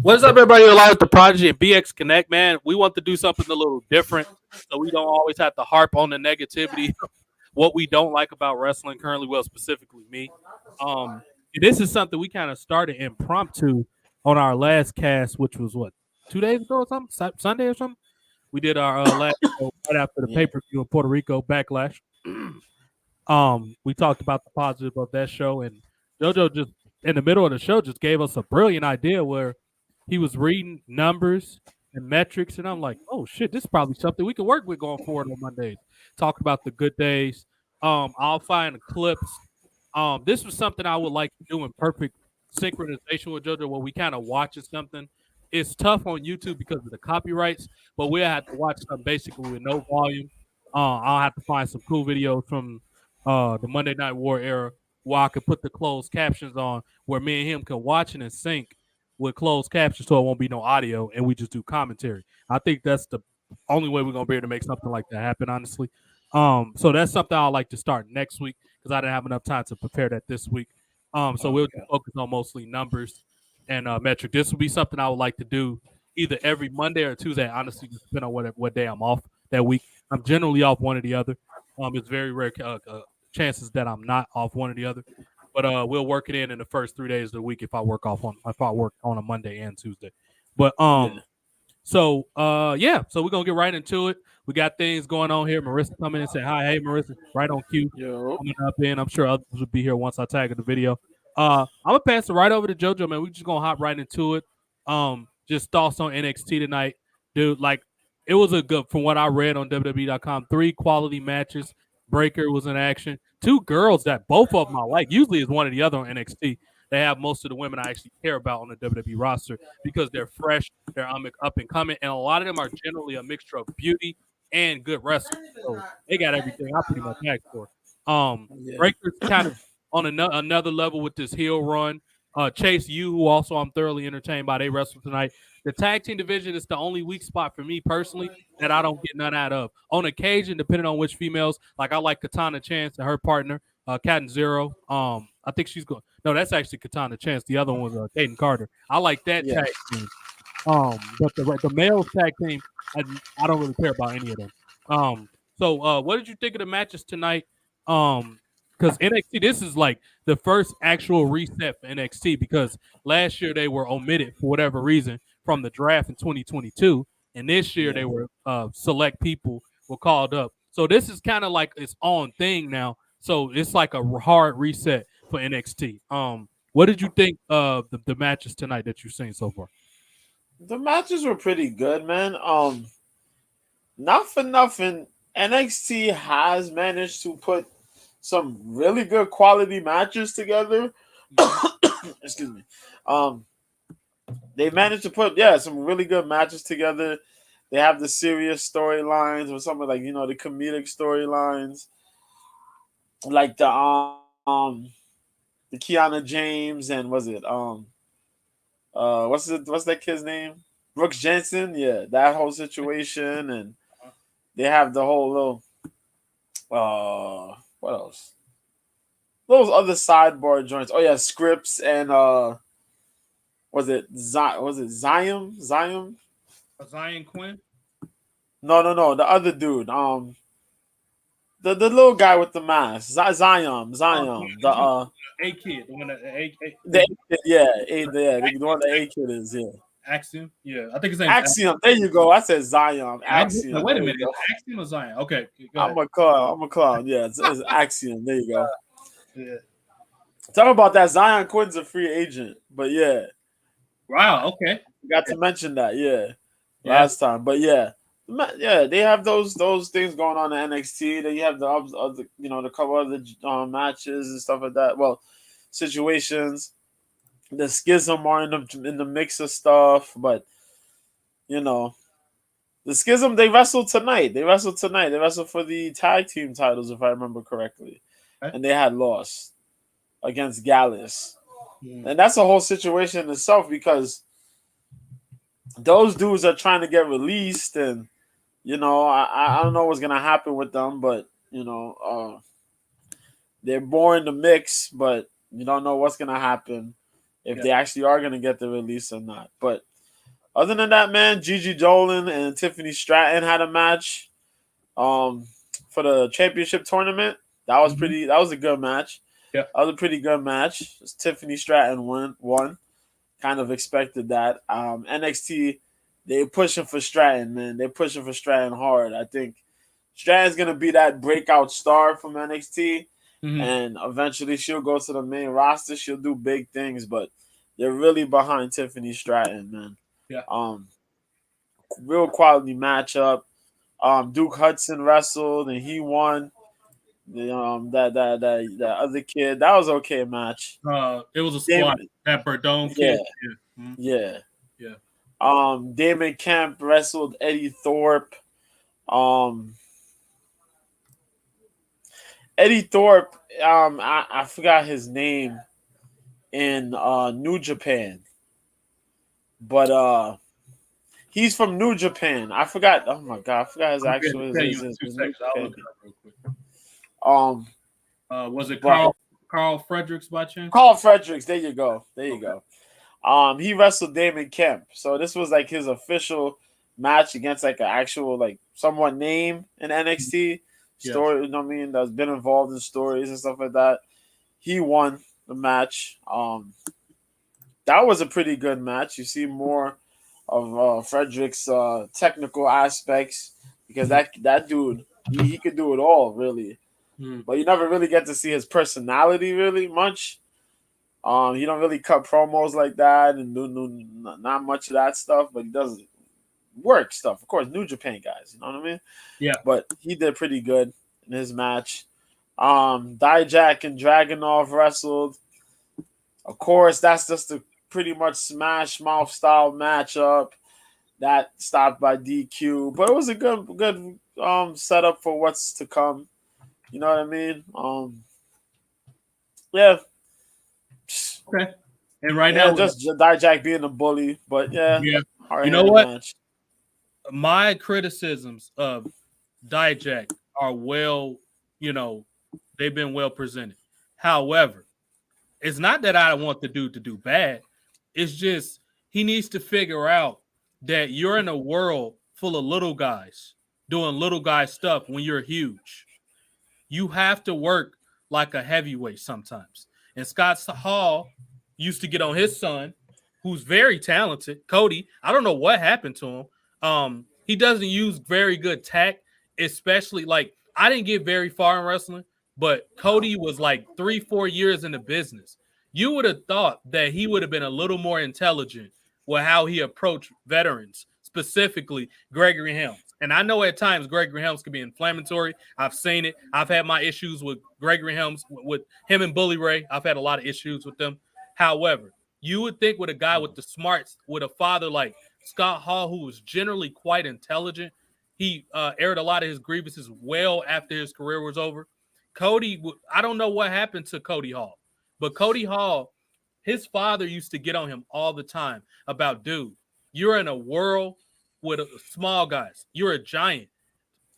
What's up, everybody? You're live with the Prodigy and BX Connect, man. We want to do something a little different, so we don't always have to harp on the negativity, what we don't like about wrestling currently. Well, specifically me. Um, this is something we kind of started impromptu on our last cast, which was what 2 days ago or something, Sunday or something. We did our last show right after the Yeah. pay per view in Puerto Rico backlash. We talked about the positive of that show, and JoJo just in the middle of the show just gave us a brilliant idea where he was reading numbers and metrics, and I'm like, oh shit, this is probably something we can work with going forward on Mondays. Talk about the good days. I'll find the clips. This was something I would like to do in perfect synchronization with JoJo, where we kind of watching something. It's tough on YouTube because of the copyrights, but we'll have to watch something basically with no volume. I'll have to find some cool videos from the Monday Night War era where I could put the closed captions on where me and him can watch it and sync with closed captions so it won't be no audio and we just do commentary. I think that's the only way we're gonna be able to make something like that happen, honestly. So that's something I'd like to start next week because I didn't have enough time to prepare that this week. So we'll Okay. just focus on mostly numbers and metric. This would be something I would like to do either every Monday or Tuesday, honestly, just depending on what day I'm off that week. I'm generally off one or the other. It's very rare chances that I'm not off one or the other. But we'll work it in the first 3 days of the week if I work on a Monday and Tuesday. But Yeah. yeah, so we're gonna get right into it. We got things going on here. Marissa come in and say hi. Hey Marissa, right on cue. Yo. Coming up in. I'm sure others will be here once I tag in the video. I'm gonna pass it right over to JoJo, man. We just gonna hop right into it. Just thoughts on NXT tonight, dude. Like it was a good from what I read on WWE.com. 3 quality matches. Breaker was in action. 2 girls that both of them I like. Usually is one or the other on NXT. They have most of the women I actually care about on the WWE roster because they're fresh, they're up and coming, and a lot of them are generally a mixture of beauty and good wrestling. So they got everything I pretty much asked for. Yeah. Breaker's kind of on another level with this heel run. Chase U, who also I'm thoroughly entertained by, they wrestle tonight. The tag team division is the only weak spot for me personally that I don't get none out of. On occasion, depending on which females, like I like Katana Chance and her partner, Cat and Zero. I think she's going. No, that's actually Katana Chance. The other one was Kaden Carter. I like that Yeah. tag team. But the males tag team, I don't really care about any of them. What did you think of the matches tonight? Because NXT, this is like the first actual reset for NXT because last year they were omitted for whatever reason from the draft in 2022, and this year Yeah. they were select people were called up. So this is kind of like its own thing now. So it's like a hard reset for NXT. What did you think of the matches tonight that you've seen so far? The matches were pretty good, man. Not for nothing, NXT has managed to put some really good quality matches together. Mhm. Excuse me. Um, they managed to put some really good matches together. They have the serious storylines with some of the comedic storylines, like the Kiana James and was it what's that kid's name? Brooks Jensen, yeah, that whole situation, and they have the whole little what else? Those other sidebar joints. Oh yeah, Scripps and was it Zion? Zion Quinn. No, the other dude. The little guy with the mask. Zion. A kid, the one that The yeah, the one the A kid is, yeah. Axiom. Yeah, I think his name's Axiom. Axiom. There you go. I said Zion. I was like, Axiom. wait a There you minute, go. is it Axiom or Zion? Okay, go ahead. I'm a clown. Yeah, it's Axiom. There you go. Yeah. Talk about that. Zion Quinn's a free agent, but yeah, Wow. Okay. got to mention that. Yeah, Yeah. last time, but yeah, yeah, they have those things going on in NXT. Then you have the other, the couple other matches and stuff like that. Well, situations. The Schism are in the mix of stuff, but you know the Schism they wrestled tonight. They wrestled tonight. They wrestled for the tag team titles, if I remember correctly, Okay. and they had lost against Gallus. Mm. And that's a whole situation in itself because those dudes are trying to get released, and I don't know what's gonna happen with them, but they're more in the mix, but you don't know what's gonna happen if Yeah. they actually are gonna get the release or not. But Other than that, man, Gigi Dolan and Tiffany Stratton had a match for the championship tournament. That was pretty. That was a good match. Yeah. That was a pretty good match. Tiffany Stratton won. Kind of expected that. NXT, they're pushing for Stratton, man. They're pushing for Stratton hard. I think Stratton's gonna be that breakout star from NXT, and eventually she'll go to the main roster. She'll do big things, but they're really behind Tiffany Stratton, man. Yeah. Real quality matchup. Duke Hudson wrestled and he won. That other kid, that was okay match. It was a squad. That Berdone kid. Yeah. Damon Kemp wrestled Eddie Thorpe. Eddie Thorpe, I forgot his name in New Japan. But he's from New Japan. I forgot. Oh my god, I forgot his actual his was it Carl Fredericks by chance? Carl Fredericks, there you go. He wrestled Damon Kemp. So this was like his official match against like an actual like someone named in NXT story, you know what I mean, that's been involved in stories and stuff like that. He won the match. That was a pretty good match. You see more of Frederick's technical aspects because that dude he could do it all really, but you never really get to see his personality really much. He don't really cut promos like that and do not much of that stuff, but he does work stuff. Of course, New Japan guys, you know what I mean? Yeah. But he did pretty good in his match. Dijak and Dragunov wrestled. Of course, that's just a pretty much Smash Mouth style matchup that stopped by DQ, but it was a good setup for what's to come. You know what I mean? Yeah. Okay. And right now, just Dijak being a bully, but yeah. You know what? Match. My criticisms of Dijak are they've been well presented. However, it's not that I want the dude to do bad. It's just he needs to figure out that you're in a world full of little guys doing little guy stuff when you're huge. You have to work like a heavyweight sometimes. And Scott Hall used to get on his son, who's very talented, Cody. I don't know what happened to him. He doesn't use very good tact, especially like I didn't get very far in wrestling, but Cody was like 3-4 years in the business. You would have thought that he would have been a little more intelligent with how he approached veterans, specifically Gregory Helms. And I know at times Gregory Helms can be inflammatory. I've seen it. I've had my issues with Gregory Helms, with him and Bully Ray. I've had a lot of issues with them. However, you would think with a guy with the smarts, with a father like Scott Hall, who was generally quite intelligent, he aired a lot of his grievances well after his career was over. Cody, I don't know what happened to Cody Hall, but Cody Hall, his father used to get on him all the time about, dude, you're in a world with small guys. You're a giant.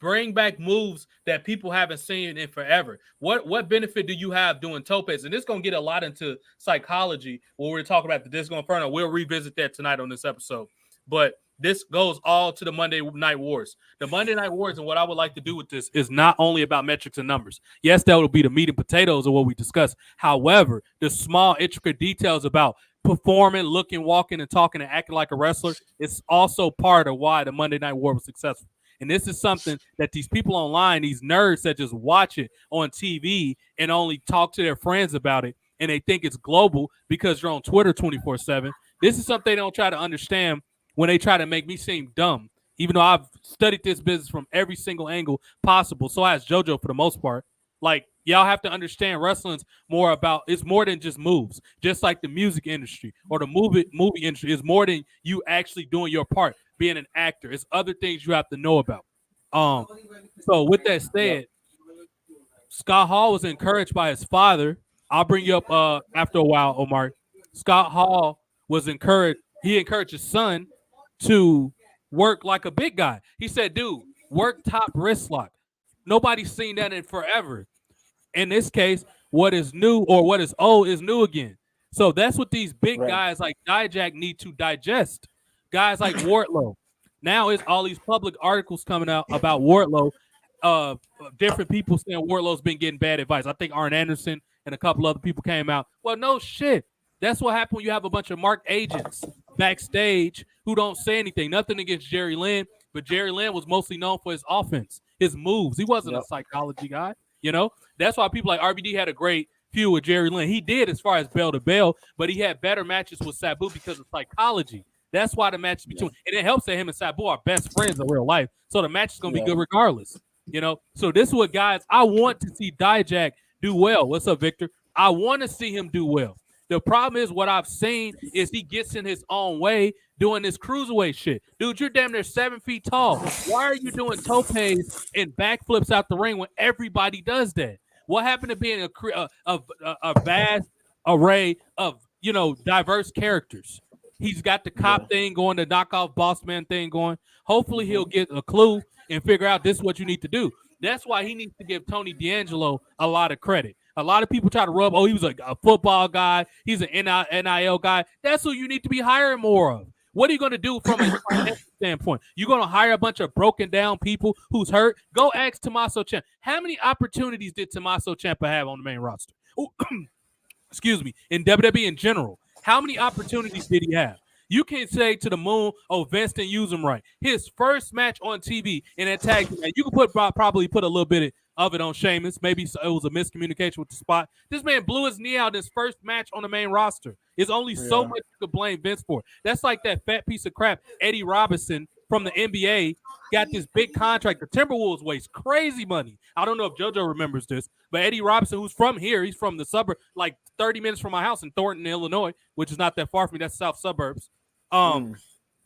Bring back moves that people haven't seen in forever. What benefit do you have doing topes? And this is going to get a lot into psychology when we're talking about the Disco Inferno. We'll revisit that tonight on this episode. But this goes all to the Monday Night Wars. The Monday Night Wars, and what I would like to do with this is not only about metrics and numbers. Yes, that will be the meat and potatoes of what we discuss. However, the small, intricate details about performing, looking, walking, and talking and acting like a wrestler is also part of why the Monday Night War was successful. And this is something that these people online, these nerds that just watch it on TV and only talk to their friends about it, and they think it's global because you're on Twitter 24/7. This is something they don't try to understand when they try to make me seem dumb, even though I've studied this business from every single angle possible. So has JoJo for the most part. Like, y'all have to understand wrestling's more about, it's more than just moves. Just like the music industry or the movie industry is more than you actually doing your part, being an actor. It's other things you have to know about. So with that said, Scott Hall was encouraged by his father. I'll bring you up after a while, Omar. Scott Hall was encouraged. He encouraged his son to work like a big guy. He said, dude, work top wrist lock. Nobody's seen that in forever. In this case, what is new or what is old is new again. So that's what these big guys like Dijak need to digest, Guys like Wardlow. Now it's all these public articles coming out about Wardlow. Different people saying Wardlow's been getting bad advice. I think Arn Anderson and a couple other people came out. Well, no shit. That's what happened when you have a bunch of marked agents backstage who don't say anything. Nothing against Jerry Lynn, but Jerry Lynn was mostly known for his offense, his moves. He wasn't a psychology guy. That's why people like RVD had a great feud with Jerry Lynn. He did as far as bell to bell, but he had better matches with Sabu because of psychology. That's why the match between and it helps that him and Sabu are best friends in real life. So the match is gonna be good regardless. So this is what guys I want to see Dijak do well. What's up, Victor? I want to see him do well. The problem is what I've seen is he gets in his own way doing this cruiserweight shit. Dude, you're damn near 7 feet tall. Why are you doing topes and backflips out the ring when everybody does that? What happened to being a vast array of diverse characters? He's got the cop thing going, the knockoff boss man thing going. Hopefully he'll get a clue and figure out this is what you need to do. That's why he needs to give Tony D'Angelo a lot of credit. A lot of people try to rub, he was a football guy. He's an NIL guy. That's who you need to be hiring more of. What are you going to do from a standpoint? You're going to hire a bunch of broken down people who's hurt? Go ask Tommaso Ciampa. How many opportunities did Tommaso Ciampa have on the main roster? Excuse me. In WWE in general, how many opportunities did he have? You can't say to the moon, Vince didn't use him right. His first match on TV in that tag match, you could probably put a little bit of it on Sheamus. Maybe it was a miscommunication with the spot. This man blew his knee out in his first match on the main roster. There's only so much you could blame Vince for. That's like that fat piece of crap Eddie Robinson from the NBA got this big contract. The Timberwolves waste crazy money. I don't know if JoJo remembers this, but Eddie Robinson, who's from here, he's from the suburb, like 30 minutes from my house in Thornton, Illinois, which is not that far from me. That's south suburbs.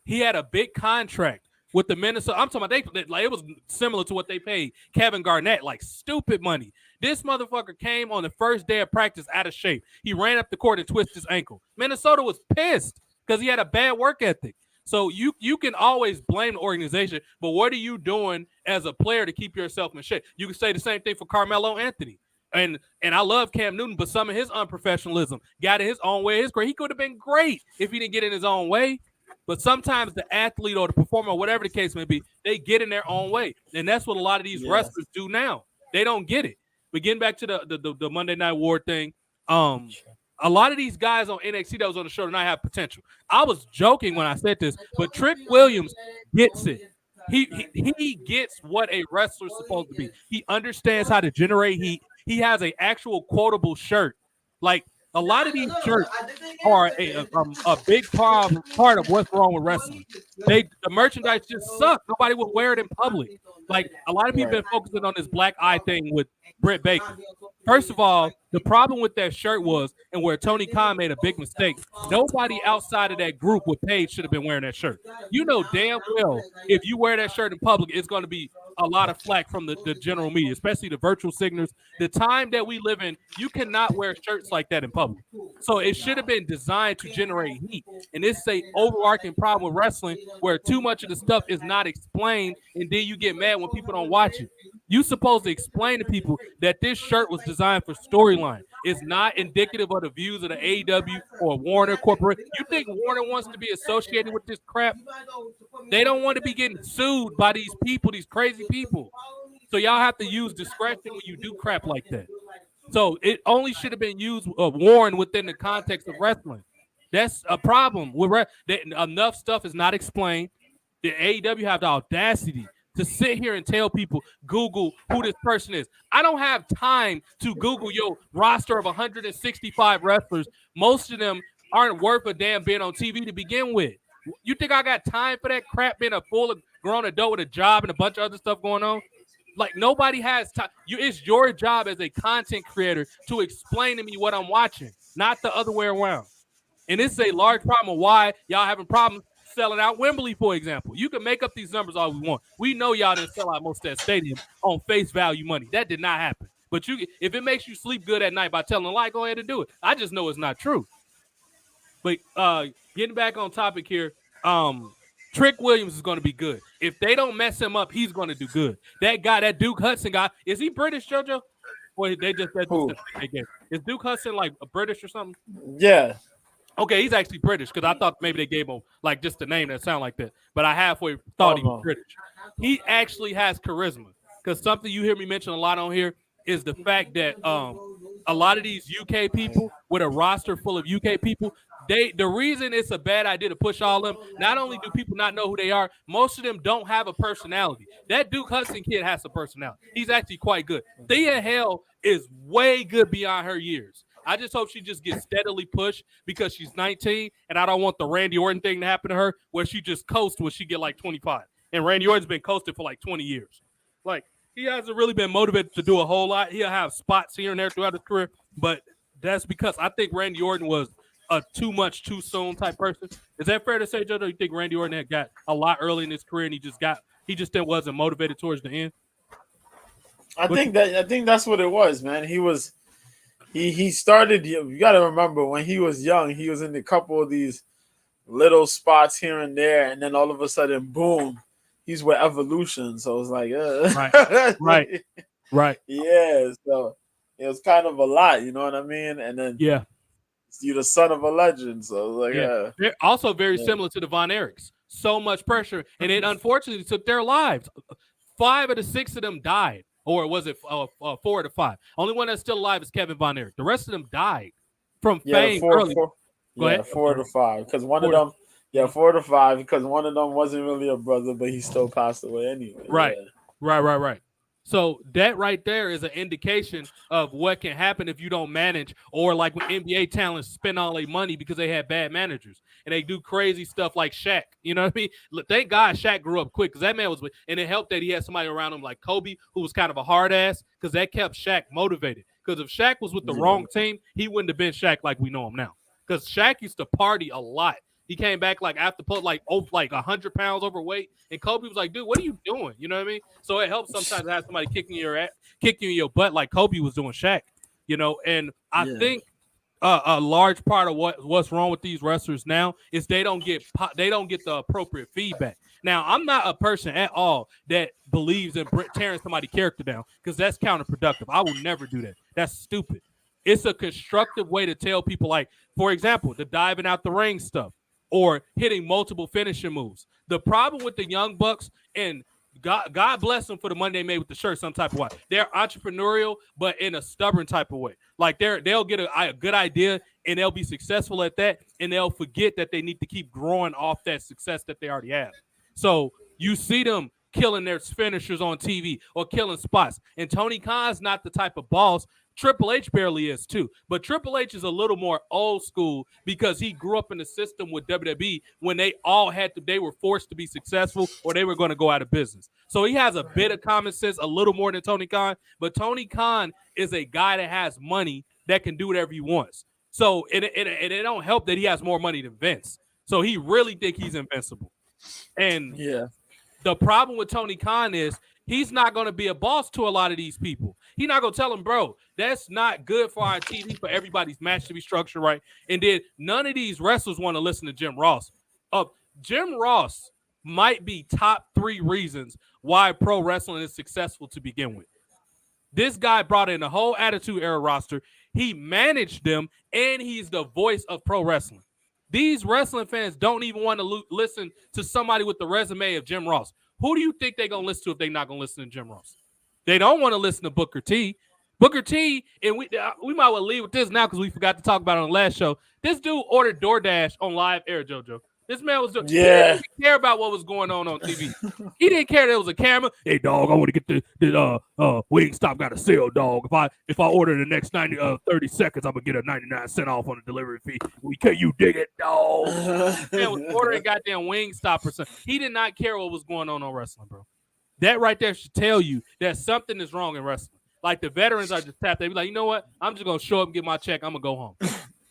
He had a big contract with the Minnesota. I'm talking about it was similar to what they paid Kevin Garnett, like stupid money. This motherfucker came on the first day of practice out of shape. He ran up the court and twisted his ankle. Minnesota was pissed because he had a bad work ethic. So you can always blame the organization, but what are you doing as a player to keep yourself in shape? You can say the same thing for Carmelo Anthony. And I love Cam Newton, but some of his unprofessionalism got in his own way. He could have been great if he didn't get in his own way. But sometimes the athlete or the performer, whatever the case may be, they get in their own way. And that's what a lot of these wrestlers do now. They don't get it. But getting back to the Monday Night War thing, a lot of these guys on NXT that was on the show tonight have potential. I was joking when I said this, but Trick Williams gets it. He gets what a wrestler's supposed to be. He understands how to generate heat. He has an actual quotable shirt. Like a lot of these shirts are a big part of what's wrong with wrestling. The merchandise just sucks. Nobody would wear it in public. Like a lot of people have been focusing on this black eye thing with Britt Baker. First of all, the problem with that shirt was, and where Tony Khan made a big mistake, nobody outside of that group with Paige should have been wearing that shirt. You know damn well if you wear that shirt in public, it's going to be a lot of flack from the general media, especially the virtual signals. The time that we live in, you cannot wear shirts like that in public. So it should have been designed to generate heat. And this is an overarching problem with wrestling where too much of the stuff is not explained, and then you get mad when people don't watch it. You're supposed to explain to people that this shirt was designed for storyline. It's not indicative of the views of the AEW or Warner Corporation. You think Warner wants to be associated with this crap? They don't want to be getting sued by these people, these crazy people. So y'all have to use discretion when you do crap like that. So it only should have been used, worn within the context of wrestling. That's a problem. Enough stuff is not explained. The AEW have the audacity to sit here and tell people, Google who this person is. I don't have time to Google your roster of 165 wrestlers. Most of them aren't worth a damn being on TV to begin with. You think I got time for that crap, being a full grown adult with a job and a bunch of other stuff going on? Like, nobody has time. It's your job as a content creator to explain to me what I'm watching, not the other way around. And this is a large problem of why y'all having problems selling out Wembley, for example. You can make up these numbers all we want. We know y'all didn't sell out most of that stadium on face value money. That did not happen. But if it makes you sleep good at night by telling a lie, go ahead and do it. I just know it's not true. But getting back on topic here, Trick Williams is going to be good. If they don't mess him up, he's going to do good. That guy, that Duke Hudson guy, is he British, JoJo? Or they just is Duke Hudson like a British or something? Yeah. Okay, he's actually British because I thought maybe they gave him like just a name that sounded like that. But I halfway thought he was no. British. He actually has charisma because something you hear me mention a lot on here is the fact that a lot of these UK people with a roster full of UK people, the reason it's a bad idea to push all of them, not only do people not know who they are, most of them don't have a personality. That Duke Hudson kid has a personality. He's actually quite good. Thea Hale is way good beyond her years. I just hope she just gets steadily pushed because she's 19, and I don't want the Randy Orton thing to happen to her where she just coasts when she get like 25. And Randy Orton's been coasted for like 20 years. Like, he hasn't really been motivated to do a whole lot. He'll have spots here and there throughout his career, but that's because I think Randy Orton was a too much too soon type person. Is that fair to say, JoJo? You think Randy Orton had got a lot early in his career and he just wasn't motivated towards the end? I think that's what it was, man. He started. You got to remember when he was young, he was in a couple of these little spots here and there, and then all of a sudden, boom, he's with Evolution. So it was like, right. Yeah. So it was kind of a lot, you know what I mean? And then you're the son of a legend, so like they're also very similar to the Von Erichs. So much pressure, and it unfortunately took their lives. 5 of the 6 of them died. Or was it 4 to 5? Only one that's still alive is Kevin Von Erich. The rest of them died from fame early. Go ahead. 4 to 5. Because one of them, 4 to 5, because one of them wasn't really a brother, but he still passed away anyway. Right. So that right there is an indication of what can happen if you don't manage, or like when NBA talents spend all their money because they had bad managers and they do crazy stuff like Shaq. You know what I mean? Thank God Shaq grew up quick because that man was, and it helped that he had somebody around him like Kobe, who was kind of a hard ass, because that kept Shaq motivated. Because if Shaq was with the wrong team, he wouldn't have been Shaq like we know him now. Because Shaq used to party a lot. He came back like after put like 100 pounds overweight, and Kobe was like, "Dude, what are you doing?" You know what I mean? So it helps sometimes to have somebody kicking you in your butt like Kobe was doing Shaq. You know, and I think a large part of what's wrong with these wrestlers now is they don't get the appropriate feedback. Now, I'm not a person at all that believes in tearing somebody's character down because that's counterproductive. I will never do that. That's stupid. It's a constructive way to tell people, like, for example, the diving out the ring stuff, or hitting multiple finishing moves. The problem with the Young Bucks, and God bless them for the money they made with the shirt some type of way. They're entrepreneurial, but in a stubborn type of way. Like they'll get a good idea and they'll be successful at that, and they'll forget that they need to keep growing off that success that they already have. So you see them killing their finishers on TV or killing spots. And Tony Khan's not the type of boss. Triple H barely is too, but Triple H is a little more old school because he grew up in the system with WWE when they were forced to be successful or they were going to go out of business. So he has a bit of common sense, a little more than Tony Khan, but Tony Khan is a guy that has money that can do whatever he wants. So it don't help that he has more money than Vince. So he really think he's invincible. And the problem with Tony Khan is he's not going to be a boss to a lot of these people. He's not going to tell them, bro, that's not good for our TV, for everybody's match to be structured right. And then none of these wrestlers want to listen to Jim Ross. Jim Ross might be top 3 reasons why pro wrestling is successful to begin with. This guy brought in the whole Attitude Era roster. He managed them, and he's the voice of pro wrestling. These wrestling fans don't even want to listen to somebody with the resume of Jim Ross. Who do you think they're going to listen to if they're not going to listen to Jim Ross? They don't want to listen to Booker T. Booker T, and we might well leave with this now because we forgot to talk about it on the last show. This dude ordered DoorDash on live air, JoJo. This man was doing. He didn't care about what was going on TV. He didn't care there was a camera. Hey, dog, I want to get the Wingstop got a sale, dog. If I order the next 30 seconds, I'm gonna get a 99-cent off on the delivery fee. Can you dig it, dog? Man was ordering goddamn Wingstop or something. He did not care what was going on wrestling, bro. That right there should tell you that something is wrong in wrestling. Like the veterans are just tapped. They be like, you know what? I'm just gonna show up and get my check. I'm gonna go home.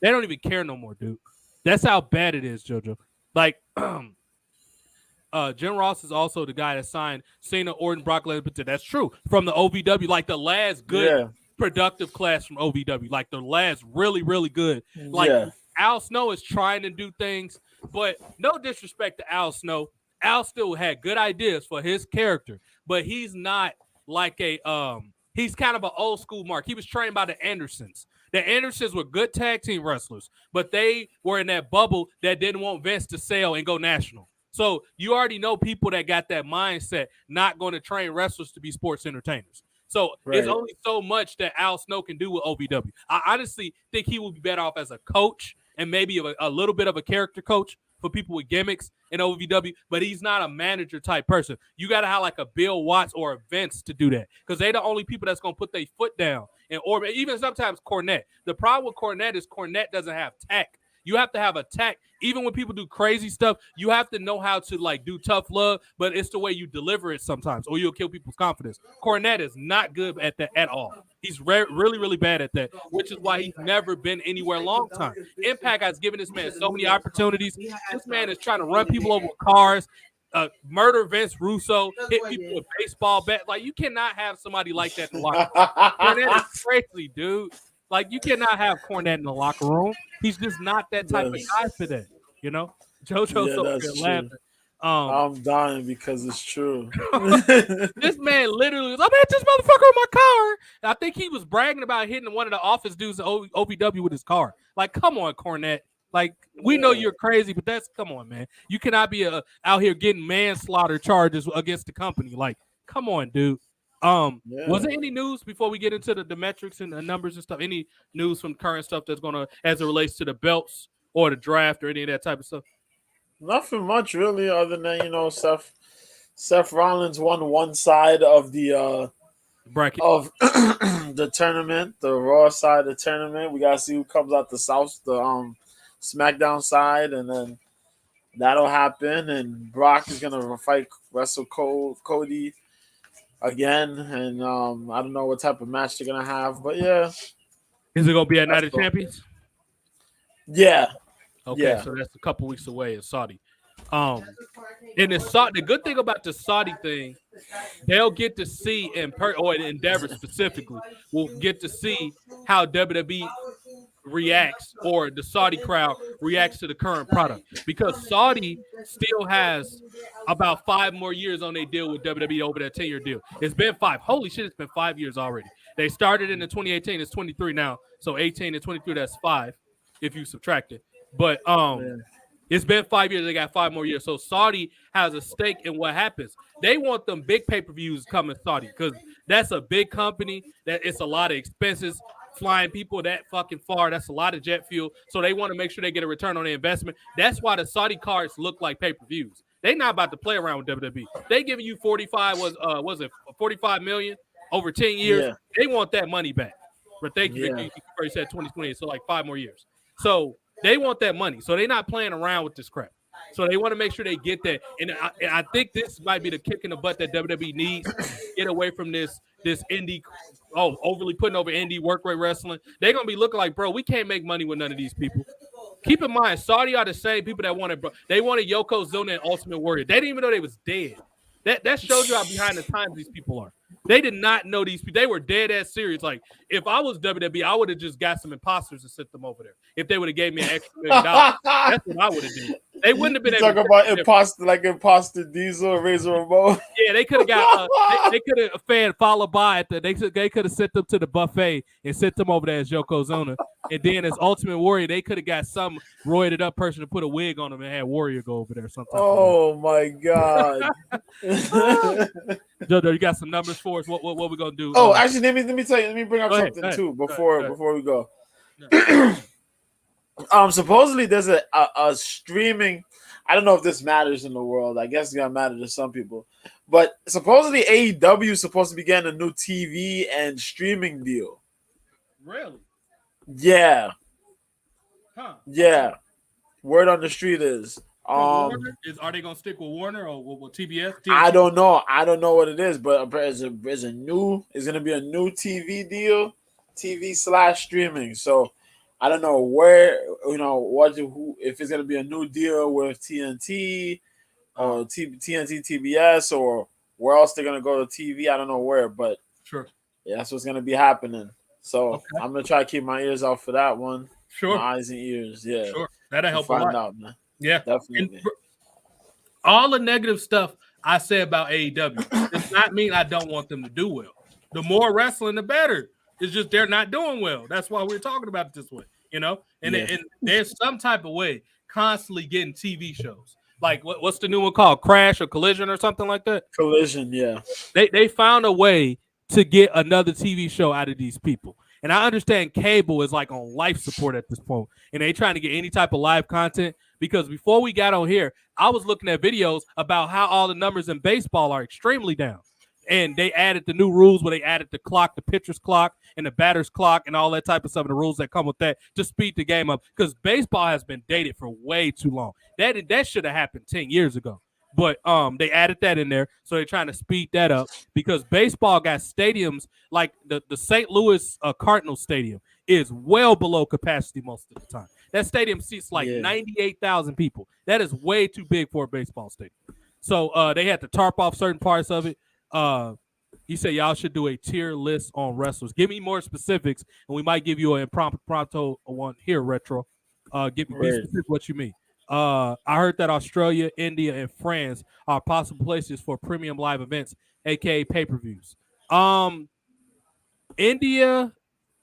They don't even care no more, dude. That's how bad it is, JoJo. Like, Jim Ross is also the guy that signed Cena, Orton, Brock Lesnar. That's true. From the OVW, like the last good productive class from OVW, like the last really, really good. Like Al Snow is trying to do things, but no disrespect to Al Snow. Al still had good ideas for his character, but he's not like he's kind of an old school Mark. He was trained by the Andersons. The Andersons were good tag team wrestlers, but they were in that bubble that didn't want Vince to sell and go national. So you already know people that got that mindset, not going to train wrestlers to be sports entertainers. So it's only so much that Al Snow can do with OVW. I honestly think he would be better off as a coach and maybe a little bit of a character coach for people with gimmicks in OVW, but he's not a manager type person. You got to have like a Bill Watts or a Vince to do that because they're the only people that's going to put their foot down and orbit. Even sometimes Cornette. The problem with Cornette is Cornette doesn't have tact. You have to have a tact. Even when people do crazy stuff, you have to know how to like do tough love, but it's the way you deliver it sometimes, or you'll kill people's confidence. Cornette is not good at that at all. He's really, really bad at that, which is why he's never been anywhere long time. Impact has given this man so many opportunities. This man is trying to run people over with cars, murder Vince Russo, hit people with baseball bat. Like, you cannot have somebody like that in the locker room. Cornette is crazy, dude. Like, you cannot have Cornette in the locker room. He's just not that type of guy for that, you know? JoJo's over here laughing. I'm dying because it's true. This man literally was, I met this motherfucker in my car. And I think he was bragging about hitting one of the office dudes at OVW with his car. Like, come on, Cornette. Like, we know you're crazy, but come on, man. You cannot be out here getting manslaughter charges against the company. Like, come on, dude. Was there any news before we get into the metrics and the numbers and stuff? Any news from current stuff that's gonna, as it relates to the belts or the draft or any of that type of stuff? Nothing much really, other than Seth Rollins won one side of the bracket of the tournament, the Raw side of the tournament. We gotta see who comes out the South, the SmackDown side, and then that'll happen. And Brock is gonna wrestle Cody again, and I don't know what type of match they're gonna have, but yeah. Is it gonna be at Night of Champions? Yeah. Okay, so that's a couple weeks away in Saudi. And the good thing about the Saudi thing, they'll get to see or Endeavor specifically will get to see how WWE reacts or the Saudi crowd reacts to the current product, because Saudi still has about 5 more years on their deal with WWE over that 10-year deal. It's been 5. Holy shit, it's been 5 years already. They started in 2018. It's 23 now. So 18 and 23, that's 5 if you subtract it. But it's been 5 years. They got 5 more years. So Saudi has a stake in what happens. They want them big pay-per-views coming Saudi because that's a big company. That it's a lot of expenses. Flying people that fucking far, that's a lot of jet fuel. So they want to make sure they get a return on their investment. That's why the Saudi cards look like pay-per-views. They not about to play around with WWE. They giving you 45 million over 10 years. Yeah. They want that money back. But thank you. You said 2020, so like 5 more years. So they want that money. So they're not playing around with this crap. So they want to make sure they get that. And I think this might be the kick in the butt that WWE needs to get away from this indie, overly putting over indie work rate wrestling. They're going to be looking like, bro, we can't make money with none of these people. Keep in mind, Saudi are the same people that wanted, bro. They wanted Yokozuna and Ultimate Warrior. They didn't even know they was dead. That shows you how behind the times these people are. They did not know these people. They were dead ass serious. Like, if I was WWE, I would have just got some imposters and sent them over there. If they would have gave me an extra $1 million, that's what I would have done. They wouldn't have been able to talk about imposter Diesel, Razor Ramon. Yeah, they could have got. They could have fan followed by at they could have sent them to the buffet and sent them over there as Yokozuna, and then as Ultimate Warrior, they could have got some roided up person to put a wig on them and had Warrior go over there. Something. Oh my god. Jojo, you got some numbers for us? What we gonna do? Oh, actually, let me tell you. Let me bring up something too before we go. Supposedly there's a streaming. I don't know if this matters in the world. I guess it's gonna matter to some people, but supposedly AEW is supposed to be getting a new TV and streaming deal. Really? Yeah. Huh? Yeah. Word on the street is. Are they gonna stick with Warner or with TBS? I don't know. I don't know what it is, but it's gonna be a new TV deal, TV/streaming. So I don't know where, if it's gonna be a new deal with TNT or TNT TBS or where else they're gonna go to TV. I don't know where, but sure, yeah, that's what's gonna be happening. So I'm gonna try to keep my ears out for that one. Sure, my eyes and ears. Yeah, sure, that'll help a lot. Out, man. Yeah, definitely. All the negative stuff I say about AEW does not mean I don't want them to do well. The more wrestling, the better. It's just they're not doing well. That's why we're talking about it this way, you know. And, Yeah. and there's some type of way constantly getting TV shows. Like what's the new one called? Crash or Collision or something like that? Collision, yeah. They found a way to get another TV show out of these people. And I understand cable is like on life support at this point, and they trying to get any type of live content. Because before we got on here, I was looking at videos about how all the numbers in baseball are extremely down. And they added the new rules where they added the clock, the pitcher's clock, and the batter's clock, and all that type of stuff, and the rules that come with that to speed the game up. Because baseball has been dated for way too long. That should have happened 10 years ago. But they added that in there, so they're trying to speed that up because baseball got stadiums like the St. Louis Cardinals Stadium is well below capacity most of the time. That stadium seats like 98,000 people. That is way too big for a baseball stadium. So they had to tarp off certain parts of it. He said y'all should do a tier list on wrestlers. Give me more specifics, and we might give you an impromptu one here, Retro. Be specific what you mean. I heard that Australia, India, and France are possible places for premium live events, aka pay-per-views. India,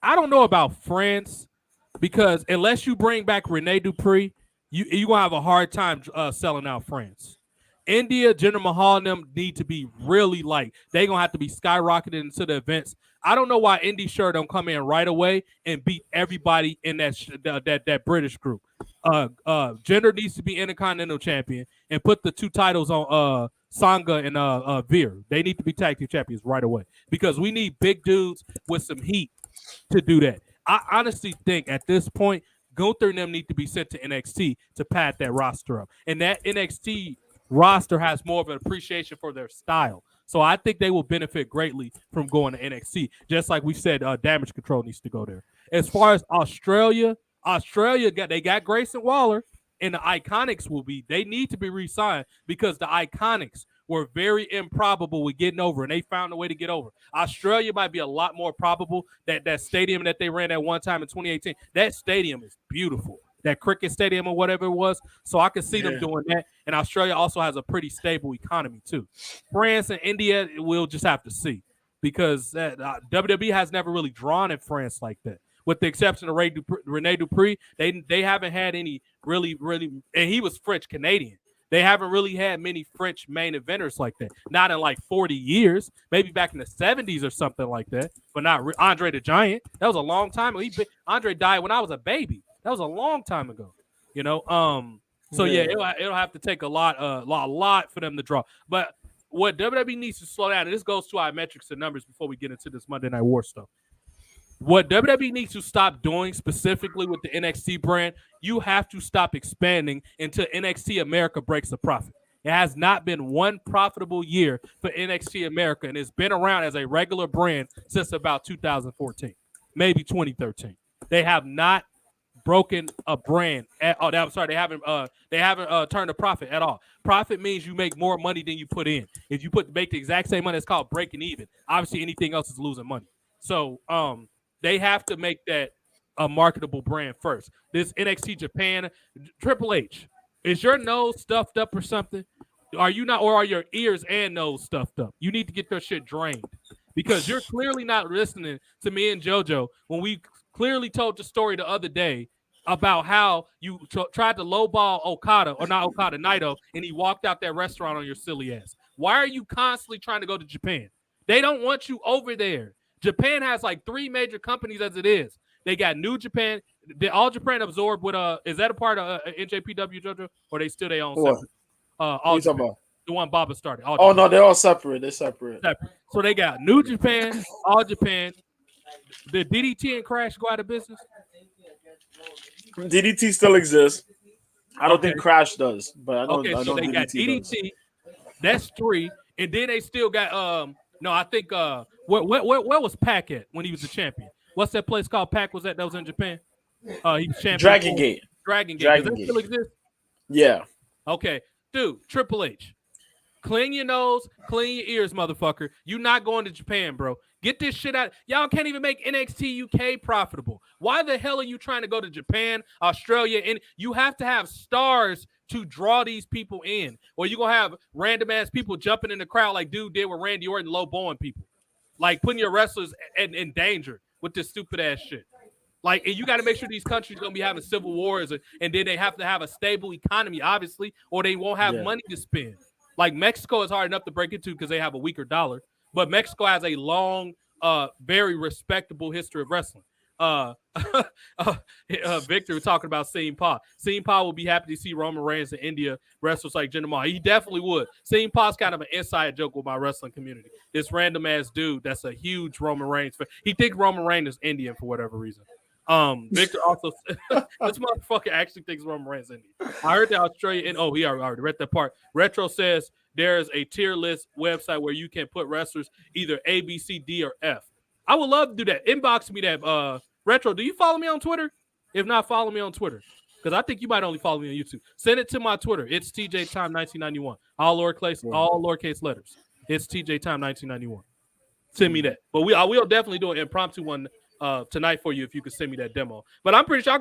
I don't know about France because unless you bring back Rene Dupree, you're gonna have a hard time selling out France. India, Jinder Mahal and them need to be really light. They're gonna have to be skyrocketed into the events. I don't know why Indy sure don't come in right away and beat everybody in that British group. Jinder needs to be Intercontinental Champion and put the two titles on Sangha and Veer. They need to be tag team champions right away because we need big dudes with some heat to do that. I honestly think at this point, Gunther and them need to be sent to NXT to pad that roster up. And that NXT roster has more of an appreciation for their style. So I think they will benefit greatly from going to NXT. Just like we said, Damage Control needs to go there. As far as Australia got Grayson Waller, and the Iconics they need to be re-signed because the Iconics were very improbable with getting over, and they found a way to get over. Australia might be a lot more probable. That stadium that they ran at one time in 2018, that stadium is beautiful. That cricket stadium or whatever it was. So I can see them doing that. And Australia also has a pretty stable economy too. France and India, we'll just have to see because WWE has never really drawn in France like that. With the exception of Rene Dupree, they haven't had any really, and he was French Canadian. They haven't really had many French main eventers like that. Not in like 40 years, maybe back in the 70s or something like that. But not Andre the Giant. That was a long time ago. Andre died when I was a baby. That was a long time ago, you know. So yeah, it'll have to take a lot for them to draw. But what WWE needs to slow down, and this goes to our metrics and numbers before we get into this Monday Night War stuff. What WWE needs to stop doing specifically with the NXT brand, you have to stop expanding until NXT America breaks a profit. It has not been one profitable year for NXT America, and it's been around as a regular brand since about 2014, maybe 2013. They have not broken a brand. They haven't turned a profit at all. Profit means you make more money than you put in. If you make the exact same money, it's called breaking even. Obviously, anything else is losing money. So they have to make that a marketable brand first. This NXT Japan, Triple H, is your nose stuffed up or something? Are you not, or are your ears and nose stuffed up? You need to get their shit drained because you're clearly not listening to me and JoJo when we clearly told the story the other day about how you tried to lowball Naito, and he walked out that restaurant on your silly ass. Why are you constantly trying to go to Japan? They don't want you over there. Japan has like 3 major companies as it is. They got New Japan. All Japan absorbed with is that a part of NJPW, JoJo, or they still their own separate? All Japan, the one Baba started. No, they're all separate. They're separate. So they got New Japan, All Japan. Did DDT and Crash go out of business? DDT still exists. I don't think Crash does, but I know. So they got DDT. That's 3, and then they still got I think where was Pac at when he was the champion? What's that place called? Pac was that was in Japan? He was champion. Dragon Gate. Does that still exist? Yeah. Okay, dude. Triple H. Clean your nose, clean your ears, motherfucker. You're not going to Japan, bro. Get this shit out. Y'all can't even make NXT UK profitable. Why the hell are you trying to go to Japan, Australia? And you have to have stars to draw these people in. Or you're going to have random ass people jumping in the crowd like dude did with Randy Orton, low-bowing people. Like putting your wrestlers in danger. with this stupid ass shit. Like, and you got to make sure these countries gonna be having civil wars, and then they have to have a stable economy, obviously, or they won't have money to spend. Like Mexico is hard enough to break into because they have a weaker dollar, but Mexico has a long, very respectable history of wrestling. Victor was talking about CM Punk. CM Punk will be happy to see Roman Reigns in India wrestlers like Jinder Mahal. He definitely would. CM Punk's kind of an inside joke with my wrestling community. This random ass dude that's a huge Roman Reigns fan. He thinks Roman Reigns is Indian for whatever reason. Victor also this motherfucker actually thinks Roman Reigns is Indian. I heard that Australia and he already read that part. Retro says there is a tier list website where you can put wrestlers either A, B, C, D, or F. I would love to do that. Inbox me that. Retro, do you follow me on Twitter? If not, follow me on Twitter. Because I think you might only follow me on YouTube. Send it to my Twitter. It's TJ Time 1991. All lowercase letters. It's TJ Time 1991. Send me that. But we'll definitely do an impromptu one tonight for you if you could send me that demo. But I'm pretty sure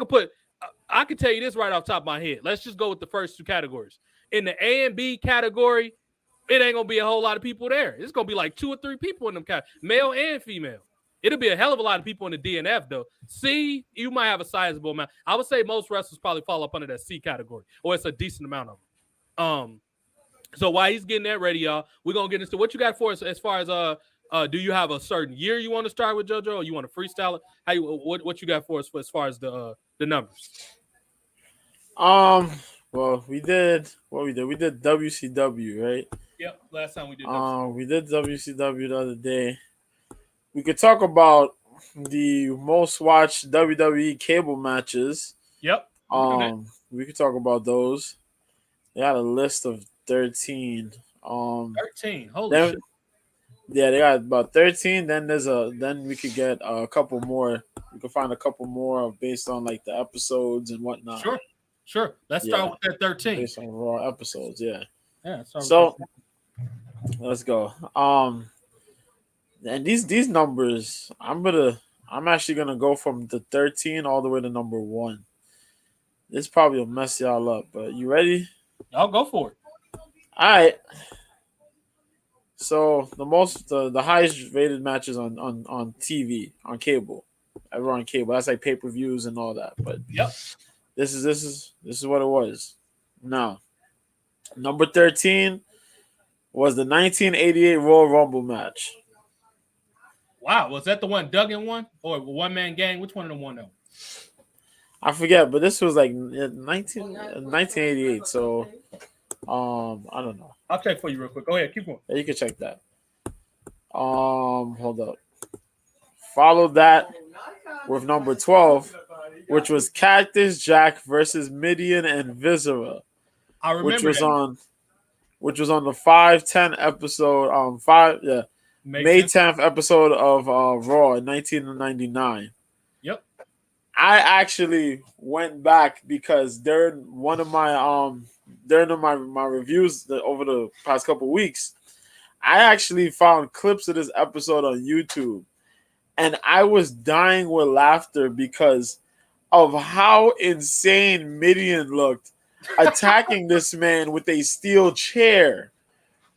I can tell you this right off the top of my head. Let's just go with the first two categories. In the A and B category, it ain't gonna be a whole lot of people there. It's gonna be like 2 or 3 people in them male and female. It'll be a hell of a lot of people in the DNF though. C, you might have a sizable amount. I would say most wrestlers probably fall up under that C category, or it's a decent amount of them. So while he's getting that ready, y'all, we're gonna get into what you got for us as far as do you have a certain year you want to start with, JoJo, or you want to freestyle it? What you got for us as far as the numbers? Well, we did WCW, right? Yep, last time we did WCW. We did WCW the other day. We could talk about the most watched WWE cable matches. Yep. We could talk about those. They had a list of 13. 13. Holy shit. Yeah, they got about 13. Then we could get a couple more. We could find a couple more based on like the episodes and whatnot. Sure. Let's start with that 13. Based on Raw episodes, yeah. Yeah. So let's go. And these numbers, I'm actually gonna go from the 13 all the way to number 1. This probably will mess y'all up, but you ready? I'll go for it. All right. So the highest rated matches on TV, on cable, ever on cable. That's like pay-per-views and all that. But yep, this is what it was. Now, number 13 was the 1988 Royal Rumble match. Wow, was that the one Duggan won or One Man Gang? Which one of them won though? I forget, but this was like 1988. So, I don't know. I'll check for you real quick. Go ahead, keep going. Yeah, you can check that. Hold up. Followed that with number 12, which was Cactus Jack versus Mideon and Viscera. I remember which was on the 5/10 episode. May 10th episode of Raw in 1999. Yep. I actually went back because during one of my my reviews over the past couple weeks, I actually found clips of this episode on YouTube, and I was dying with laughter because of how insane Mideon looked attacking this man with a steel chair.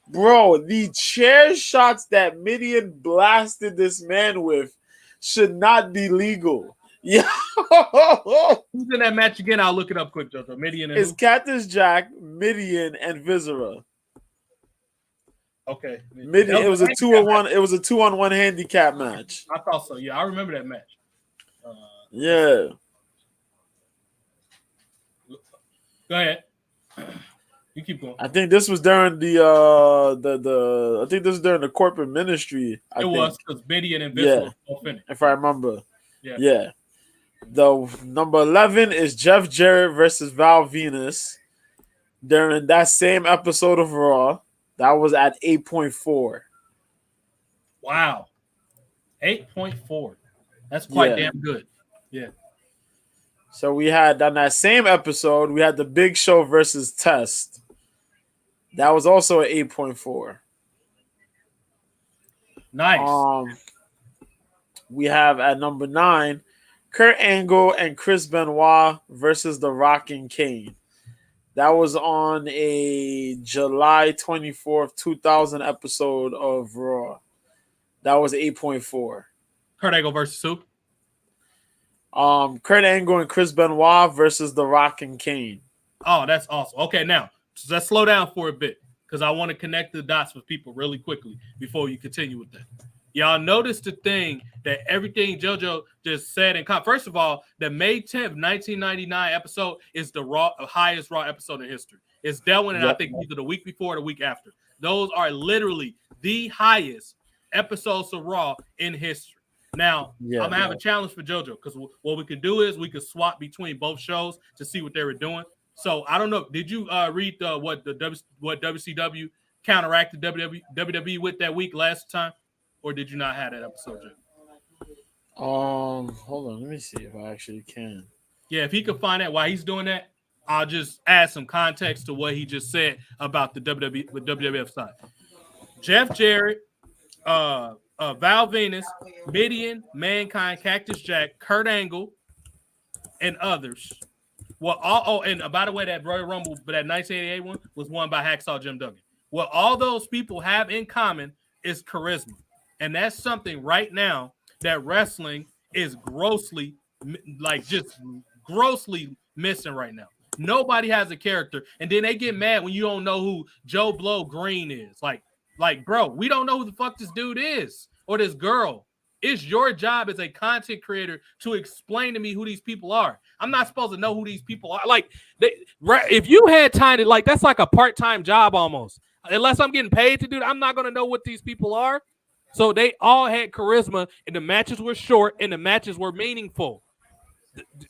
Bro, the chair shots that Mideon blasted this man with should not be legal. Yeah. Who's in that match again? I'll look it up quick, Jojo. Mideon and it's Cactus Jack, Mideon, and Viscera. Okay. It was a 2-on-1. It was a 2-on-1 handicap match. I thought so. Yeah, I remember that match. Yeah. Go ahead. You keep going. I think this was during the I think this was during the corporate ministry. It was because Mideon and Viscera were finished. If I remember. Yeah. The number 11 is Jeff Jarrett versus Val Venus during that same episode of Raw. That was at 8.4. Wow. 8.4. That's quite damn good. Yeah. So we had on that same episode, we had the Big Show versus Test. That was also at 8.4. Nice. We have at number 9, Kurt Angle and Chris Benoit versus The Rock and Kane. That was on a July 24th, 2000 episode of Raw. That was 8.4. Kurt Angle versus who? Kurt Angle and Chris Benoit versus The Rock and Kane. Oh, that's awesome. Okay, now let's slow down for a bit because I want to connect the dots with people really quickly before you continue with that. Y'all notice the thing that everything JoJo just said in first of all, the May 10th, 1999 episode is the highest Raw episode in history. It's that one, and I think either the week before or the week after. Those are literally the highest episodes of Raw in history. Now, I'm going to have a challenge for JoJo because what we can do is we can swap between both shows to see what they were doing. So, I don't know. Did you read what WCW counteracted WWE with that week last time? Or did you not have that episode, Jay? Hold on. Let me see if I actually can. Yeah, if he can find that while he's doing that, I'll just add some context to what he just said about the WWF side. Jeff Jarrett, Val Venis, Mideon, Mankind, Cactus Jack, Kurt Angle, and others. Well, and by the way, that Royal Rumble, but that 1988 one was won by Hacksaw Jim Duggan. What all those people have in common is charisma. And that's something right now that wrestling is grossly missing right now. Nobody has a character. And then they get mad when you don't know who Joe Blow Green is. Like, bro, we don't know who the fuck this dude is or this girl. It's your job as a content creator to explain to me who these people are. I'm not supposed to know who these people are. Like, if you had time to, that's like a part-time job almost. Unless I'm getting paid to do that, I'm not going to know what these people are. So they all had charisma, and the matches were short, and the matches were meaningful.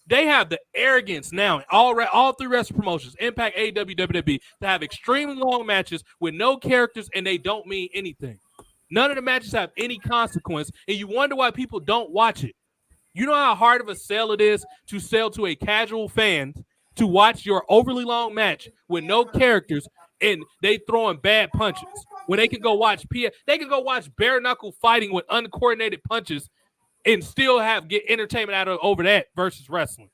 They have the arrogance now, all three wrestling promotions, Impact, AEW, WWE, to have extremely long matches with no characters, and they don't mean anything. None of the matches have any consequence, and you wonder why people don't watch it. You know how hard of a sell it is to sell to a casual fan to watch your overly long match with no characters, and they throwing bad punches. When they can go watch bare knuckle fighting with uncoordinated punches and still get entertainment out of over that versus wrestling.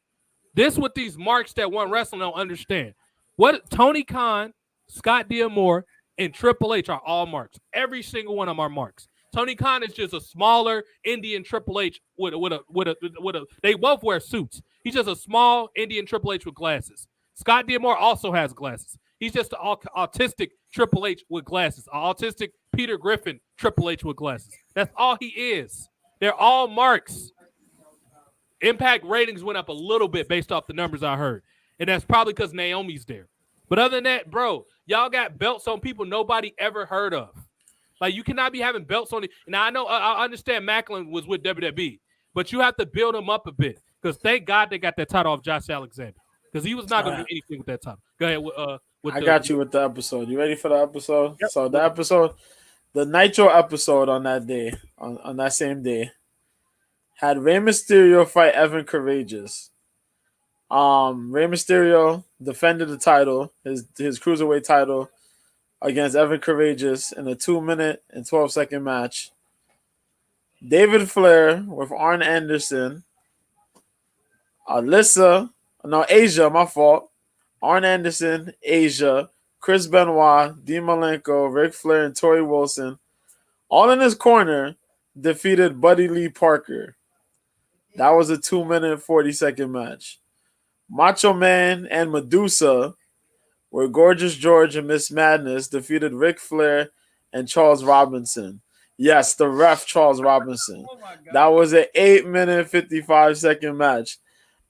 This what these marks that want wrestling don't understand. What Tony Khan, Scott D'Amore, and Triple H are all marks. Every single one of them are marks. Tony Khan is just a smaller Indian Triple H with a. They both wear suits. He's just a small Indian Triple H with glasses. Scott D'Amore also has glasses. He's just an autistic Triple H with glasses. An autistic Peter Griffin Triple H with glasses. That's all he is. They're all marks. Impact ratings went up a little bit based off the numbers I heard. And that's probably because Naomi's there. But other than that, bro, y'all got belts on people nobody ever heard of. Like, you cannot be having belts on it. Now, I understand Macklin was with WWE, but you have to build him up a bit. Because thank God they got that title off Josh Alexander. Because he was not going to do anything with that title. Go ahead. I got you with the episode. You ready for the episode? Yep. So the episode, the Nitro episode on that day, on that same day, had Rey Mysterio fight Evan Courageous. Rey Mysterio defended the title, his cruiserweight title, against Evan Courageous in a 2-minute and 12-second match. David Flair with Arn Anderson, Asia, my fault. Arn Anderson, Asia, Chris Benoit, Dean Malenko, Ric Flair, and Torrie Wilson, all in his corner, defeated Buddy Lee Parker. That was a 2-minute, 40-second match. Macho Man and Medusa, where Gorgeous George and Miss Madness defeated Ric Flair and Charles Robinson. Yes, the ref Charles Robinson. That was an 8-minute, 55-second match.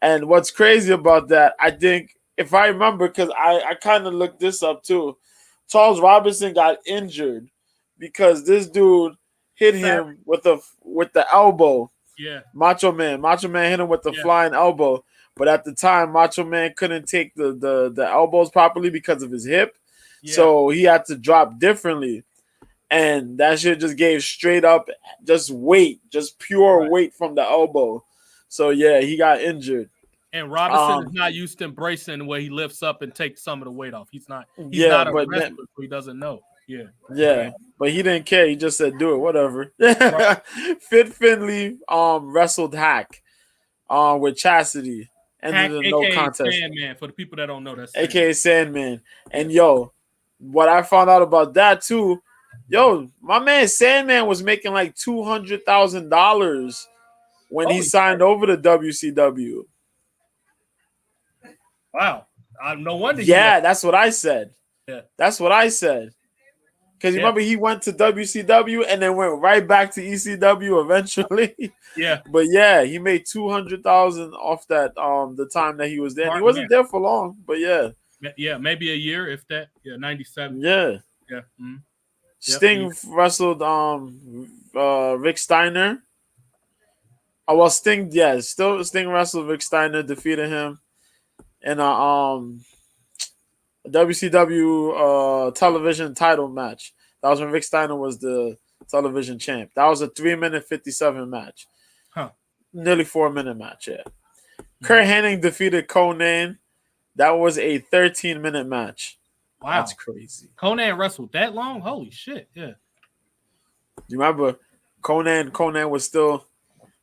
And what's crazy about that, I think, if I remember, because I kind of looked this up too, Charles Robinson got injured because this dude hit him with the elbow. Yeah. Macho Man hit him with the flying elbow. But at the time, Macho Man couldn't take the elbows properly because of his hip. Yeah. So he had to drop differently. And that shit just gave straight up just weight, just pure weight from the elbow. So, yeah, he got injured. And Robinson is not used to embracing where he lifts up and takes some of the weight off. He's not a wrestler, so he doesn't know. Yeah, but he didn't care. He just said, do it, whatever. Right. Fit Finley wrestled Hack with Chastity. Ended in no contest. Sandman, for the people that don't know, that's AKA Sandman. And, yo, what I found out about that, too, my man Sandman was making like $200,000 when he signed over to WCW. Wow. No wonder. Yeah, that's what I said. Yeah. That's what I said. Because remember, he went to WCW and then went right back to ECW eventually. Yeah. But yeah, he made $200,000 off that the time that he was there. He wasn't there for long, but yeah. Yeah, maybe a year, if that. Yeah, 97. Yeah. Yeah. Mm-hmm. Sting wrestled Rick Steiner. Oh well, Sting wrestled Rick Steiner, defeated him in a WCW television title match. That was when Rick Steiner was the television champ. That was a 3-minute 57 match. Nearly 4-minute match, yeah. Kurt Hennig defeated Conan. That was a 13-minute match. Wow. That's crazy. Conan wrestled that long? Holy shit, yeah. You remember Conan was still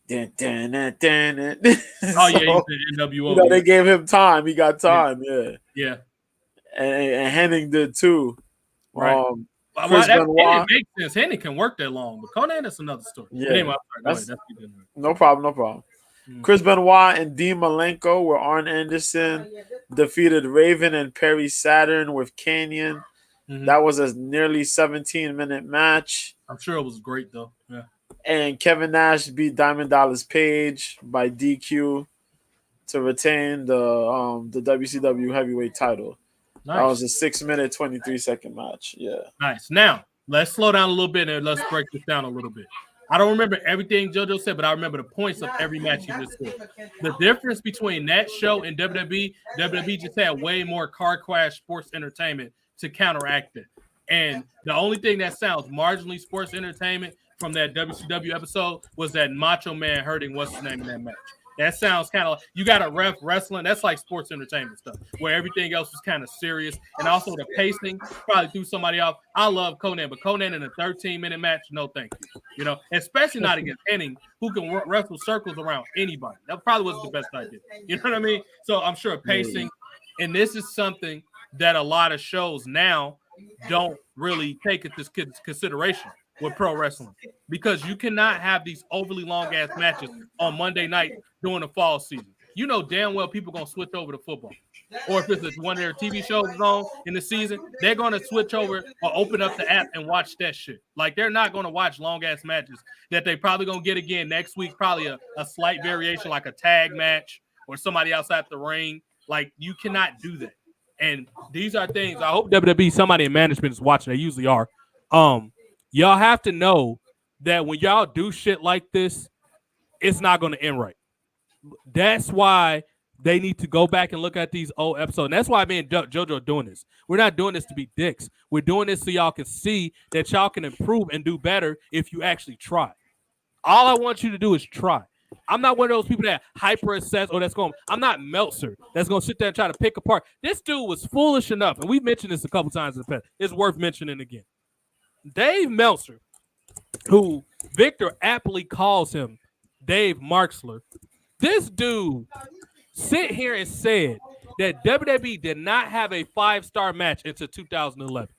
Oh yeah, so, he's in NWO. You know, they gave him time. He got time, yeah. And Hennig did too. Right. It makes sense. Hennig can work that long, but Conan is another story. Yeah. Anyway, no problem. Mm-hmm. Chris Benoit and Dean Malenko, where Arn Anderson defeated Raven and Perry Saturn with Canyon. Mm-hmm. That was a nearly 17-minute match. I'm sure it was great though. Yeah. And Kevin Nash beat Diamond Dallas Page by DQ to retain the WCW heavyweight title. Nice. That was a 6-minute, 23-second match. Yeah. Nice. Now, let's slow down a little bit and let's break this down a little bit. I don't remember everything JoJo said, but I remember the points of every match he just said. The difference between that show and WWE just had way more car crash sports entertainment to counteract it. And the only thing that sounds marginally sports entertainment from that WCW episode was that Macho Man hurting what's his name in that match. That sounds kind of like you got a ref wrestling. That's like sports entertainment stuff where everything else was kind of serious. And also the pacing probably threw somebody off. I love Conan, but Conan in a 13-minute match, no thank you. You know, especially not against Hennig, who can wrestle circles around anybody. That probably wasn't the best idea. You know what I mean? So I'm sure pacing. And this is something that a lot of shows now don't really take into consideration with pro wrestling, because you cannot have these overly long ass matches on Monday night during the fall season. You know damn well people gonna switch over to football, or if it's one of their TV shows is on in the season, they're gonna switch over or open up the app and watch that shit. Like they're not gonna watch long ass matches that they probably gonna get again next week. Probably a slight variation like a tag match or somebody outside the ring. Like you cannot do that. And these are things I hope WWE, somebody in management is watching. They usually are. Y'all have to know that when y'all do shit like this, it's not going to end right. That's why they need to go back and look at these old episodes. And that's why me and JoJo are doing this. We're not doing this to be dicks. We're doing this so y'all can see that y'all can improve and do better if you actually try. All I want you to do is try. I'm not one of those people that hyper assess or I'm not Meltzer that's going to sit there and try to pick apart. This dude was foolish enough, and we've mentioned this a couple times in the past. It's worth mentioning again. Dave Meltzer, who Victor aptly calls him Dave Marksler, this dude sit here and said that WWE did not have a 5-star match until 2011.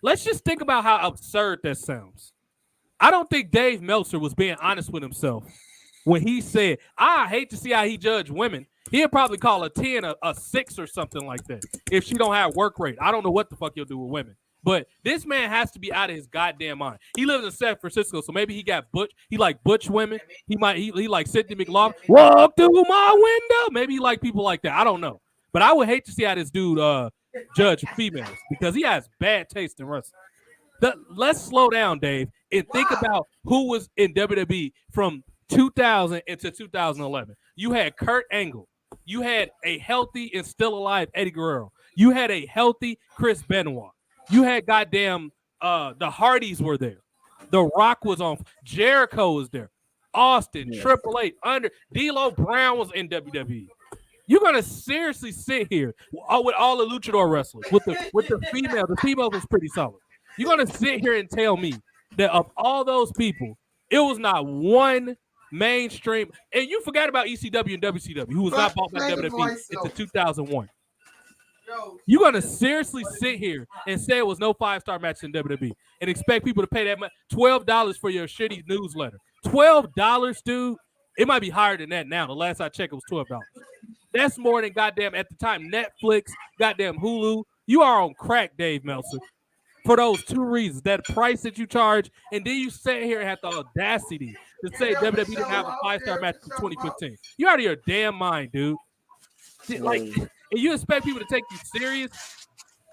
Let's just think about how absurd that sounds. I don't think Dave Meltzer was being honest with himself when he said, I hate to see how he judged women. He'll probably call a 10 a 6 or something like that if she don't have work rate. I don't know what the fuck he'll do with women. But this man has to be out of his goddamn mind. He lives in San Francisco, so maybe he got butch. He like butch women. He like Sidney McLaughlin. Walk through my window. Maybe he like people like that. I don't know. But I would hate to see how this dude judge females because he has bad taste in wrestling. Let's slow down, Dave, and think about who was in WWE from 2000 into 2011. You had Kurt Angle. You had a healthy and still alive Eddie Guerrero. You had a healthy Chris Benoit. You had goddamn the Hardys were there. The Rock was on. Jericho was there. Austin, Triple H, D'Lo Brown was in WWE. You're gonna seriously sit here with all the luchador wrestlers, with the female. The female was pretty solid. You're gonna sit here and tell me that of all those people, it was not one mainstream. And you forgot about ECW and WCW, who was not bought by WWE until 2001. You're going to seriously sit here and say it was no 5-star match in WWE and expect people to pay that much $12 for your shitty newsletter. $12, dude? It might be higher than that now. The last I checked, it was $12. That's more than goddamn at the time Netflix, goddamn Hulu. You are on crack, Dave Meltzer, for those two reasons: that price that you charge, and then you sit here and have the audacity to say WWE didn't have a 5-star match in 2015. You out of your damn mind, dude. Like, and you expect people to take you serious?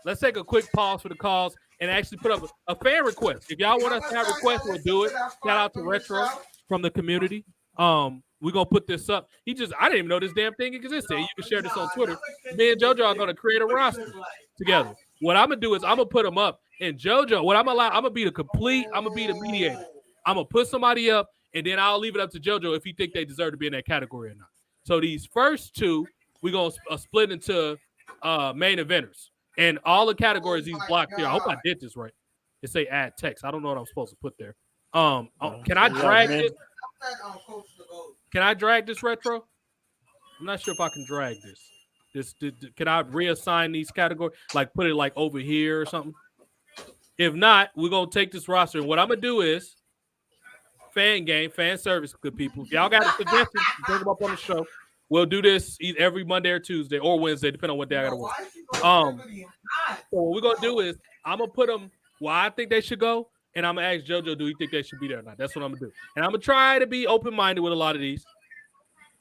Let's take a quick pause for the calls and actually put up a fan request. If y'all want us to have requests, we'll do it. Shout out to Retro from the community. We're gonna put this up. I didn't even know this damn thing existed. You can share this on Twitter. Me and JoJo are gonna create a roster together. What I'm gonna do is I'm gonna put them up. And JoJo, I'm gonna be the mediator. I'm gonna put somebody up, and then I'll leave it up to JoJo if he think they deserve to be in that category or not. So these first two, we're gonna split into main eventers. And all the categories he's blocked here. I hope I did this right. It say add text. I don't know what I'm supposed to put there. Can I drag this? Can I drag this, Retro? I'm not sure if I can drag this. Can I reassign these categories? Like put it like over here or something? If not, we're gonna take this roster. And what I'm gonna do is fan service, good people. If y'all got a suggestion, bring them up on the show. We'll do this every Monday or Tuesday or Wednesday, depending on what day I gotta work. So what we're gonna do is I'm gonna put them where I think they should go, and I'm gonna ask JoJo, do you think they should be there or not? That's what I'm gonna do. And I'm gonna try to be open-minded with a lot of these.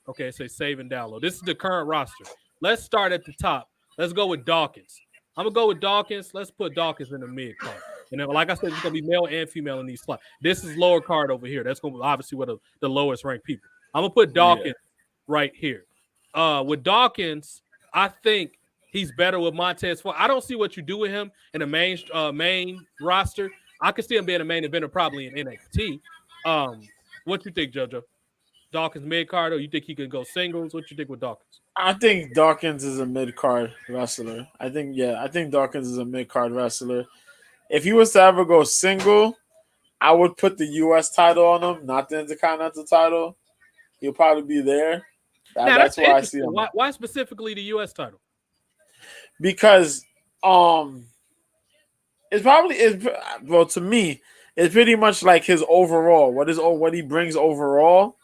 Okay, say save and download. This is the current roster. Let's start at the top. Let's go with Dawkins. I'm gonna go with Dawkins. Let's put Dawkins in the mid card. And then, like I said, it's gonna be male and female in these slots. This is lower card over here. That's gonna be obviously with the lowest ranked people. I'm gonna put Dawkins right here. With Dawkins, I think he's better with Montez Ford. I don't see what you do with him in the main roster. I could see him being a main eventer probably in NXT. What you think, JoJo? Dawkins mid card, or you think he can go singles? What you think with Dawkins? I think Dawkins is a mid card wrestler. I think Dawkins is a mid card wrestler. If he was to ever go single, I would put the U.S. title on him, not the Intercontinental title. He'll probably be there. That's why I see him. Why specifically the U.S. title? Because it's probably to me, it's pretty much like his overall. What he brings overall.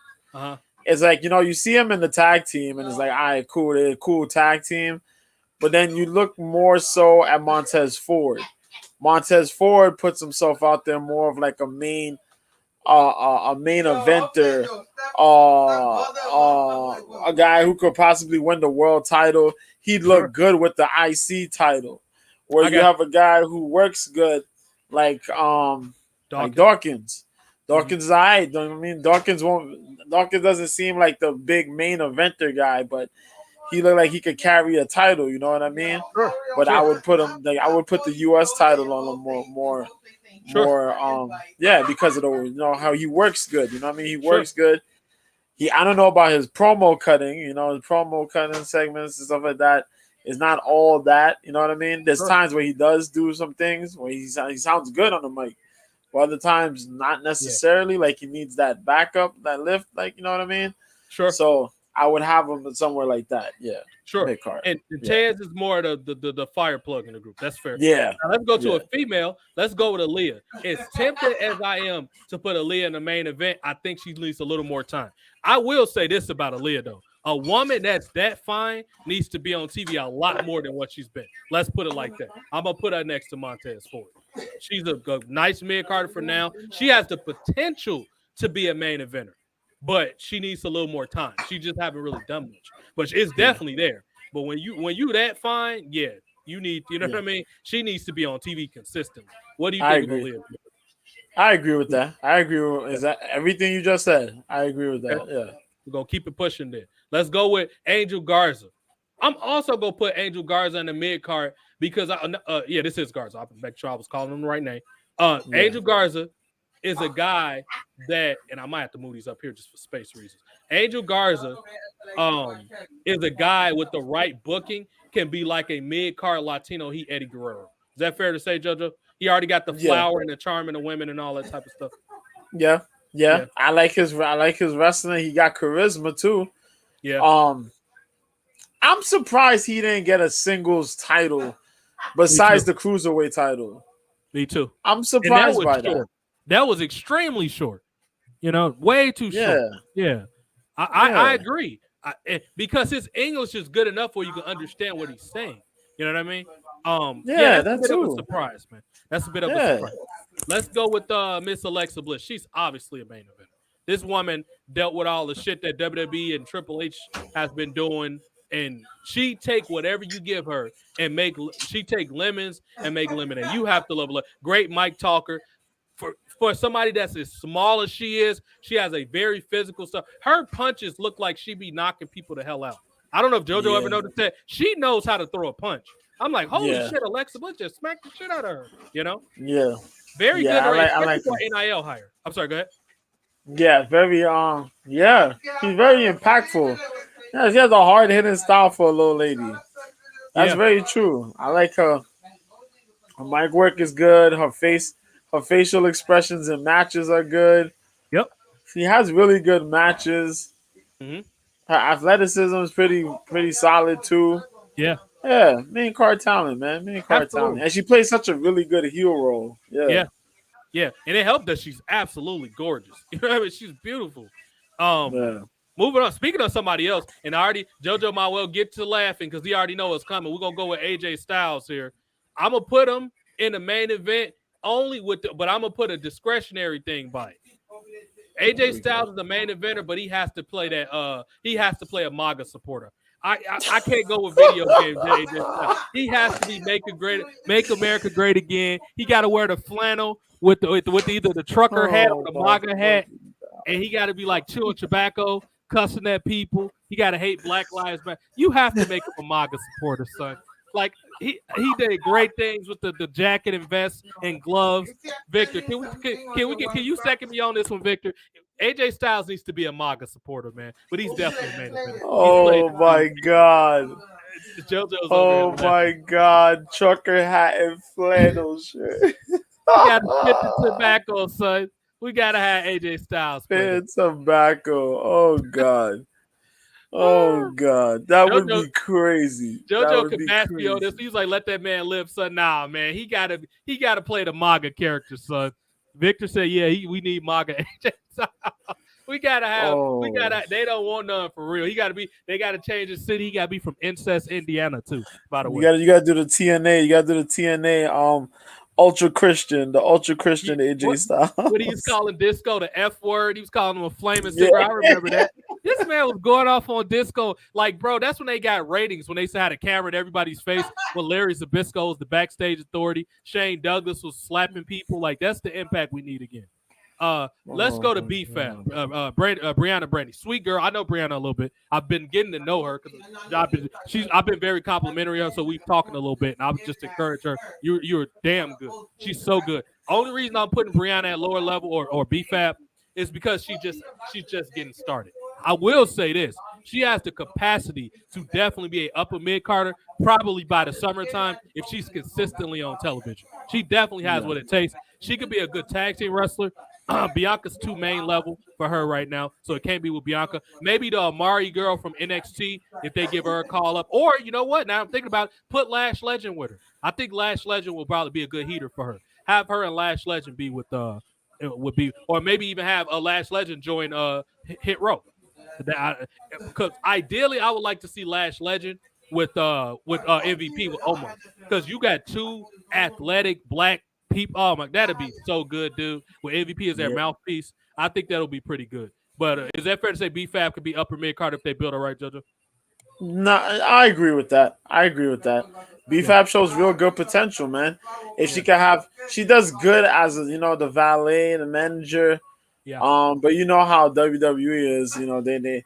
It's like, you see him in the tag team, and it's like, all right, cool, they're a cool tag team. But then you look more so at Montez Ford. Montez Ford puts himself out there more of like a main eventer, a guy who could possibly win the world title. He'd look good with the IC title. Where you have a guy who works good, like Dawkins. Dawkins is all right. I mean, Dawkins doesn't seem like the big main eventer guy, but he looked like he could carry a title. You know what I mean? Sure. But I would put him. I would put the U.S. title on him more. Because of how he works good. You know what I mean? He works good. I don't know about his promo cutting. His promo cutting segments and stuff like that is not all that. You know what I mean? There's times where he does do some things where he sounds good on the mic. Other times, not necessarily. Like he needs that backup, that lift. Like, you know what I mean? Sure. So I would have him somewhere like that. Yeah. Sure. And Taz is more the fire plug in the group. That's fair. Yeah. Now let's go to a female. Let's go with Aaliyah. As tempted as I am to put Aaliyah in the main event, I think she needs a little more time. I will say this about Aaliyah though. A woman that's that fine needs to be on TV a lot more than what she's been. Let's put it like that. I'm gonna put her next to Montez Ford. She's a nice mid-carder for now. She has the potential to be a main eventer, but she needs a little more time. She just haven't really done much, but it's definitely there. But when you that fine, you need, what I mean? She needs to be on TV consistently. What do you think of Aaliyah? I agree with that. I agree with everything you just said. I agree with that. Yeah. We're gonna keep it pushing there. Let's go with Angel Garza. I'm also gonna put Angel Garza in the mid card because this is Garza. I'll make sure I was calling him the right name. Angel Garza is a guy that, and I might have to move these up here just for space reasons. Angel Garza is a guy with the right booking, can be like a mid card Latino Eddie Guerrero. Is that fair to say, JoJo? He already got the flower and the charm and the women and all that type of stuff. Yeah. I like his wrestling. He got charisma too. Yeah. I'm surprised he didn't get a singles title besides the cruiserweight title. Me too. I'm surprised by that. That was extremely short. Way too short. Yeah. I agree. Because his English is good enough where you can understand what he's saying. You know what I mean? That's a bit of a surprise, man. That's a bit of a surprise. Let's go with Miss Alexa Bliss. She's obviously a main event. This woman dealt with all the shit that WWE and Triple H has been doing, and she take whatever you give her and she take lemons and make lemonade. You have to love her. Great mic talker. For somebody that's as small as she is, she has a very physical stuff. Her punches look like she be knocking people the hell out. I don't know if JoJo ever noticed that. She knows how to throw a punch. I'm like, holy shit, Alexa Bliss just smacked the shit out of her. You know? Yeah. Very good. I like NIL hire. I'm sorry, go ahead. Yeah, very she's very impactful. Yeah, she has a hard hitting style for a little lady. That's very true. I like her. Her mic work is good. Her facial expressions in matches are good. Yep. She has really good matches. Mm-hmm. Her athleticism is pretty solid too. Yeah. Yeah, main card talent, man. Main card talent. And she plays such a really good heel role. Yeah. And it helped that she's absolutely gorgeous. You know what I mean? She's beautiful. Moving on. Speaking of somebody else, and JoJo might well get to laughing because he already know what's coming. We're gonna go with AJ Styles here. I'm gonna put him in the main event but I'm gonna put a discretionary thing by it. AJ Styles is the main eventer, but he has to play that. He has to play a MAGA supporter. I can't go with video games. AJ Styles. He has to be Make America Great Again. He got to wear the flannel with either the trucker hat or the MAGA hat, and he got to be like chewing tobacco, cussing at people. He got to hate Black Lives Matter. You have to make him a MAGA supporter, son. Like he did great things with the jacket and vest and gloves. Victor, can you second me on this one, Victor? AJ Styles needs to be a MAGA supporter, man, but he's definitely a main event. Oh my God. JoJo's oh my God, trucker hat and flannel shirt. We got to spit the tobacco, son. We gotta have AJ Styles. Spit tobacco. Oh God. Oh God, that would be crazy. JoJo could bash me on this. He's like, let that man live, son. Nah, man, he gotta play the MAGA character, son. Victor said, yeah, we need MAGA AJ Styles. We gotta have. They don't want none for real. They gotta change the city. He gotta be from Incest, Indiana, too. By the way, you gotta do the TNA. You gotta do the TNA. Ultra Christian AJ Styles. What he was calling Disco the F word. He was calling him a flaming cigar. I remember that. This man was going off on Disco. Like, bro, that's when they got ratings, when they had a camera in everybody's face. When Larry Zbyszko was the backstage authority. Shane Douglas was slapping people. Like, that's the impact we need again. Let's go to BFAB. Brianna Brandy. Sweet girl. I know Brianna a little bit. I've been getting to know her because I've been very complimentary of her, so we've talking a little bit, and I would just encourage her. You're damn good. She's so good. Only reason I'm putting Brianna at lower level or BFAB is because she's just getting started. I will say this. She has the capacity to definitely be an upper mid-carder, probably by the summertime, if she's consistently on television. She definitely has what it takes. She could be a good tag team wrestler. Bianca's too main level for her right now, so it can't be with Bianca. Maybe the Amari girl from NXT, if they give her a call up. Or, you know what? Now I'm thinking about put Lash Legend with her. I think Lash Legend will probably be a good heater for her. Have her and Lash Legend be with or maybe even have a Lash Legend join Hit Row. Because ideally, I would like to see Lash Legend with MVP with Omos, because you got two athletic black people. Oh my, that'd be so good, dude. With MVP as their mouthpiece, I think that'll be pretty good. But is that fair to say BFAB could be upper mid card if they build it right, JoJo? No, I agree with that. BFAB shows real good potential, man. If she can she does good as the valet, the manager. Yeah. But you know how WWE is, they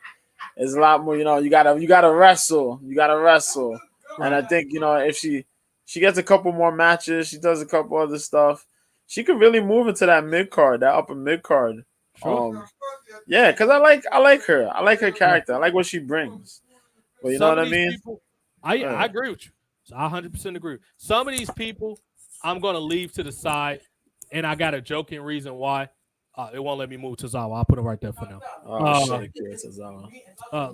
it's a lot more, you gotta wrestle. Right. And I think, if she gets a couple more matches, she does a couple other stuff, she could really move into that mid card, that upper mid card. Sure. Yeah, because I like her. I like her character. I like what she brings. But you know what I mean? I agree with you. So I 100% agree. Some of these people I'm gonna leave to the side, and I got a joking reason why. It won't let me move Tozawa. I'll put it right there for now.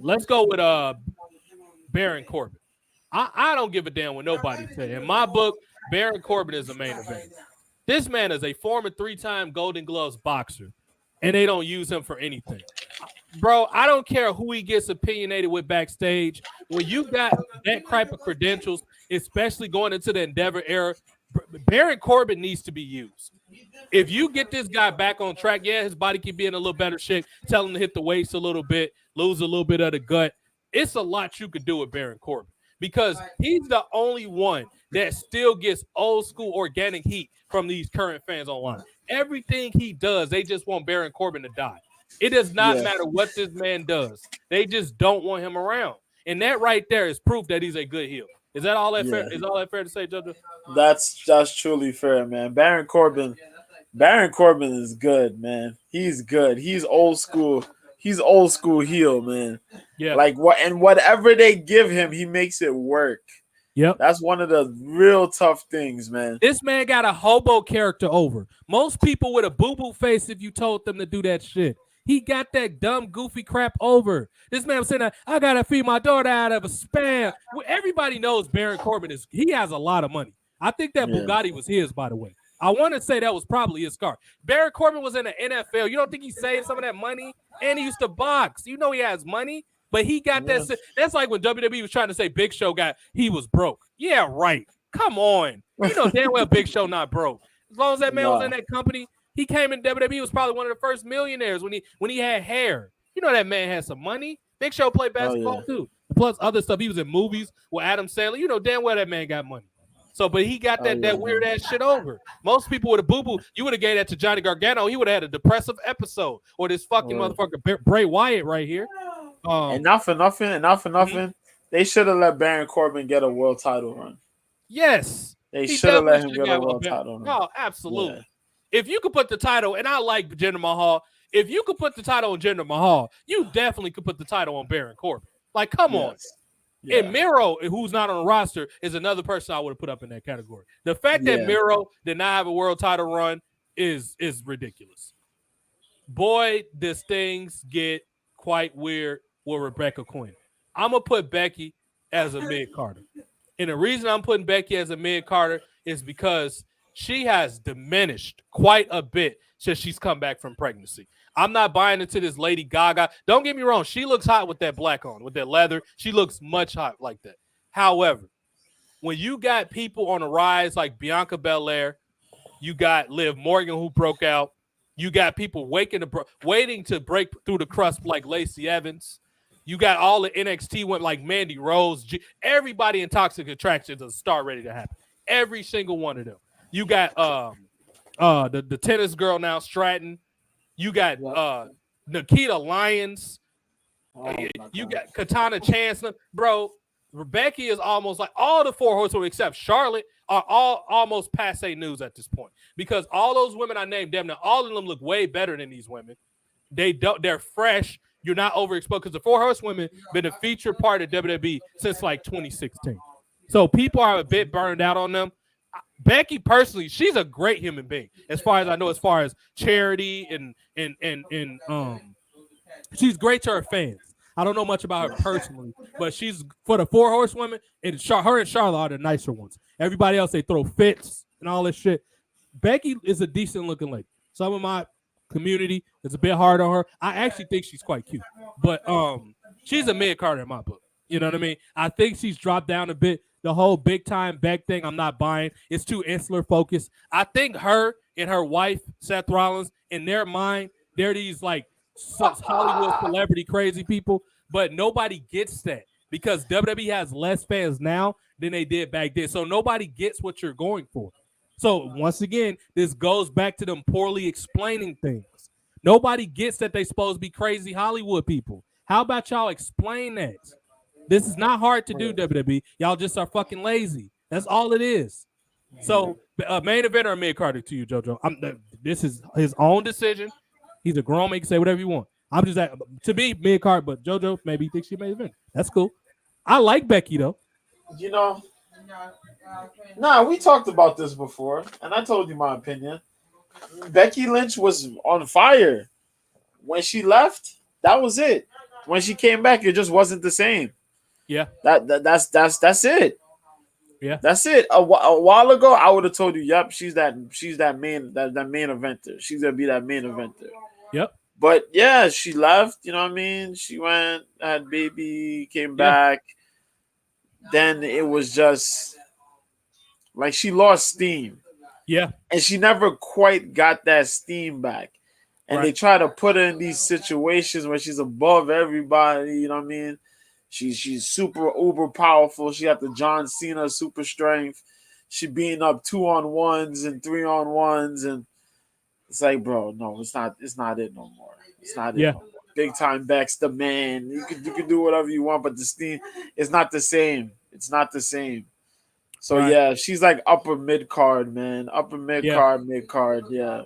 Let's go with Baron Corbin. I don't give a damn what nobody says. In my book, Baron Corbin is the main event. This man is a former 3-time Golden Gloves boxer, and they don't use him for anything. bro, I don't care who he gets opinionated with backstage. When you got that type of credentials, especially going into the Endeavor era, Baron Corbin needs to be used. If you get this guy back on track, yeah, his body can be in a little better shape. Tell him to hit the weights a little bit, lose a little bit of the gut. It's a lot you could do with Baron Corbin because he's the only one that still gets old school organic heat from these current fans online. Everything he does, they just want Baron Corbin to die. It does not matter what this man does. They just don't want him around. And that right there is proof that he's a good heel. Is that all that fair? Is all that fair to say, JoJo? That's truly fair, man. Baron Corbin is good, man. He's good. He's old school. He's old school heel, man. Yeah. Like what and whatever they give him, he makes it work. Yep. That's one of the real tough things, man. This man got a hobo character over. Most people with a boo-boo face if you told them to do that shit. He got that dumb, goofy crap over. This man was saying, I got to feed my daughter out of a spam. Well, everybody knows Baron Corbin he has a lot of money. I think that Bugatti was his, by the way. I want to say that was probably his car. Baron Corbin was in the NFL. You don't think he saved some of that money? And he used to box. You know he has money, but he got that. That's like when WWE was trying to say Big Show he was broke. Yeah, right. Come on. You know damn well Big Show not broke. As long as that man was in that company, he came in WWE. He was probably one of the first millionaires when he had hair. You know that man had some money. Big Show played basketball too. Plus other stuff. He was in movies with Adam Sandler. You know damn well that man got money. So, but he got that weird ass shit over. Most people with a boo-boo, you would have gave that to Johnny Gargano. He would have had a depressive episode. Or this fucking motherfucker Bray Wyatt right here. And not for nothing. They should have let Baron Corbin get a world title run. Yes. They should have let him get a world title run. Oh, absolutely. Yeah. If you could put the title, and I like Jinder Mahal, if you could put the title on Jinder Mahal, you definitely could put the title on Baron Corbin. Like, come on. Yeah. And Miro, who's not on the roster, is another person I would have put up in that category. The fact that Miro did not have a world title run is ridiculous. Boy, these things get quite weird with Rebecca Quinn. I'm going to put Becky as a mid-carder. And the reason I'm putting Becky as a mid-carder is because she has diminished quite a bit since she's come back from pregnancy. I'm not buying into this Lady Gaga. Don't get me wrong. She looks hot with that black on, with that leather. She looks much hot like that. However, when you got people on the rise like Bianca Belair, you got Liv Morgan who broke out. You got people waiting to break through the crust like Lacey Evans. You got all the NXT went like Mandy Rose. Everybody in Toxic Attraction is a star ready to happen. Every single one of them. You got the tennis girl now, Stratton. You got Nikita Lyons. You got Katana Chancellor. Bro, Rebecca is almost like all the four horsewomen except Charlotte are all almost passe news at this point. Because all those women I named, them, all of them look way better than these women. They're fresh. You're not overexposed because the four horsewomen been a featured part of WWE since like 2016. So people are a bit burned out on them. Becky personally, she's a great human being, as far as I know, as far as charity and she's great to her fans. I don't know much about her personally, but she's for the four horsewomen, and her and Charlotte are the nicer ones. Everybody else, they throw fits and all this shit. Becky is a decent looking lady. Some of my community is a bit hard on her. I actually think she's quite cute, but she's a mid-carder in my book. You know what I mean? I think she's dropped down a bit. The whole big time Beck thing, I'm not buying. It's too insular focused. I think her and her wife, Seth Rollins, in their mind, they're these like Hollywood celebrity crazy people, but nobody gets that because WWE has less fans now than they did back then. So nobody gets what you're going for. So once again, this goes back to them poorly explaining things. Nobody gets that they're supposed to be crazy Hollywood people. How about y'all explain that? This is not hard to do, WWE. Y'all just are fucking lazy. That's all it is. So, main event or mid-carder to you, JoJo? This is his own decision. He's a grown man. He can say whatever you want. I'm just to me, mid-card, but JoJo maybe he thinks she main event. That's cool. I like Becky, though. You know, we talked about this before, and I told you my opinion. Becky Lynch was on fire. When she left, that was it. When she came back, it just wasn't the same. Yeah, that's it. Yeah, that's it. A while ago, I would have told you, "Yep, she's that main eventer. She's gonna be that main eventer." Yep. But yeah, she left. You know what I mean? She went, had baby, came Yeah. back. Then it was just like she lost steam, Yeah. and she never quite got that steam back. And they Right. try to put her in these situations where she's above everybody. You know what I mean? She's super uber powerful. She got the John Cena super strength. She beating up 2-on-1s and 3-on-1s, and it's like, bro, no, it's not it no more. It's not Yeah. it no more. Big time Beck's the man. You can do whatever you want, but the steam is not the same. It's not the same. So Right. yeah, she's like upper mid card, man. Upper mid Yeah. card, mid card. Yeah,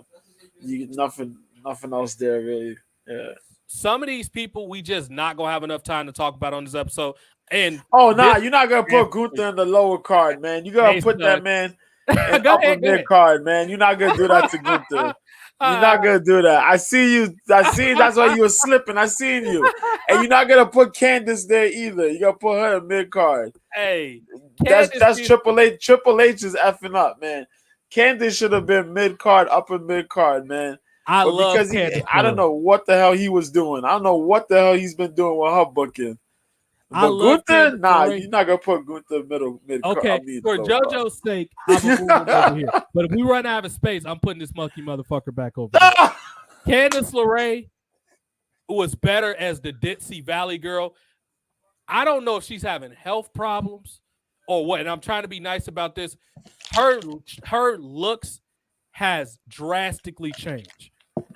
nothing else there really. Yeah. Some of these people we just not gonna have enough time to talk about on this episode. And Oh nah, this- you're not gonna put Gunther in the lower card, man. You gotta Hey, put that son. man in Go upper ahead, go mid ahead. card, man. You're not gonna do that to Gunther. You're not gonna do that. I see you. That's why you were slipping. I seen you. And you're not gonna put Candice there either. You gotta put her in mid card. Hey, That's Candice Triple H. Triple H is effing up, man. Candice should have been mid card, upper mid card, man. I But love because Candice I don't LeRae. know what the hell he was doing. I don't know what the hell he's been doing with her booking. I But love Gunther, Candice nah, LeRae. you're not gonna put Gunther mid. Okay, for low card. JoJo's sake, I'm gonna move him over here. But if we run out of space, I'm putting this monkey motherfucker back over here. Candice LeRae was better as the Ditsy Valley girl. I don't know if she's having health problems or what. And I'm trying to be nice about this. Her looks has drastically changed.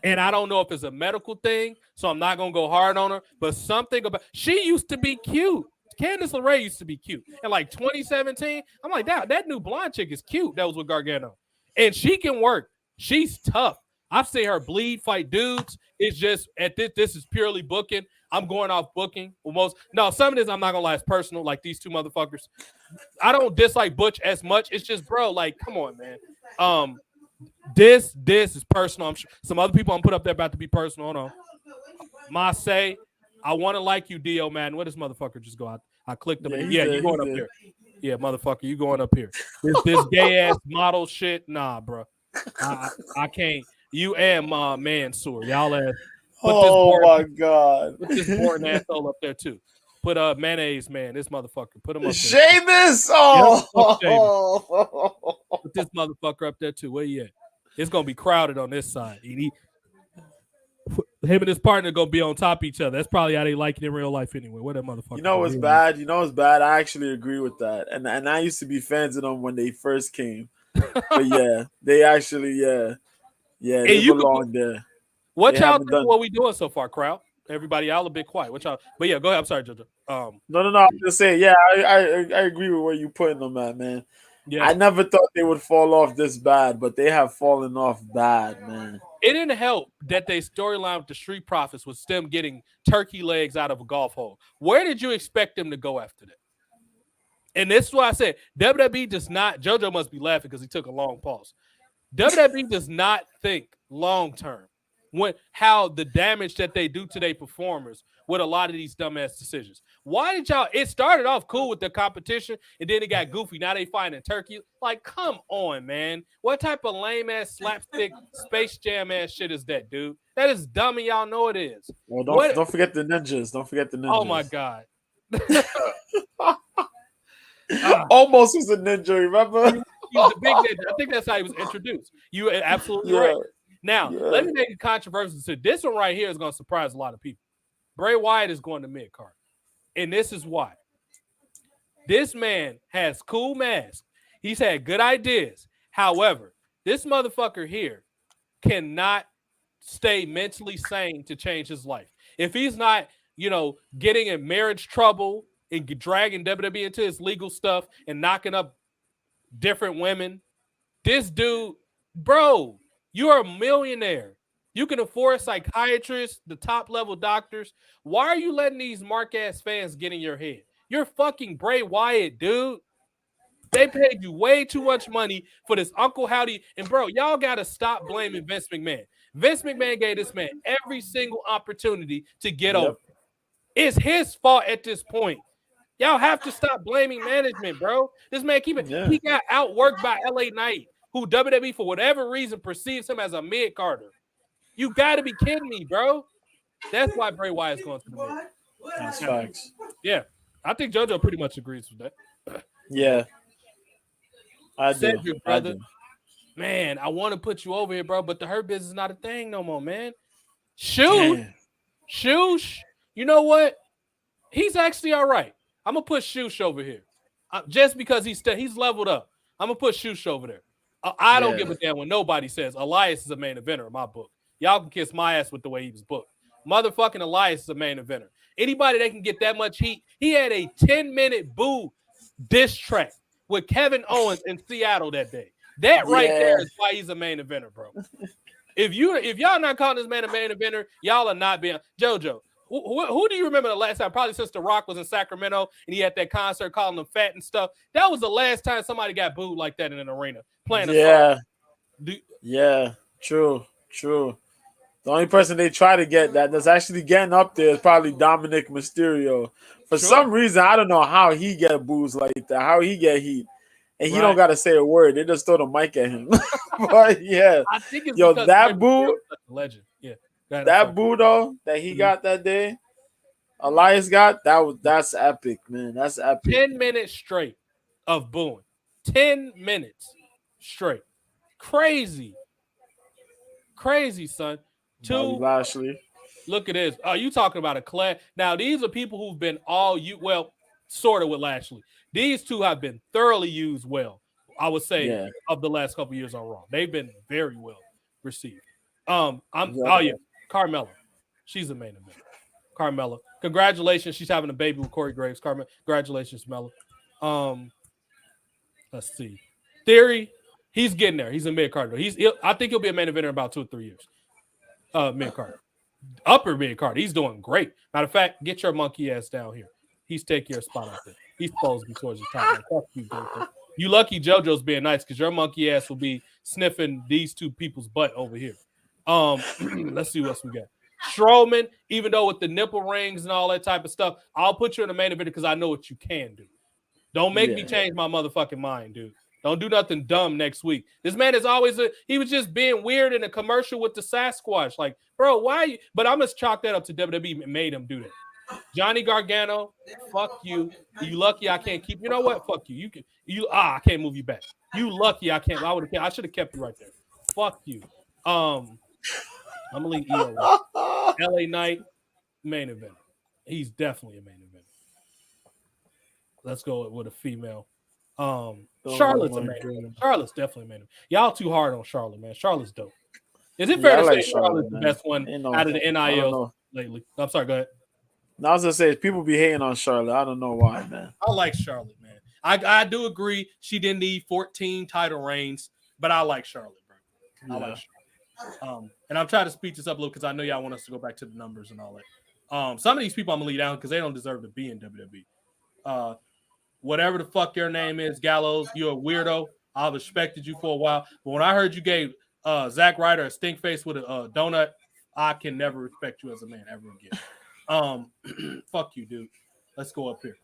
And I don't know if it's a medical thing, so I'm not gonna go hard on her. But something about she used to be cute. Candice LeRae used to be cute. In like 2017, I'm like, that new blonde chick is cute. That was with Gargano. And she can work. She's tough. I've seen her bleed, fight dudes. It's just at this is purely booking. I'm going off booking. Almost no, some of this I'm not gonna lie, it's personal, like these two motherfuckers. I don't dislike Butch as much. It's just, bro, like, come on, man. This is personal. I'm sure some other people I'm put up there about to be personal. Hold on. Masay, I want to like you, Dio, man. Where this motherfucker just go? I clicked him. Yeah, You going up there. here. Yeah, motherfucker, you going up here. This gay ass model shit. Nah, bro. I can't. You and my Mansoor. Y'all ass. Oh my god. Put this boring asshole up there too. Put mayonnaise man. This motherfucker. Put him up there. Sheamus! Oh, Yep, Put this motherfucker up there too. Where you at? It's gonna be crowded on this side. Him and his partner gonna be on top of each other. That's probably how they like it in real life anyway. What that motherfucker? You know what's bad? You know what's bad? I actually agree with that. And I used to be fans of them when they first came. But yeah, they actually, they you belong there. what They y'all haven't think done- of what we doing so far, crowd? Everybody, y'all a bit quiet. What y'all? But yeah, go ahead. I'm sorry, JoJo. No. I'm just saying, yeah, I agree with where you putting them at, man. Yeah, I never thought they would fall off this bad, but they have fallen off bad, man. It didn't help that they storyline with the Street Profits was them getting turkey legs out of a golf hole. Where did you expect them to go after that? And this is why I said WWE does not. JoJo must be laughing because he took a long pause. WWE does not think long term when how the damage that they do to their performers with a lot of these dumbass decisions. Why did y'all? It started off cool with the competition, and then it got goofy. Now they finding turkey. Like, come on, man. What type of lame ass slapstick Space Jam ass shit is that, dude? That is dumb, and y'all know it is. Well, What- don't forget the ninjas. Don't forget the ninjas. Oh my god. Almost was a ninja, remember? He was a big ninja. I think that's how he was introduced. You are absolutely Yeah. right. Now, Yeah. let me make a controversial decision. This one right here is going to surprise a lot of people. Bray Wyatt is going to mid card. And this is why. This man has cool mask. He's had good ideas. However, this motherfucker here cannot stay mentally sane to change his life. If he's not, getting in marriage trouble and dragging WWE into his legal stuff and knocking up different women, this dude, bro, you're a millionaire. You can afford psychiatrists, the top level doctors. Why are you letting these mark ass fans get in your head? You're fucking Bray Wyatt, dude. They paid you way too much money for this Uncle Howdy. And bro, y'all got to stop blaming Vince McMahon. Vince McMahon gave this man every single opportunity to get over. It's his fault at this point. Y'all have to stop blaming management, bro. This man he got outworked by LA Knight, who WWE for whatever reason perceives him as a mid-carder. You got to be kidding me, bro. That's why Bray Wyatt's going to the mid. That's facts. Yeah, I think JoJo pretty much agrees with that. Yeah. I do. Cedric, I brother. do. Man, I want to put you over here, bro, but the Hurt Business is not a thing no more, man. Shoosh. You know what? He's actually all right. I'm gonna put Shoosh over here, just because he's leveled up. I'm gonna put Shoosh over there. I don't give a damn when nobody says Elias is a main eventer in my book. Y'all can kiss my ass with the way he was booked. Motherfucking Elias is a main eventer. Anybody that can get that much heat, he had a 10-minute boo diss track with Kevin Owens in Seattle that day. That right there is why he's a main eventer, bro. If y'all not calling this man a main eventer, y'all are not being JoJo. Who do you remember the last time? Probably since The Rock was in Sacramento and he had that concert calling them fat and stuff. That was the last time somebody got booed like that in an arena playing a song. Yeah, true. The only person they try to get that's actually getting up there is probably Dominic Mysterio. For some reason, I don't know how he get booed like that, how he get heat. And he don't got to say a word. They just throw the mic at him. But yeah, I think it's that boo, legend. Yeah, that boo though that he got that day, Elias got that's epic, man. That's epic. 10 minutes straight of booing. 10 minutes straight. Crazy, son. Bobby Lashley. Look at this. Oh, you talking about a class? Now these are people who've been sort of with Lashley. These two have been thoroughly used well, I would say, of the last couple years on Raw. They've been very well received. Carmella. She's a main event. Carmella. Congratulations. She's having a baby with Corey Graves. Congratulations, Mella. Let's see. Theory, he's getting there. He's a mid-card. I think he'll be a main eventer in about 2 or 3 years. Mid-card. Upper mid-card. He's doing great. Matter of fact, get your monkey ass down here. He's taking your spot out there. He's supposed to be towards the top. Fuck you, Gunther. You lucky JoJo's being nice because your monkey ass will be sniffing these two people's butt over here. Let's see what else we got. Strowman, even though with the nipple rings and all that type of stuff, I'll put you in the main event because I know what you can do. Don't make me change my motherfucking mind, dude. Don't do nothing dumb next week. This man is always he was just being weird in a commercial with the Sasquatch. Like, bro, why? But I'm gonna chalk that up to WWE and made him do that. Johnny Gargano, fuck you. You lucky I can't keep. You know what? Fuck you. I can't move you back. You lucky I can't. I should have kept you right there. Fuck you. I'm gonna leave EO. LA Knight, main event. He's definitely a main event. Let's go with a female. Charlotte's a main event. Charlotte's definitely a main event. Y'all too hard on Charlotte, man. Charlotte's dope. Is it fair to say Charlotte's the best one out of the NIL lately? I'm sorry, go ahead. I was gonna say people be hating on Charlotte. I don't know why, man. I like Charlotte, man. I do agree she didn't need 14 title reigns, but I like Charlotte, bro. I like Charlotte. And I'm trying to speed this up a little because I know y'all want us to go back to the numbers and all that. Some of these people I'm gonna leave down because they don't deserve to be in WWE. Whatever the fuck your name is, Gallows, you're a weirdo. I've respected you for a while, but when I heard you gave Zack Ryder a stink face with a donut, I can never respect you as a man ever again. Fuck you, dude. Let's go up here.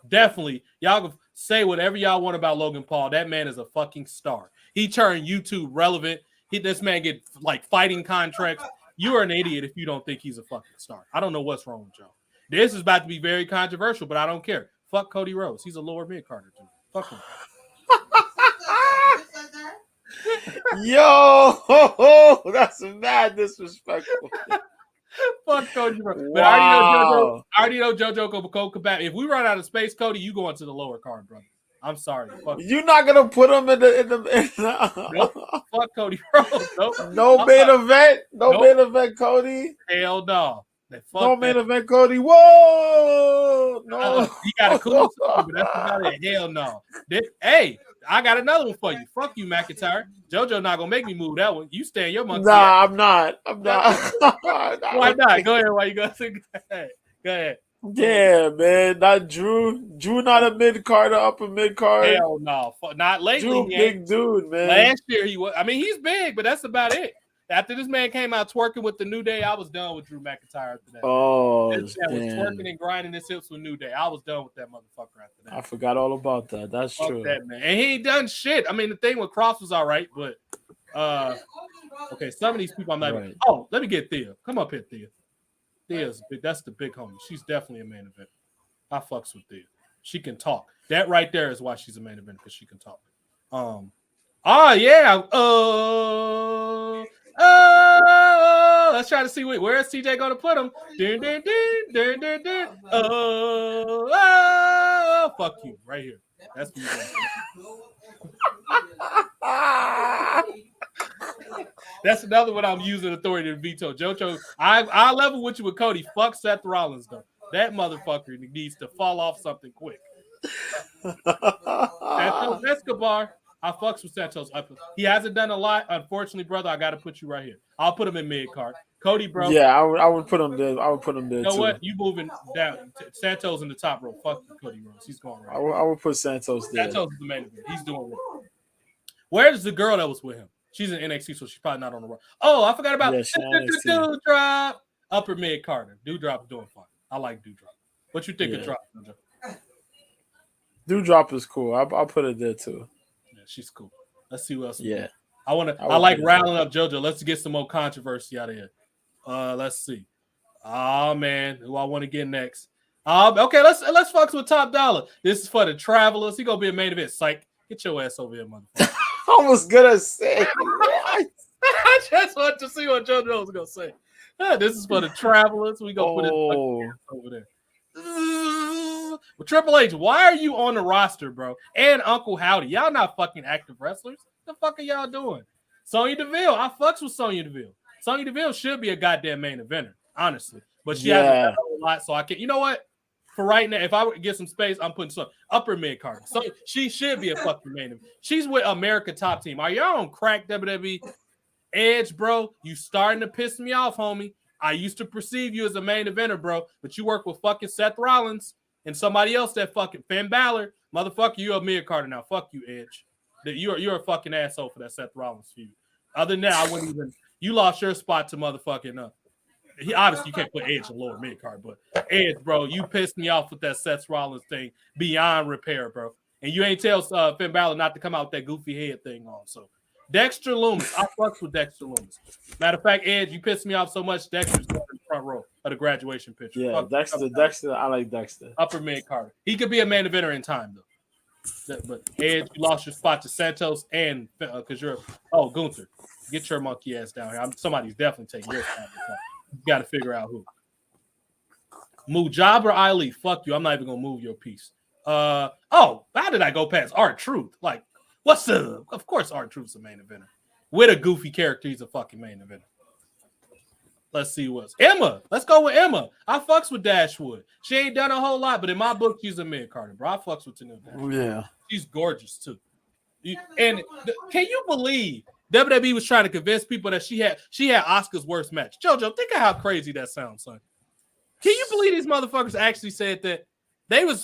Definitely, y'all can say whatever y'all want about Logan Paul. That man is a fucking star. He turned YouTube relevant. This man get like fighting contracts. You are an idiot if you don't think he's a fucking star. I don't know what's wrong with y'all. This is about to be very controversial, but I don't care. Fuck Cody Rhodes. He's a lower mid-carder, dude. Fuck him. Yo, that's mad disrespectful. Fuck Cody Rhodes. But I already know JoJo go back. If we run out of space, Cody, you go into the lower card, brother. I'm sorry. Fuck You're not gonna put him in the Nope. Fuck Cody Rhodes. Nope. No main event. No main event, Cody. Hell no. No main event, Cody. Whoa! No. He got a cool song, but that's about it. Hell no. Hey, I got another one for you. Fuck you, McIntyre. JoJo not gonna make me move that one. You stay in your monkey. Nah, I'm not. Why not? Go ahead. Why you gonna say? Go ahead. Yeah, man. Not Drew. Drew not a mid card, upper mid card. Hell no. Not lately. Drew, big dude, man. Last year he was. I mean, he's big, but that's about it. After this man came out twerking with the New Day, I was done with Drew McIntyre after that. Oh, this man was twerking and grinding his hips with New Day. I was done with that motherfucker after that. I forgot all about that. That's Fuck true. That man, and he ain't done shit. I mean, the thing with Cross was all right, but Okay, some of these people I'm not. Right. Oh, let me get Thea. Come up here, Thea. That's the big homie. She's definitely a main event. I fucks with Thea. She can talk. That right there is why she's a main event, because she can talk. Yeah. Let's try to see where is TJ gonna put him. Fuck you, right here. That's what That's another one I'm using authority to veto. Jojo, I level with you with Cody. Fuck Seth Rollins though. That motherfucker needs to fall off something quick. Santos Escobar. I fucks with Santos. He hasn't done a lot. Unfortunately, brother, I got to put you right here. I'll put him in mid card. Cody, bro. Yeah, I would put him there. I would put him there. You know too. what? You moving down. Santos in the top row. Fuck you, Cody Rhodes. He's going right. I would put Santos there. Santos is the main event. He's doing well. Where's the girl that was with him? She's in NXT, so she's probably not on the road. Oh, I forgot about Doudrop. Upper mid Carter. Doudrop is doing fine. I like Doudrop. What you think of Drop? Doudrop is cool. I'll put it there too. Yeah, she's cool. Let's see what else. Yeah. I like rattling up JoJo. Let's get some more controversy out of here. Let's see. Oh man, who I want to get next? Okay, let's fuck with Top Dollar. This is for the travelers. He gonna be a main event. Psych. Get your ass over here, motherfucker. I was gonna say. What? I just want to see what JoJo was gonna say. This is for the travelers. We gonna put it over there. Well, Triple H, why are you on the roster, bro? And Uncle Howdy, y'all not fucking active wrestlers. What the fuck are y'all doing? Sonya Deville, I fucks with Sonya Deville. Sonya Deville should be a goddamn main eventer, honestly. But she hasn't done a lot, so I can't. You know what? For right now, if I would get some space, I'm putting some upper mid card. So she should be a fucking main event. She's with America Top Team. Are y'all on crack, WWE? Edge, bro, you starting to piss me off, homie. I used to perceive you as a main eventer, bro, but you work with fucking Seth Rollins and somebody else that fucking Finn Balor. Motherfucker, you a mid carder now. Fuck you, Edge. You're a fucking asshole for that Seth Rollins feud. Other than that, I wouldn't even. You lost your spot to motherfucking. Obviously, you can't put Edge in lower mid card, but Edge, bro, you pissed me off with that Seth Rollins thing beyond repair, bro. And you ain't tell Finn Balor not to come out with that goofy head thing on. So Dexter Lumis, I fucks with Dexter Lumis. Matter of fact, Edge, you pissed me off so much. Dexter's going in the front row of the graduation picture. Yeah, Dexter, I like Dexter. Upper mid card. He could be a main eventer in time though. But Edge, you lost your spot to Santos and because you're Gunther. Get your monkey ass down here. Somebody's definitely taking your spot. You got to figure out who. Mujabber Ali, fuck you. I'm not even gonna move your piece. How did I go past R-Truth? Like, what's up? Of course, R-Truth's a main eventer. With a goofy character, he's a fucking main eventer. Let's see what's Emma. Let's go with Emma. I fucks with Dashwood. She ain't done a whole lot, but in my book, she's a mid carder, bro. I fucks with Tenille Dashwood. Yeah, she's gorgeous too. Can you believe WWE was trying to convince people that she had Asuka's worst match? JoJo, think of how crazy that sounds, son. Can you believe these motherfuckers actually said that?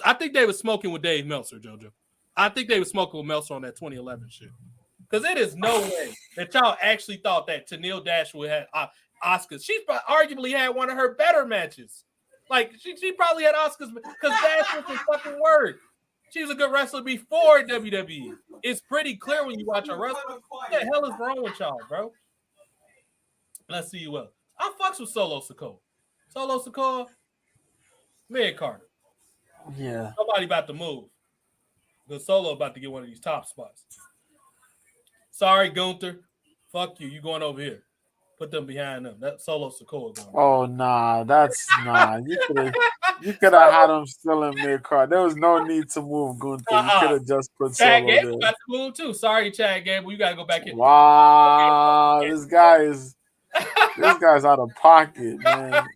I think they was smoking with Dave Meltzer, JoJo. I think they was smoking with Meltzer on that 2011 shit. Because it is no way that y'all actually thought that Tenille Dashwood had Asuka. She arguably had one of her better matches. Like, she probably had Asuka's because Dashwood can fucking work. She was a good wrestler before WWE. It's pretty clear when you watch her wrestle. What the hell is wrong with y'all, bro? Let's see you up. I fucks with Solo Sikoa. Solo Sikoa, mid Carter. Yeah. Nobody about to move. The Solo about to get one of these top spots. Sorry, Gunther. Fuck you. You going over here. Put them behind them. That Solo Sikoa going. Oh nah, that's nah. You could have had him still in mid card. There was no need to move Gunther. You could have just put Chad Solo Gable there. got to move too. Sorry, Chad Gable. You got to go back in. Wow, this guy's out of pocket, man.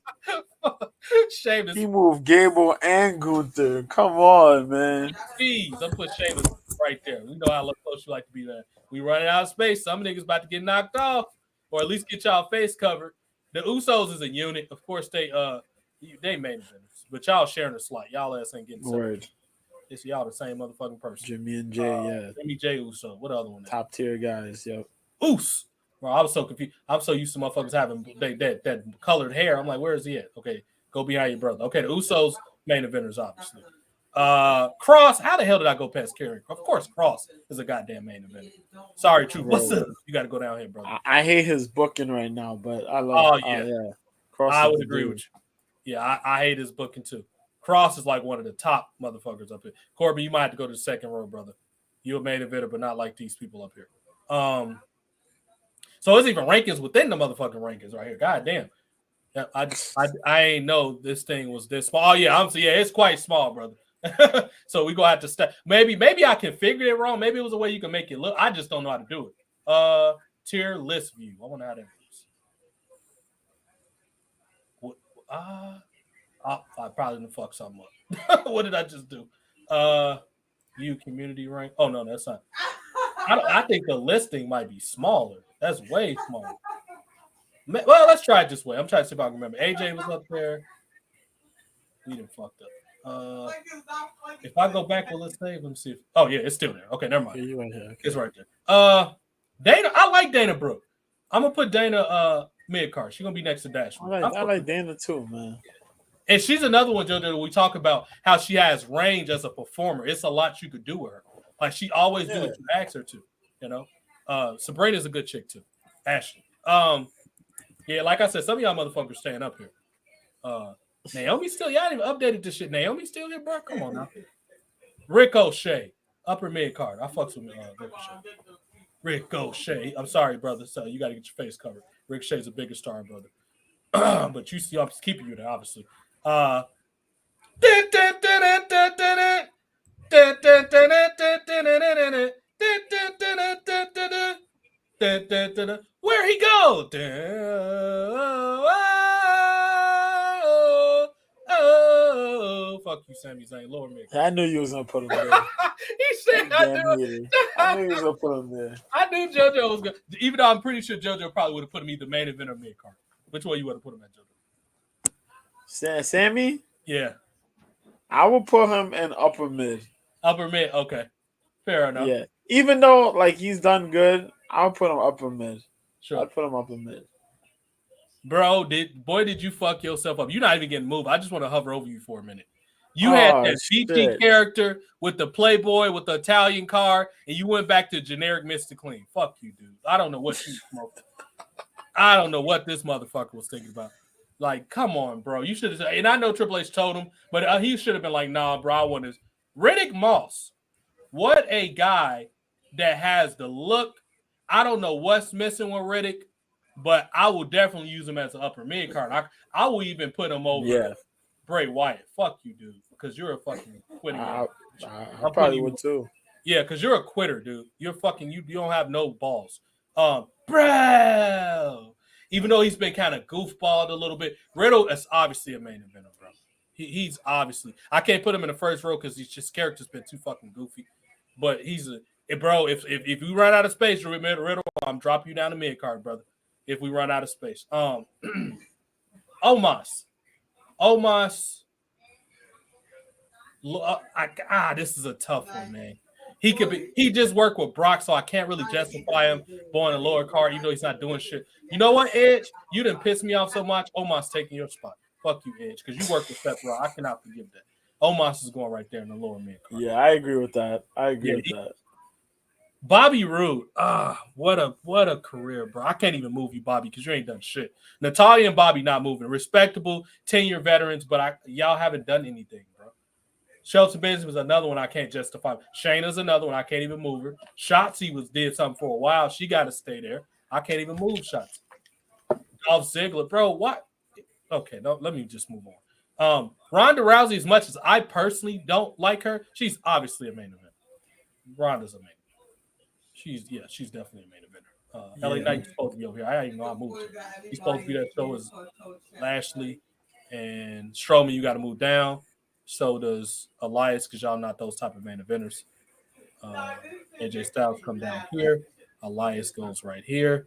Sheamus. He moved Gable and Gunther. Come on, man. Jeez, I'm put Sheamus right there. We know how close you like to be there. We running out of space. Some niggas about to get knocked off, or at least get y'all face covered. The Usos is a unit. Of course, they main eventers, but y'all sharing a slot. Y'all ass ain't getting Word. It's y'all the same motherfucking person. Jimmy and Jay, yeah. Jimmy J Uso. What other one? Top tier guys, yo. Us. Bro, I was so confused. I'm so used to motherfuckers having that colored hair. I'm like, where is he at? Okay, go behind your brother. Okay, the Usos main eventers, obviously. Cross. How the hell did I go past Karrion? Of course, Cross is a goddamn main event. Sorry, True. What's up? You got to go down here, brother. I hate his booking right now, but I love. Oh, yeah. Yeah. Cross I is would the agree dude. with you. Yeah, I hate his booking too. Cross is like one of the top motherfuckers up here. Corbin, you might have to go to the second row, brother. You're a main eventer, but not like these people up here. So it's even rankings within the motherfucking rankings right here. God damn. Yeah, I ain't know this thing was this small. Oh, yeah, it's quite small, brother. So we gonna have to start. Maybe I configured it wrong. Maybe it was a way you can make it look. I just don't know how to do it. Tier list view. I wonder how that works. I probably didn't fuck something up. What did I just do? View community rank. Oh no, that's not. I think the listing might be smaller. That's way smaller. Well, let's try it this way. I'm trying to see if I can remember. AJ was up there. We done fucked up. If I go back, will it save? Let me see. Oh yeah, it's still there. Okay, never mind. Yeah, you right here. It's right there. Dana, I like Dana Brooke. I'm gonna put Dana mid card. She's gonna be next to Dash. I like Dana too, man. And she's another one, JoJo. We talk about how she has range as a performer. It's a lot you could do with her. Like she always do what you ask her to. You know, Sabrina's a good chick too. Ashley. Yeah, like I said, some of y'all motherfuckers staying up here. Naomi still, y'all ain't even updated this shit. Naomi still here, bro? Come on now. Ricochet, upper mid card. I fucks with Ricochet. Ricochet. I'm sorry, brother. So you got to get your face covered. Ricochet's a bigger star, brother. But you see, I'm just keeping you there, obviously. Where he go? Fuck you, Sami Zayn. Lower mid. I knew you was gonna put him there. He said, I knew you was gonna put him there. I knew JoJo was good. Even though I'm pretty sure JoJo probably would have put him either main event or mid card. Which way you would have put him at, JoJo? Sammy? Yeah. I would put him in upper mid. Upper mid, okay. Fair enough. Yeah. Even though like he's done good, I'll put him upper mid. Sure. I'll put him upper mid. Bro, did you fuck yourself up? You're not even getting moved. I just want to hover over you for a minute. You had that BT character with the Playboy with the Italian car, and you went back to generic Mr. Clean. Fuck you, dude. I don't know what you smoked. I don't know what this motherfucker was thinking about. Like, come on, bro. You should have. And I know Triple H told him, but he should have been like, nah, bro. I want this. Riddick Moss. What a guy that has the look. I don't know what's missing with Riddick, but I will definitely use him as an upper mid card. I will even put him over Bray Wyatt. Fuck you, dude, because you're a fucking quitting. I probably would too. Yeah, because you're a quitter, dude. You're fucking you don't have no balls. Bro. Even though he's been kind of goofballed a little bit, Riddle is obviously a main eventer, bro. He's obviously. I can't put him in the first row because his character's been too fucking goofy. But he's bro. If you run out of space, Riddle, I'm dropping you down the mid card, brother. If we run out of space, Omos. This is a tough one, man. He just worked with Brock, so I can't really justify him going a lower card, even though he's not doing shit. You know what, Edge? You didn't piss me off so much. Omos taking your spot. Fuck you, Edge, because you work with Seth Rollins. I cannot forgive that. Omos is going right there in the lower mid card. Yeah, I agree with that. That. Bobby Roode, what a career, bro. I can't even move you, Bobby, because you ain't done shit. Natalya and Bobby not moving. Respectable 10-year veterans, but y'all haven't done anything, bro. Shelton Benjamin was another one I can't justify. Shayna's another one I can't even move her. Shotzi did something for a while. She got to stay there. I can't even move Shotzi. Dolph Ziggler, bro, what? Okay, no, let me just move on. Ronda Rousey, as much as I personally don't like her, she's obviously a main event. Ronda's a main event. She's definitely a main eventer. LA Knight's supposed to be over here. I didn't even know I moved her. He's supposed to be there. So is Lashley and Strowman. You got to move down. So does Elias, because y'all not those type of main eventers. AJ Styles come down here. Elias goes right here.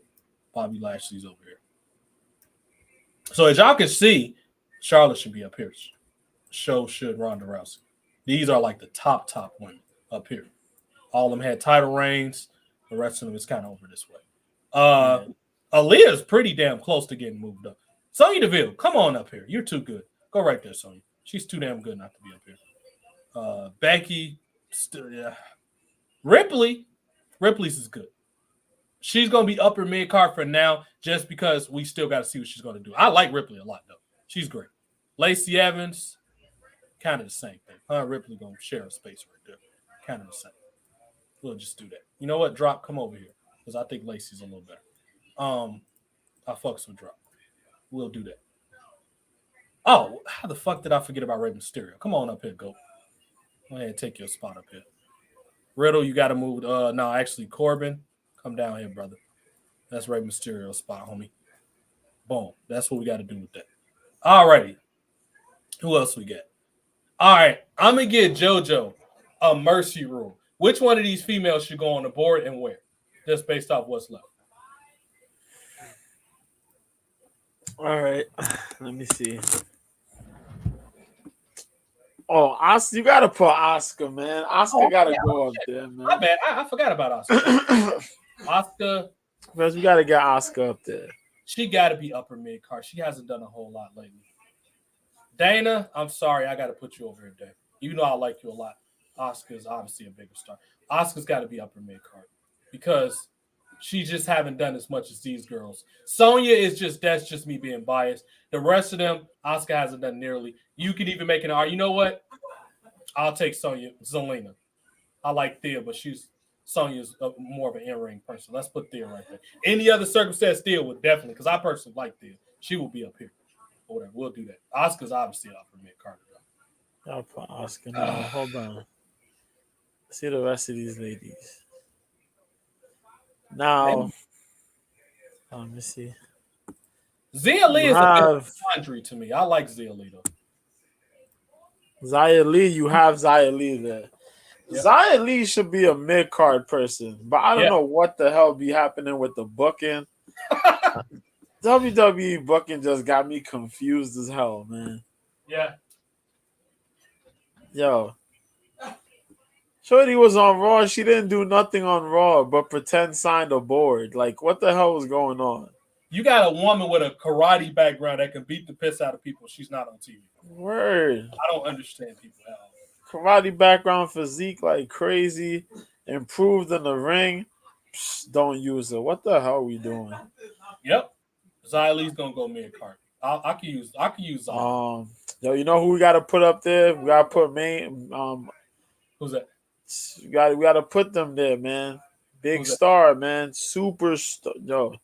Bobby Lashley's over here. So as y'all can see, Charlotte should be up here. So should Ronda Rousey. These are like the top women up here. All of them had title reigns. The rest of them is kind of over this way. Aaliyah's pretty damn close to getting moved up. Sonya Deville, come on up here. You're too good. Go right there, Sonya. She's too damn good not to be up here. Becky, yeah. Ripley's is good. She's gonna be upper mid card for now, just because we still got to see what she's gonna do. I like Ripley a lot though. She's great. Lacey Evans, kind of the same thing. Her and Ripley gonna share a space right there. Kind of the same. We'll just do that. You know what? Drop, come over here because I think Lacey's a little better. I fucks with Drop. We'll do that. Oh, how the fuck did I forget about Rey Mysterio? Come on up here, go. Go ahead and take your spot up here. Riddle, you got to move. No, actually, Corbin, come down here, brother. That's Rey Mysterio's spot, homie. Boom. That's what we got to do with that. All righty. Who else we got? All right. I'm going to get JoJo a mercy rule. Which one of these females should go on the board and where? Just based off what's left. All right. Let me see. Oh, Oscar, you gotta put Oscar, man. Oscar gotta go up there, man. My bad. I forgot about Oscar. Oscar. Because we gotta get Oscar up there. She gotta be upper mid card. She hasn't done a whole lot lately. Dana, I'm sorry, I gotta put you over here, Dana. You know I like you a lot. Oscar's obviously a bigger star. Oscar's got to be upper mid card because she just haven't done as much as these girls. Sonya is that's just me being biased. The rest of them, Oscar hasn't done nearly. You could even make an argument. You know what? I'll take Sonya, Zelina. I like Thea, but Sonya's more of an in-ring person. Let's put Thea right there. Any other circumstance, Thea would definitely, because I personally like Thea. She will be up here. Or whatever. We'll do that. Oscar's obviously upper mid card. I'll put Oscar. No, hold on. See the rest of these ladies. Now, let me see. Zia Lee is a bit laundry to me. I like Zia Lee though. Xia Li, you have Xia Li there. Yep. Xia Li should be a mid-card person, but I don't know what the hell be happening with the booking. WWE booking just got me confused as hell, man. Yeah. Yo. Shorty was on Raw. She didn't do nothing on Raw but pretend signed a board. Like, what the hell was going on? You got a woman with a karate background that can beat the piss out of people. She's not on TV. Word. I don't understand people at all. Karate background, physique like crazy. Improved in the ring. Psh, don't use it. What the hell are we doing? Yep. Xia Li's gonna go mid card. I can use Xia. Yo, you know who we gotta put up there? We gotta put who's that? We gotta put them there, man. Big star, man. Superstar. Yo,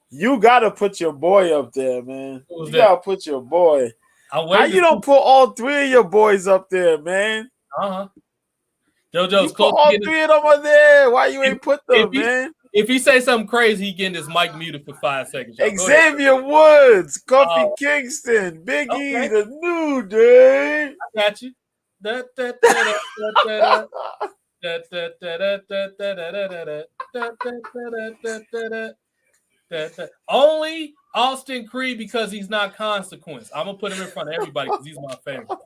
you gotta put your boy up there, man. You gotta put your boy. How you don't put all three of your boys up there, man? JoJo's close. Put all three of them up there. Why you ain't put them, man? If he say something crazy, he getting his mic muted for 5 seconds. Xavier Woods, Kofi Kingston, Big E, the New Day. I got you. Only Austin Creed because he's not Consequence. I'm gonna put him in front of everybody because he's my favorite.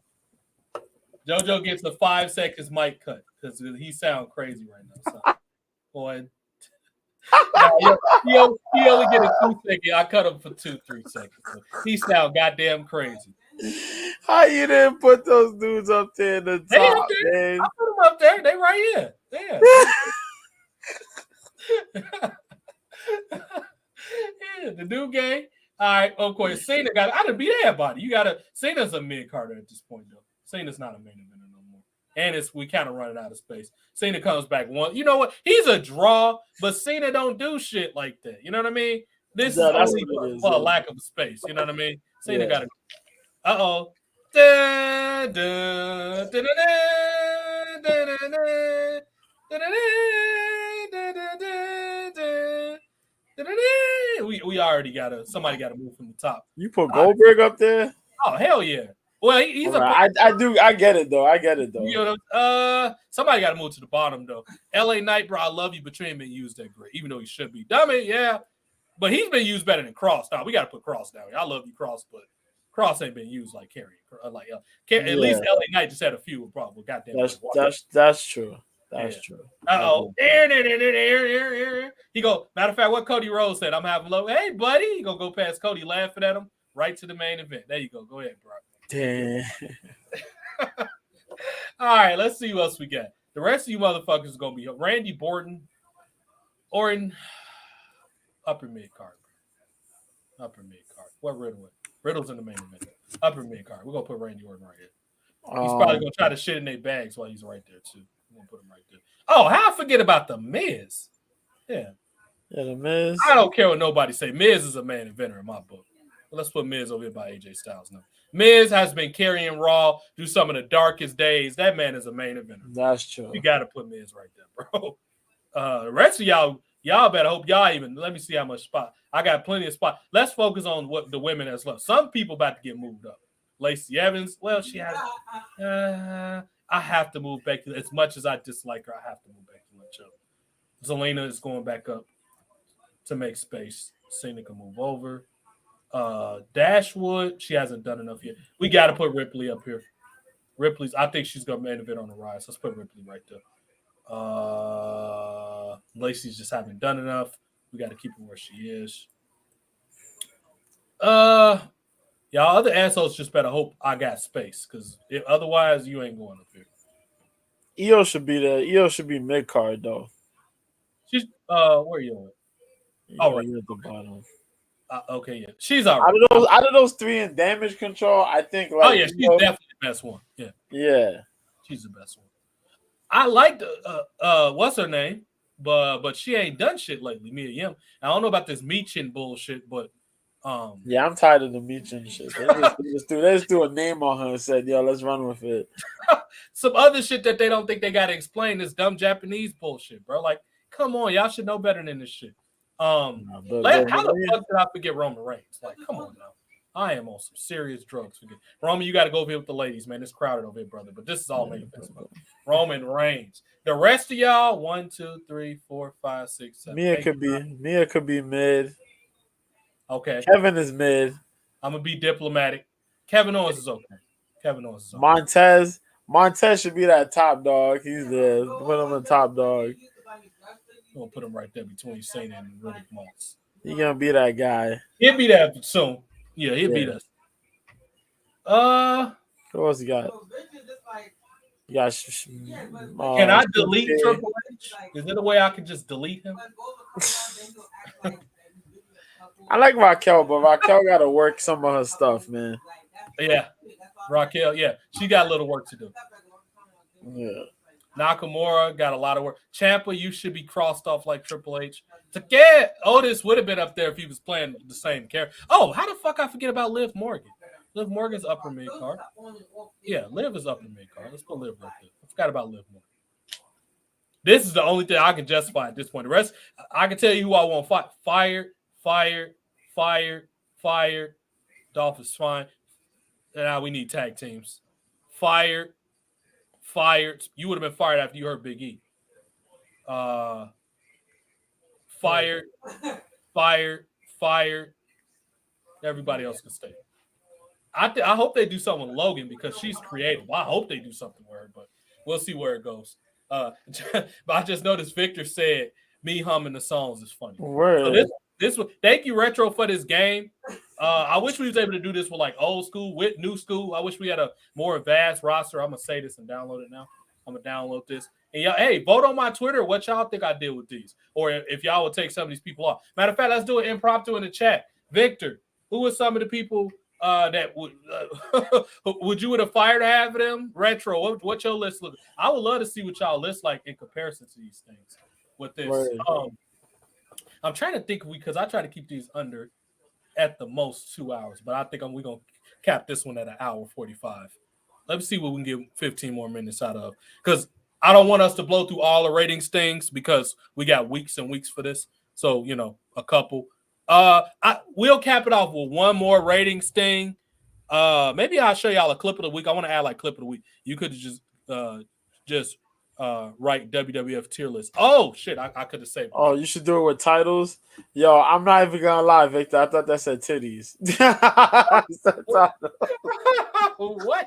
JoJo gets a 5 seconds mic cut because he sound crazy right now. So, boy, he only get a 2 second. I cut him for 2-3 seconds. So he sound goddamn crazy. How you didn't put those dudes up there in the top, man? I put them up there. They right here. Yeah. Yeah, the new game. All right, of course. Cena got. I done beat everybody. Cena's a mid carder at this point, though. Cena's not a main eventer no more, and we kind of running out of space. Cena comes back one. You know what? He's a draw, but Cena don't do shit like that. You know what I mean? This is only for a lack of space. You know what I mean? Cena got it. Uh-oh. We already somebody got to move from the top. You put Goldberg up there? Oh, hell yeah. Well, he's I get it though. You know, somebody got to move to the bottom though. LA Knight, bro, I love you, but you ain't been used that great, even though he should be. Dummy, yeah. But he's been used better than Cross. Now we got to put Cross down here. I love you, Cross, but Cross ain't been used like Carrion. At least LA Knight just had a few problems. Goddamn. That's true. That's true. Uh-oh. He go, matter of fact, what Cody Rhodes said, I'm having low. Hey, buddy. He gonna go past Cody laughing at him right to the main event. There you go. Go ahead, bro. Damn. All right, let's see what else we got. The rest of you motherfuckers is gonna be Randy Orton, upper mid card. Upper mid card. What Riddle? Riddle's in the main event. Upper mid card. We're gonna put Randy Orton right here. He's probably gonna try to shit in their bags while he's right there too. We're gonna put him right there. Oh, how I forget about the Miz? Yeah, the Miz. I don't care what nobody say. Miz is a main eventer in my book. But let's put Miz over here by AJ Styles now. Miz has been carrying Raw through some of the darkest days. That man is a main eventer. That's true. You gotta put Miz right there, bro. The rest of y'all better hope y'all even. Let me see how much spot. I got plenty of spot. Let's focus on what the women has left. Some people about to get moved up. Lacey Evans, well, she has. I have to move back. As much as I dislike her, I have to move back to Lynch up. Zelina is going back up to make space. Cena can move over. Dashwood, she hasn't done enough yet. We got to put Ripley up here. Ripley's, I think she's going to main event on the rise. Let's put Ripley right there. Lacey's just haven't done enough. We got to keep her where she is. Y'all other assholes just better hope I got space, because otherwise you ain't going up here. Io should be there. Io should be mid card though. She's where you at? Oh, right at the bottom. Okay, yeah, she's all right. Out of those three in damage control, I think. Like, oh yeah, she's definitely the best one. Yeah, she's the best one. I like what's her name, but she ain't done shit lately. Mia Yim. I don't know about this Meechin bullshit, but yeah, I'm tired of the Meechin shit. They just do a name on her and said, "Yo, let's run with it." Some other shit that they don't think they gotta explain, this dumb Japanese bullshit, bro. Like, come on, y'all should know better than this shit. How the fuck did I forget Roman Reigns? Like, come on now. I am on some serious drugs. Roman, you got to go over here with the ladies, man. It's crowded over here, brother. But this is all main events. Roman Reigns. The rest of y'all, 1, 2, 3, 4, 5, 6, 7. Mia could be mid. Okay. Kevin is mid. I'm gonna be diplomatic. Kevin Owens is okay. Montez should be that top dog. He's there. Put him in top dog. I'm gonna put him right there between Cena and Riddick Moss. He's gonna be that guy. He'll be that soon. Yeah, he'll beat us. Who else you got? Can I delete Triple H? Is there a way I can just delete him? I like Raquel, but Raquel got to work some of her stuff, man. Yeah, Raquel. Yeah, she got a little work to do. Yeah. Nakamura got a lot of work. Ciampa, you should be crossed off like Triple H. Otis would have been up there if he was playing the same character. Oh, how the fuck I forget about Liv Morgan? Liv Morgan's upper mid card. Yeah, Liv is upper mid card. Let's put Liv right there. I forgot about Liv Morgan. This is the only thing I can justify at this point. The rest, I can tell you who I want. Fired. Dolph is fine. Now we need tag teams. Fired. You would have been fired after you heard Big E. Fired. Everybody else can stay. I hope they do something with Logan because she's creative. I hope they do something with her, but we'll see where it goes. But I just noticed Victor said me humming the songs is funny. Word. So thank you, Retro, for this game. I wish we was able to do this with like old school, with new school. I wish we had a more vast roster. I'm gonna say this and download it now. I'm gonna download this. And y'all, hey, vote on my Twitter what y'all think I did with these, or if y'all would take some of these people off. Matter of fact, let's do it impromptu in the chat. Victor, who are some of the people that would you would have fired half of them? Retro, what your list look? I would love to see what y'all list like in comparison to these things. With this, I'm trying to think because I try to keep these under at the most 2 hours, but I think we're gonna cap this one at an hour 45. Let's see what we can get 15 more minutes out of, because I don't want us to blow through all the ratings things because we got weeks and weeks for this. So a couple. We'll cap it off with one more ratings thing. Maybe I'll show y'all a clip of the week. I want to add like clip of the week. You could just write WWF tier list. Oh shit, I could have saved. Oh, you should do it with titles. Yo, I'm not even gonna lie, Victor. I thought that said titties. What?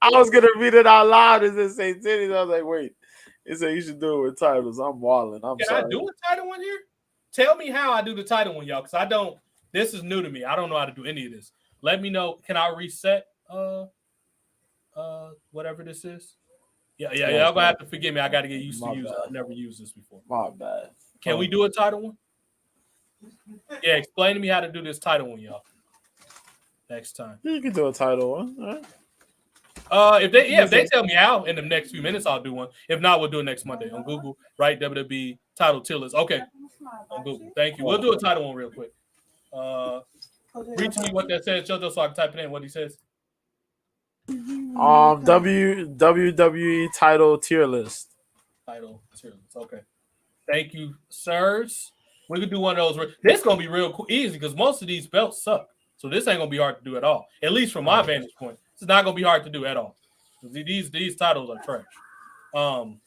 I was gonna read it out loud as it say titties. I was like, wait. It said you should do it with titles. I'm walling. Can sorry. I do a title one here? Tell me how I do the title one, y'all, because I don't. This is new to me. I don't know how to do any of this. Let me know. Can I reset? whatever this is. Yeah. Y'all gonna have to forgive me. I got to get used to My using. bad. I've never used this before. My bad. Can we do a title one? Yeah, explain to me how to do this title one, y'all. Next time. You can do a title one. All right. If they tell me how in the next few minutes, I'll do one. If not, we'll do it next Monday on Google. Right, WWE title tier list. Okay, on Google. Thank you. We'll do a title one real quick. Read to me what that says, JoJo, so I can type it in. What he says. WWE title tier list. Title tier list. Okay. Thank you, sirs. We could do one of those. This is gonna be real easy because most of these belts suck. So this ain't gonna be hard to do at all. At least from my vantage point, it's not gonna be hard to do at all. These titles are trash. All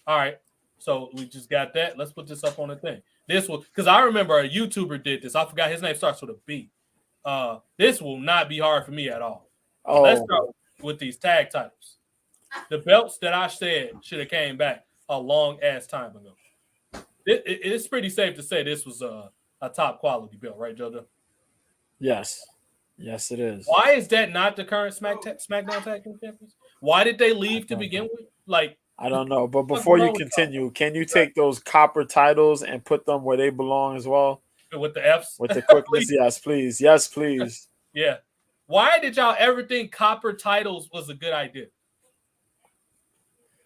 right. So we just got that. Let's put this up on the thing. This will, because I remember a YouTuber did this. I forgot his name starts with a B. This will not be hard for me at all. Oh, Let's start with these tag titles. The belts that I said should have came back a long ass time ago. It's pretty safe to say this was a top quality belt, right, JoJo? yes. Yes, it is. Why is that not the current SmackDown Tag Team Champions? Why did they leave to begin with? Like, I don't know. But before you continue, can you take those copper titles and put them where they belong as well? with the Fs? With the quickness? Yes, please. Yes, please. Yeah. Why did y'all ever think copper titles was a good idea?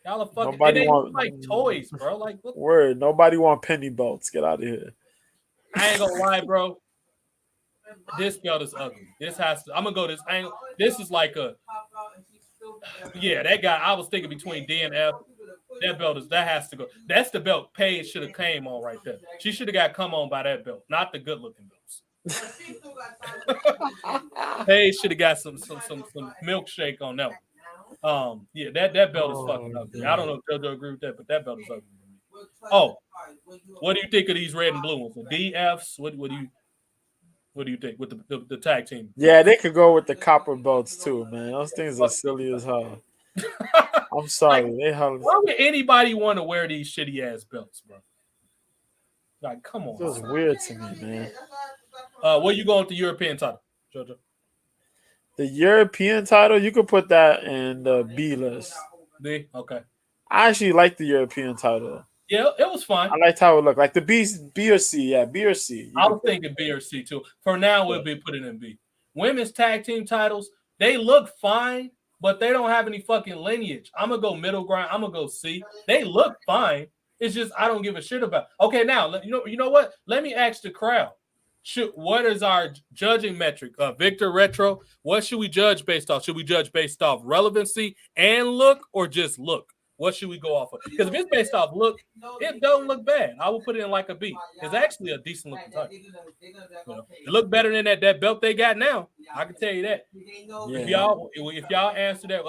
Y'all are fucking. Nobody It want- ain't like toys, bro. Like, what? Word. Nobody want penny belts. Get out of here. I ain't gonna lie, bro. This belt is ugly. This has to. I'm gonna go this angle. This is like a. Yeah, that guy. I was thinking between D and F. That belt is. That has to go. That's the belt Paige should have came on right there. She should have got come on by that belt, not the good looking belts. Paige should have got some milkshake on that one. Yeah, that belt is fucking ugly. I don't know if JoJo agree with that, but that belt is ugly. Oh, what do you think of these red and blue ones? The DFs? What do you think with the tag team? Yeah, they could go with the copper belts too, man. Those things are silly as hell. I'm sorry. Why would anybody want to wear these shitty ass belts, bro? Like, come on. It was weird to me, man. Where you going with the European title, JoJo? The European title, you could put that in the B list. B? Okay. I actually like the European title. Yeah, it was fine. I liked how it looked. Like the B or C. Yeah, B or C. I was thinking B or C too. For now, we'll be putting in B. Women's tag team titles, they look fine, but they don't have any fucking lineage. I'm gonna go middle ground. I'm gonna go C. They look fine. It's just I don't give a shit about. Okay, now you know what? Let me ask the crowd. What is our judging metric? Victor Retro. What should we judge based off? Should we judge based off relevancy and look, or just look? What should we go off of? Because if it's based off look, it don't look bad. I will put it in like a B. It's actually a decent looking title. It look better than that belt they got now. I can tell you that. Yeah. If y'all answer that,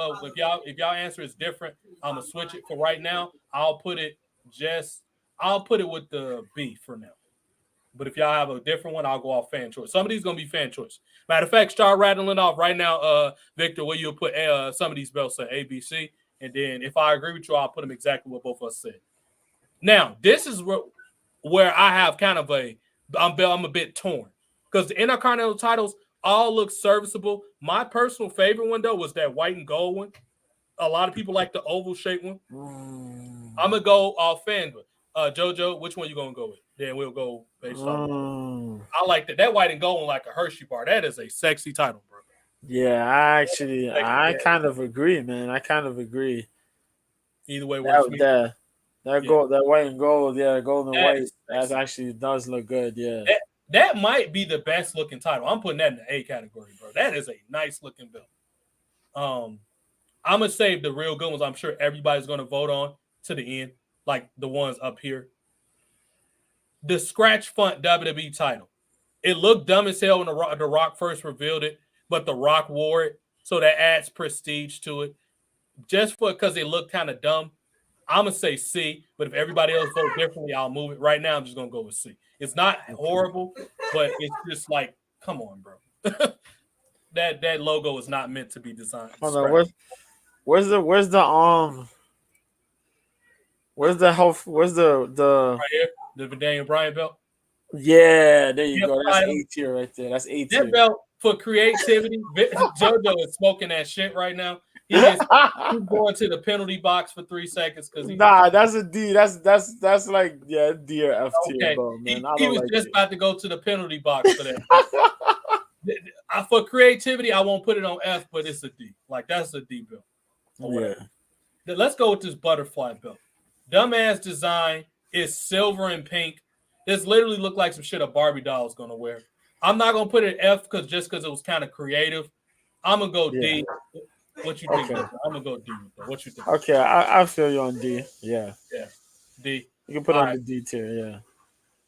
if y'all answer is different, I'm gonna switch it for right now. I'll put it with the B for now. But if y'all have a different one, I'll go off fan choice. Some of these gonna be fan choice. Matter of fact, start rattling off right now, Victor. Where you'll put some of these belts at A, B, C. And then if I agree with you, I'll put them exactly what both of us said. Now, this is where I have kind of I'm a bit torn. Because the Intercontinental titles all look serviceable. My personal favorite one, though, was that white and gold one. A lot of people like the oval shaped one. I'm going to go off FanDuel. JoJo, which one you going to go with? Then we'll go based on. I like that. That white and gold one like a Hershey bar. That is a sexy title, bro. Yeah, I kind of agree, man. I kind of agree. Either way works for me. That white and gold, gold and white, that actually does look good, yeah. That might be the best looking title. I'm putting that in the A category, bro. That is a nice looking belt. I'm gonna save the real good ones. I'm sure everybody's gonna vote on to the end, like the ones up here. The scratch font WWE title. It looked dumb as hell when the Rock first revealed it. But The Rock wore it, so that adds prestige to it. Just because it looked kind of dumb, I'm going to say C. But if everybody else votes differently, I'll move it. Right now, I'm just going to go with C. It's not horrible, but it's just like, come on, bro. that logo is not meant to be designed. Hold on, where's the right here, the Daniel Bryan belt? Yeah, there you go. That's A tier right there. That's A tier. That belt for creativity. JoJo is smoking that shit right now. He gets going to the penalty box for 3 seconds because Nah, that's a D. That's like D or F tier, okay. bro, man. He was like just it. about to go to the penalty box for that. For creativity, I won't put it on F, but it's a D. Like that's a D belt. Yeah. Let's go with this butterfly belt. Dumbass design is silver and pink. This literally looked like some shit a Barbie doll is gonna wear. I'm not gonna put it F because it was kind of creative. I'm gonna go D. What you think? Okay. I'm gonna go D. What you think? Okay, I feel you on D. Yeah. D. You can put All on right. the D tier, yeah.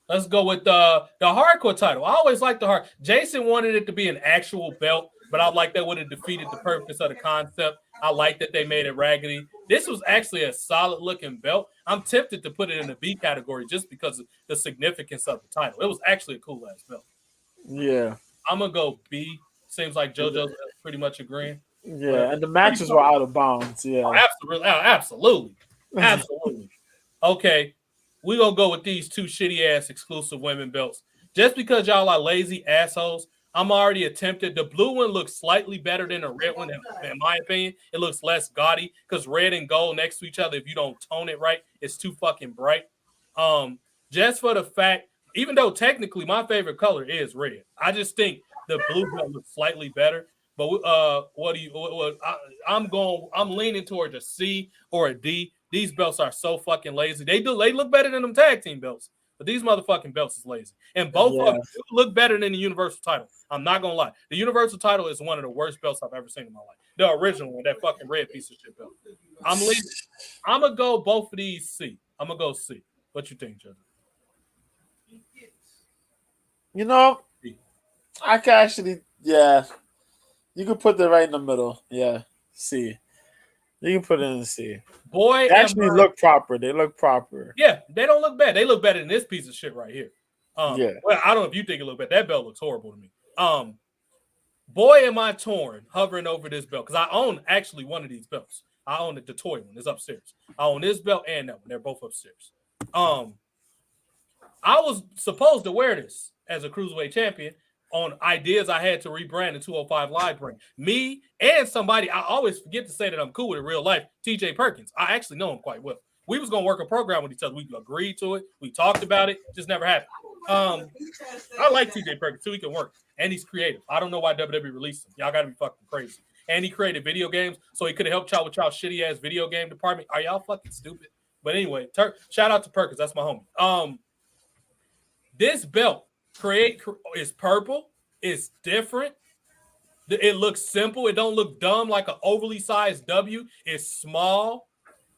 Let's go with the hardcore title. I always liked the hard. Jason wanted it to be an actual belt, but I like that would have defeated the purpose of the concept. I like that they made it raggedy. This was actually a solid looking belt. I'm tempted to put it in the B category just because of the significance of the title. It was actually a cool ass belt. Yeah. I'm gonna go B. Seems like JoJo's pretty much agreeing. Yeah, and the matches were out of bounds. Yeah. Oh, absolutely. Okay. We're going to go with these 2 shitty-ass exclusive women belts. Just because y'all are lazy assholes, I'm already tempted. The blue one looks slightly better than the red one, in my opinion. It looks less gaudy because red and gold next to each other, if you don't tone it right, it's too fucking bright. Just for the fact, even though technically my favorite color is red, I just think the blue belt looks slightly better. But I'm leaning towards a C or a D. These belts are so fucking lazy. They look better than them tag team belts, but these motherfucking belts is lazy. And both of them look better than the Universal title. I'm not gonna lie. The Universal title is one of the worst belts I've ever seen in my life. The original one, that fucking red piece of shit belt. I'm gonna go both of these C. I'm gonna go C. What you think, Judge? You know, I can actually, you can put it right in the middle. Yeah, C. You can put it in C. Boy, they actually look proper. They look proper. Yeah, they don't look bad. They look better than this piece of shit right here. Yeah. Well, I don't know if you think it look bad. That belt looks horrible to me. Boy, am I torn hovering over this belt because I own actually one of these belts. I own the toy one. It's upstairs. I own this belt and that one. They're both upstairs. I was supposed to wear this as a cruiserweight champion on ideas I had to rebrand the 205 Live brand. Me and somebody I always forget to say that I'm cool with in real life, TJ Perkins. I actually know him quite well. We was gonna work a program with each other. We agreed to it. We talked about it. Just never happened. I like TJ Perkins too. He can work and he's creative. I don't know why WWE released him. Y'all gotta be fucking crazy. And he created video games, so he could have helped y'all with y'all shitty ass video game department. Are y'all fucking stupid? But anyway, shout out to Perkins. That's my homie. This belt is purple. It's different. It looks simple. It don't look dumb like an overly sized W. It's small.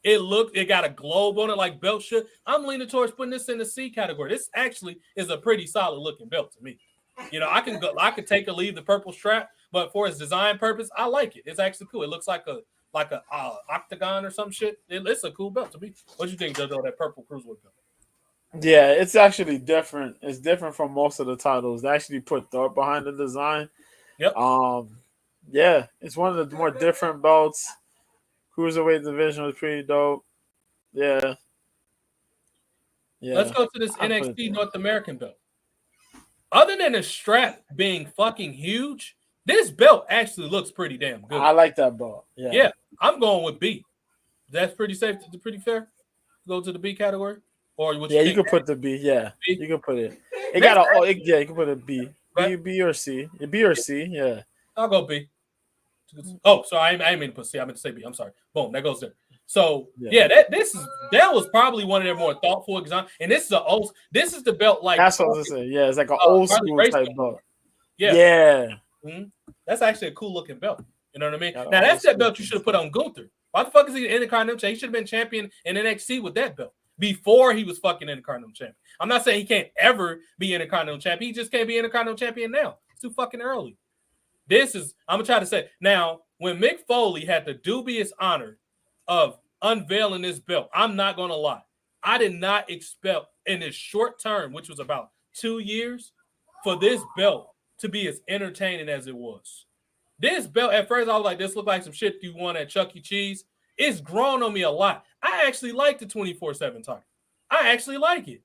It got a globe on it like belt should. I'm leaning towards putting this in the C category. This actually is a pretty solid looking belt to me. You know, I could take or leave the purple strap, but for its design purpose, I like it. It's actually cool. It looks like a octagon or some shit. It's a cool belt to me. What do you think, JoJo, that purple cruiserweight belt? Yeah, it's actually different. It's different from most of the titles. They actually put thought behind the design. Yep. Yeah, it's one of the more different belts. Cruiserweight division was pretty dope. Yeah. Let's go to this NXT North American belt. Other than the strap being fucking huge, this belt actually looks pretty damn good. I like that belt. Yeah, I'm going with B. That's pretty safe. Pretty fair. Go to the B category. Or what you can put the B. Yeah, B? You can put it. You can put a B. B or C. B or C. Yeah. I'll go B. Oh, so I mean to put C. I meant to say B. I'm sorry. Boom. That goes there. So that was probably one of their more thoughtful examples. And this is the belt like that's what I was saying. Yeah, it's like an old school type belt. Yeah. Mm-hmm. That's actually a cool looking belt. You know what I mean? Now that's that belt you should have put on Gunther. Why the fuck is he the Intercontinental champion? He should have been champion in NXT with that belt before he was fucking Intercontinental champion. I'm not saying he can't ever be Intercontinental champion. He just can't be Intercontinental champion now. It's too fucking early. I'm gonna try to say now when Mick Foley had the dubious honor of unveiling this belt, I'm not gonna lie. I did not expect in this short term, which was about 2 years, for this belt to be as entertaining as it was. This belt, at first, I was like, this looked like some shit you won at Chuck E. Cheese. It's grown on me a lot. I actually like the 24/7 title. I actually like it.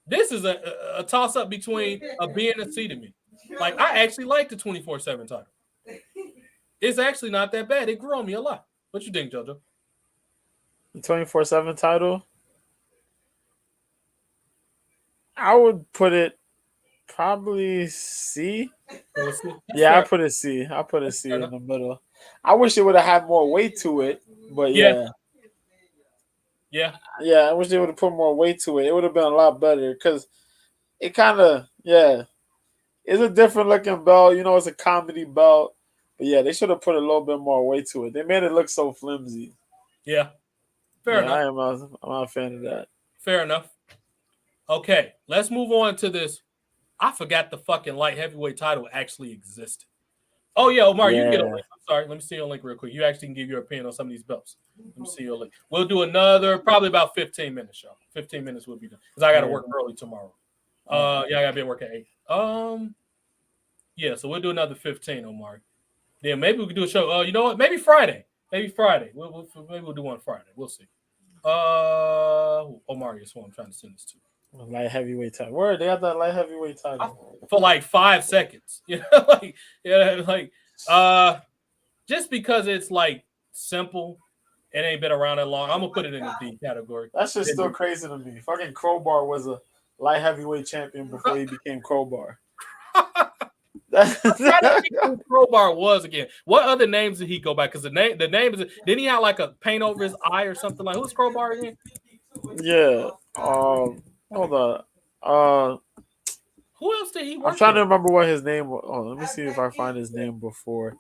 This is a toss-up between a B and a C to me. Like, I actually like the 24/7 title. It's actually not that bad. It grew on me a lot. What you think, JoJo? The 24/7 title. I would put it probably C. Yeah, I put it C. I put it C in the middle. I wish it would have had more weight to it, but yeah. I wish they would have put more weight to it. It would have been a lot better because it kind of it's a different looking belt. You know, it's a comedy belt, but yeah, they should have put a little bit more weight to it. They made it look so flimsy. Yeah, fair enough. I'm not a fan of that. Fair enough. Okay, let's move on to this. I forgot the fucking light heavyweight title actually existed. Oh yeah, Omar, you can get a link. I'm sorry, let me see your link real quick. You actually can give your opinion on some of these belts. Let me see your link. We'll do another probably about 15 minutes, y'all. 15 minutes will be done because I got to work early tomorrow. I got to be at work at 8. Yeah, so we'll do another 15, Omar. Then maybe we could do a show. You know what? Maybe Friday. Maybe Friday. Maybe we'll do one Friday. We'll see. Omar is who I'm trying to send this to. Light heavyweight title. Where they got that light heavyweight title for like 5 seconds. You know, just because it's like simple, it ain't been around that long. I'm gonna put it in the D category. That's just still crazy to me. Fucking Crowbar was a light heavyweight champion before he became Crowbar. Who Crowbar was again. What other names did he go by? Because the name is. Didn't he have like a paint over his eye or something like? Who's Crowbar again? Yeah. Hold on. Who else did he work I'm trying to remember what his name was. Oh, let me see if I find his name before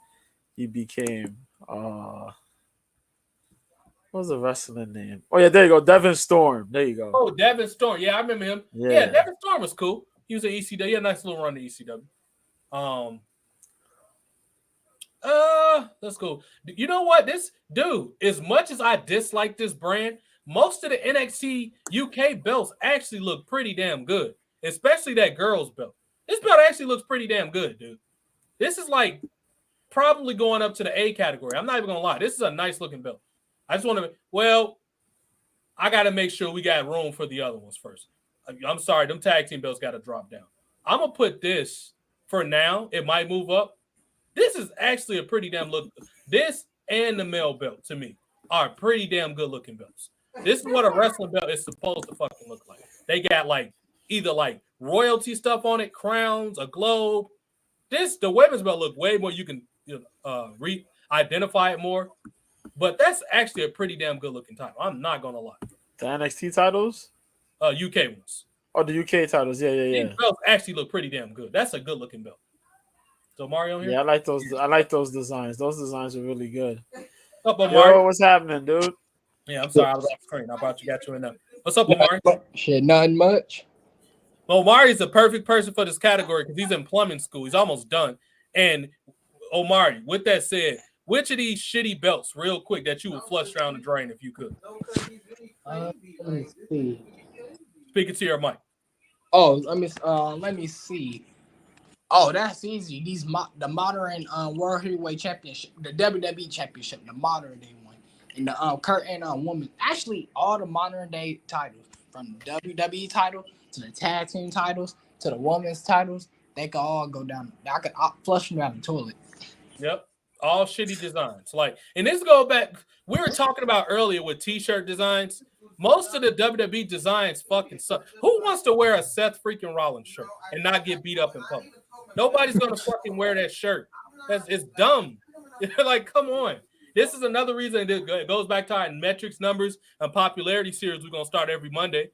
he became what was the wrestling name? Oh yeah, there you go. Devin Storm. There you go. Oh, Devin Storm. Yeah, I remember him. Yeah, Devin Storm was cool. He was at ECW. He had a nice little run to ECW. Let's go. You know what? This dude, as much as I dislike this brand, most of the NXT UK belts actually look pretty damn good, especially that girls belt. This belt actually looks pretty damn good, dude. This is like probably going up to the A category. I'm not even gonna lie. This is a nice looking belt. I just want to. I got to make sure we got room for the other ones first. I'm sorry, them tag team belts got to drop down. I'm gonna put this for now. It might move up. This is actually a pretty damn look. This and the male belt to me are pretty damn good looking belts. This is what a wrestling belt is supposed to fucking look like. They got like either like royalty stuff on it, crowns, a globe. The women's belt look way more. You can identify it more. But that's actually a pretty damn good looking title. I'm not gonna lie. The NXT titles? UK ones. Oh, the UK titles. Yeah. These belts actually look pretty damn good. That's a good looking belt. So Mario here? Yeah, I like those designs. Those designs are really good. What's up, Mario? Yo, what's happening, dude? Yeah, I'm sorry, I was off screen. I got you in there. What's up, Omari? Shit, nothing much. Well, Omari's the perfect person for this category because he's in plumbing school. He's almost done. And Omari, with that said, which of these shitty belts, real quick, that you would flush down the drain if you could? Let me see. Speak it to your mic. Oh, let me see. Oh, that's easy. The modern World Heavyweight Championship, the WWE Championship, the modern day one, and the current woman. Actually, all the modern day titles, from the WWE title to the tag team titles to the women's titles, they can all go down. I could flush them down the toilet. Yep. All shitty designs. And this go back. We were talking about earlier with t-shirt designs. Most of the WWE designs fucking suck. Who wants to wear a Seth freaking Rollins shirt and not get beat up in public? Nobody's gonna fucking wear that shirt. It's dumb. Come on. This is another reason it goes back to our metrics, numbers, and popularity series we're gonna start every Monday.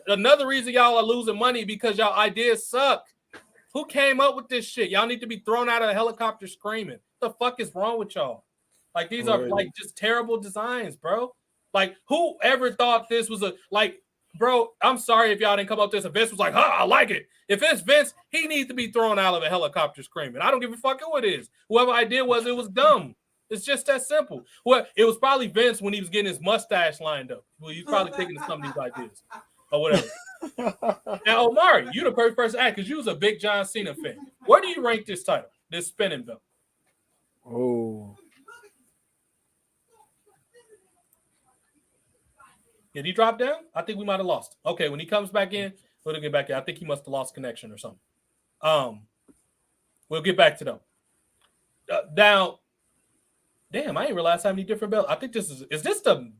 Another reason y'all are losing money because y'all ideas suck. Who came up with this shit? Y'all need to be thrown out of a helicopter screaming. What the fuck is wrong with y'all? These are just terrible designs, bro. Who ever thought this was bro, I'm sorry if y'all didn't come up with this. If Vince was like, I like it. If it's Vince, he needs to be thrown out of a helicopter screaming. I don't give a fuck who it is. Whoever idea was, it was dumb. It's just that simple. Well, it was probably Vince when he was getting his mustache lined up. Well, he's probably thinking of some of these ideas or whatever. Now, Omari, you the perfect person to ask because you was a big John Cena fan. Where do you rank this title, this spinning belt? Oh. Did he drop down? I think we might have lost. Okay, when he comes back in, we'll get back in. I think he must have lost connection or something. We'll get back to them. Now, damn, I ain't realized how many different belts. I think this is this the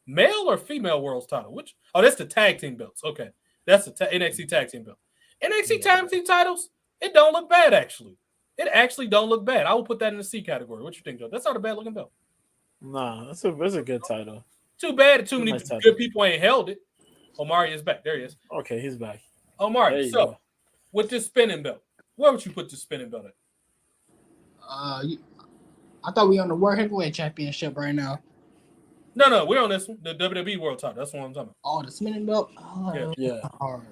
male or female world's title? Which? Oh, that's the tag team belts. Okay, that's the NXT tag team belt. NXT tag team titles. It don't look bad actually. It actually don't look bad. I will put that in the C category. What you think, Joe? That's not a bad looking belt. Nah, that's a good title. Too bad too many Nice title. good people ain't held it. Omari is back. There he is. Okay, he's back. There Omari. you So go. with this spinning belt, where would you put the spinning belt at? I thought we on the World Heavyweight Championship right now. No, we're on this one. The WWE World Title. That's what I'm talking about. Oh, the spinning belt. Oh, Yeah. hard.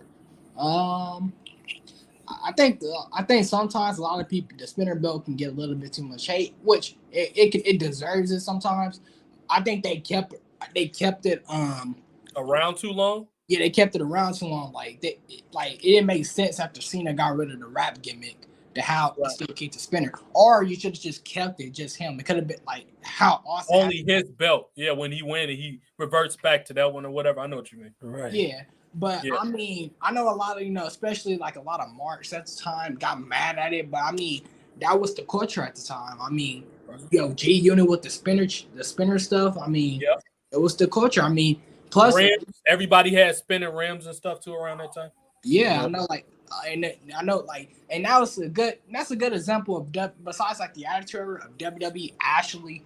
I think sometimes a lot of people the spinner belt can get a little bit too much hate, which it deserves it sometimes. I think they kept it Around too long. yeah, they kept it around too long. Like it didn't make sense after Cena got rid of the rap gimmick to how Right. still keep the spinner. Or you should have just kept it just him. It could have been like how Austin Only his belt. Yeah, when he wins and he reverts back to that one or whatever. I know what you mean. Right. Yeah. But Yeah. I mean, I know a lot of, especially like a lot of marks at the time got mad at it. But I mean, that was the culture at the time. I mean, G Unit with the spinner stuff. I mean, Yep. it was the culture. I mean, plus, Rims. Everybody had spinning rims and stuff too around that time. yeah, I know, and that's a good example of besides like the attitude of WWE actually,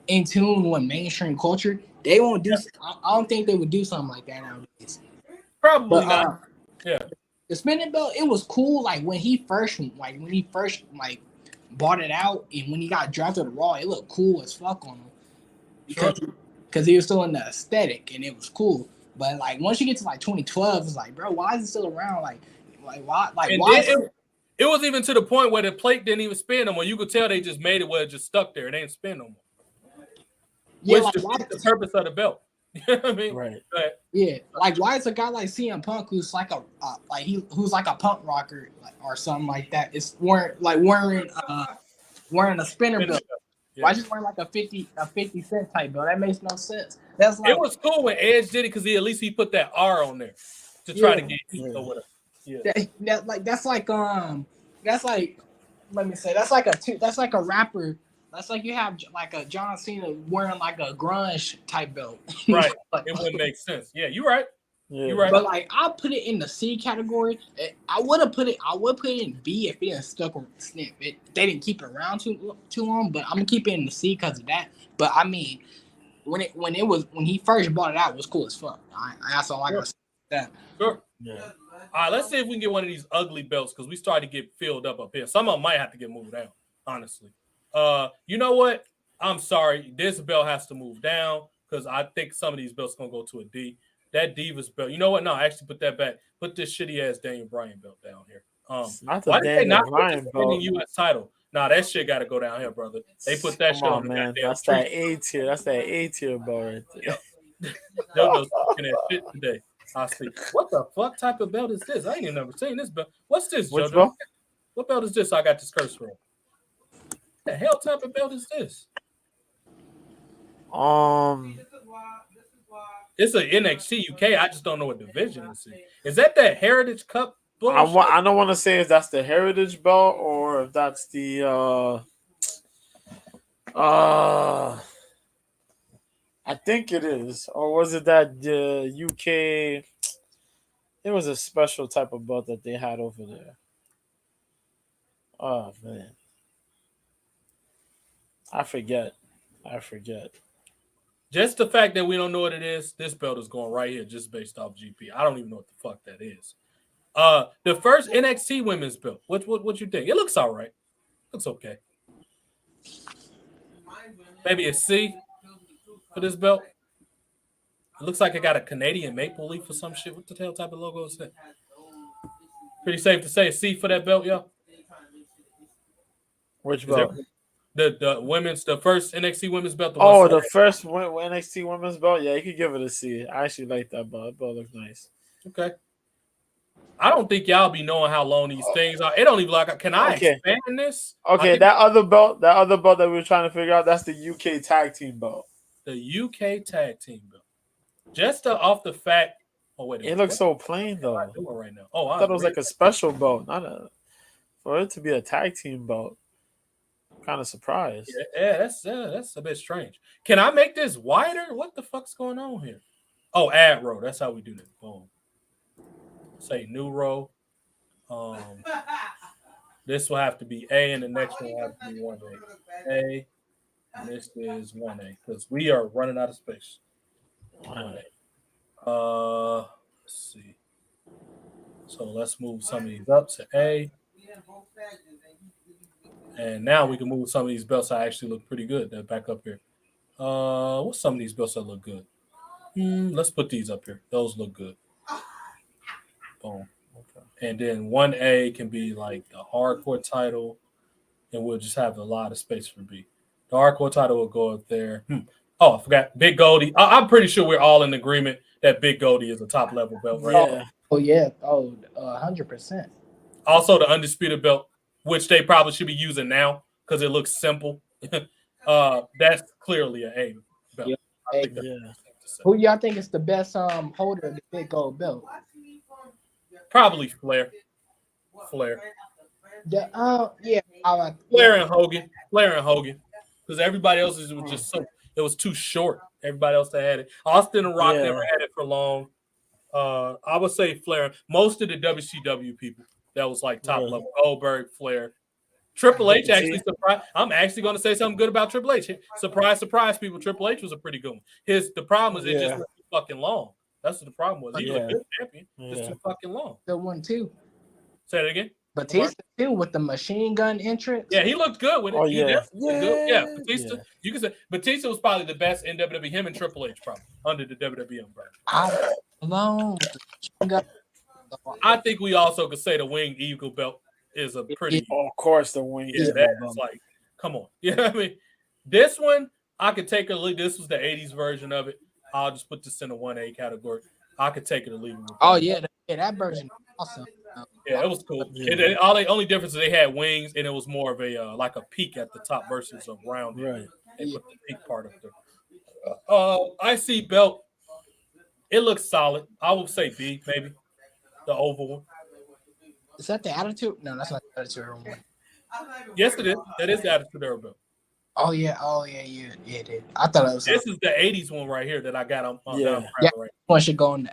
in tune with mainstream culture. They won't do. I don't think they would do something like that nowadays. Probably But not. Yeah. the spinning belt, it was cool. Like when he first bought it out, and when he got drafted to Raw, it looked cool as fuck on him because he was still in the aesthetic, and it was cool. But like once you get to like 2012, it's like, bro, why is it still around? Like why? Like And why? then it was even to the point where the plate didn't even spin no more. You could tell they just made it where it just stuck there. It ain't spin no more. Yeah, Which like, defeats the purpose of the belt. You know what I mean? Right. But yeah, like why is a guy like CM Punk who's like who's like a punk rocker or something like that? It's wearing a spinner belt. Yeah. Why just wearing like a 50 cent type belt? That makes no sense. That's like It was cool when Edge did it because at least he put that R on there to try to get heat or whatever. Yeah. that's like let me say that's like a rapper. That's like you have like a John Cena wearing like a grunge type belt. Right. It wouldn't make sense. Yeah, you're right. Yeah. You're right. But like I'll put it in the C category. I would put it in B if it didn't stuck or snip. They didn't keep it around too long, but I'm gonna keep it in the C because of that. But I mean, when he first bought it out, it was cool as fuck. That's all I gotta say. That. Sure. Yeah. All right, let's see if we can get one of these ugly belts because we started to get filled up here. Some of them might have to get moved down, honestly. You know what? I'm sorry. This belt has to move down because I think some of these belts gonna go to a D. That Divas belt. You know what? No, actually put that back. Put this shitty ass Daniel Bryan belt down here. Not the Why did they Daniel not put Bryan this belt. in U.S. title? Nah, that shit got to go down here, brother. They put that shit Come on on, the man. goddamn That's tree. that A tier. That's that A tier belt right there. JoJo's looking at shit today. I see. What the fuck type of belt is this? I ain't even never seen this belt. What's this, Which JoJo? belt? What belt is this? I got this curse from. What the hell type of belt is this? It's an NXT UK. I just don't know what division it's in. Is that Heritage Cup bullshit? I don't want to say if that's the Heritage belt or if that's the I think it is. Or was it that the UK? It was a special type of belt that they had over there. Oh man. I forget. Just the fact that we don't know what it is, this belt is going right here just based off GP. I don't even know what the fuck that is. The first NXT women's belt. What you think? It looks all right. Looks okay. Maybe a C for this belt. It looks like it got a Canadian maple leaf or some shit. What the hell type of logo is that? Pretty safe to say a C for that belt, y'all. Which belt? The first NXT women's belt. The first NXT women's belt. Yeah, you could give it a C. I actually like that belt. That belt looks nice. Okay. I don't think y'all be knowing how long these things are. It don't even like. Can I expand this? Okay, that other belt that we were trying to figure out, that's the UK tag team belt. The UK tag team belt. Just off the fact. Oh wait, it looks so plain though. What am I doing right now? I thought it was like a special belt, for it to be a tag team belt. kind of surprised. That's a bit strange. Can I make this wider? What the fuck's going on here? Oh, add row. That's how we do this. Boom. Say new row. This will have to be A, and the next one will have to be 1A. A, and this is 1A because we are running out of space. 1A. Let's see. So let's move some of these up to A. And now we can move some of these belts that actually look pretty good. They're back up here. What's some of these belts that look good? Let's put these up here. Those look good. Boom. Okay. And then 1A can be like the hardcore title, and we'll just have a lot of space for B. The hardcore title will go up there. Oh, I forgot. Big Goldie. I'm pretty sure we're all in agreement that Big Goldie is a top level belt, right? Yeah. Oh yeah. Oh, 100%. Also, the undisputed belt, which they probably should be using now because it looks simple. That's clearly an A belt. Yeah. I think that's Yeah. safe to say. Who y'all think is the best holder of the big gold belt? Probably Flair. Flair. Yeah, I like Flair and Hogan. Because everybody else was just so it was too short. Everybody else that had it. Austin and Rock Yeah. never had it for long. I would say Flair. Most of the WCW people that was like top Yeah. level. Goldberg, Flair. Triple H actually surprised. I'm actually going to say something good about Triple H. Surprise, surprise, people. Triple H was a pretty good one. The problem was it just Yeah. went too fucking long. That's what the problem was. He was a Yeah. good champion. Just Yeah. too fucking long. the one too. Say that again. Batista too with the machine gun entrance. Yeah, he looked good with it. Oh, He yeah. definitely looked good. Yeah, Batista. Yeah. You can say Batista was probably the best in WWE. Him and Triple H probably under the WWE umbrella. I alone with the machine gun. I think we also could say the Winged Eagle belt is a pretty. Oh, of course, the wing. Yeah, that's like, come on. You know what I mean? This one, I could take a lead. This was the 80s version of it. I'll just put this in the 1A category. I could take it or leave it. Oh yeah, that version is awesome. Yeah, it was cool. Yeah. The only difference is they had wings, and it was more of a like a peak at the top versus a round. Right. They put the peak part up there. IC belt. It looks solid. I would say B, maybe the oval one. Is that the attitude? No, that's not the attitude era one. Yes, it is. That is the Attitude Era belt. Oh yeah, it is. I thought it was This is the 80s one right here that I got on. Yeah. Yeah. Right. one should go in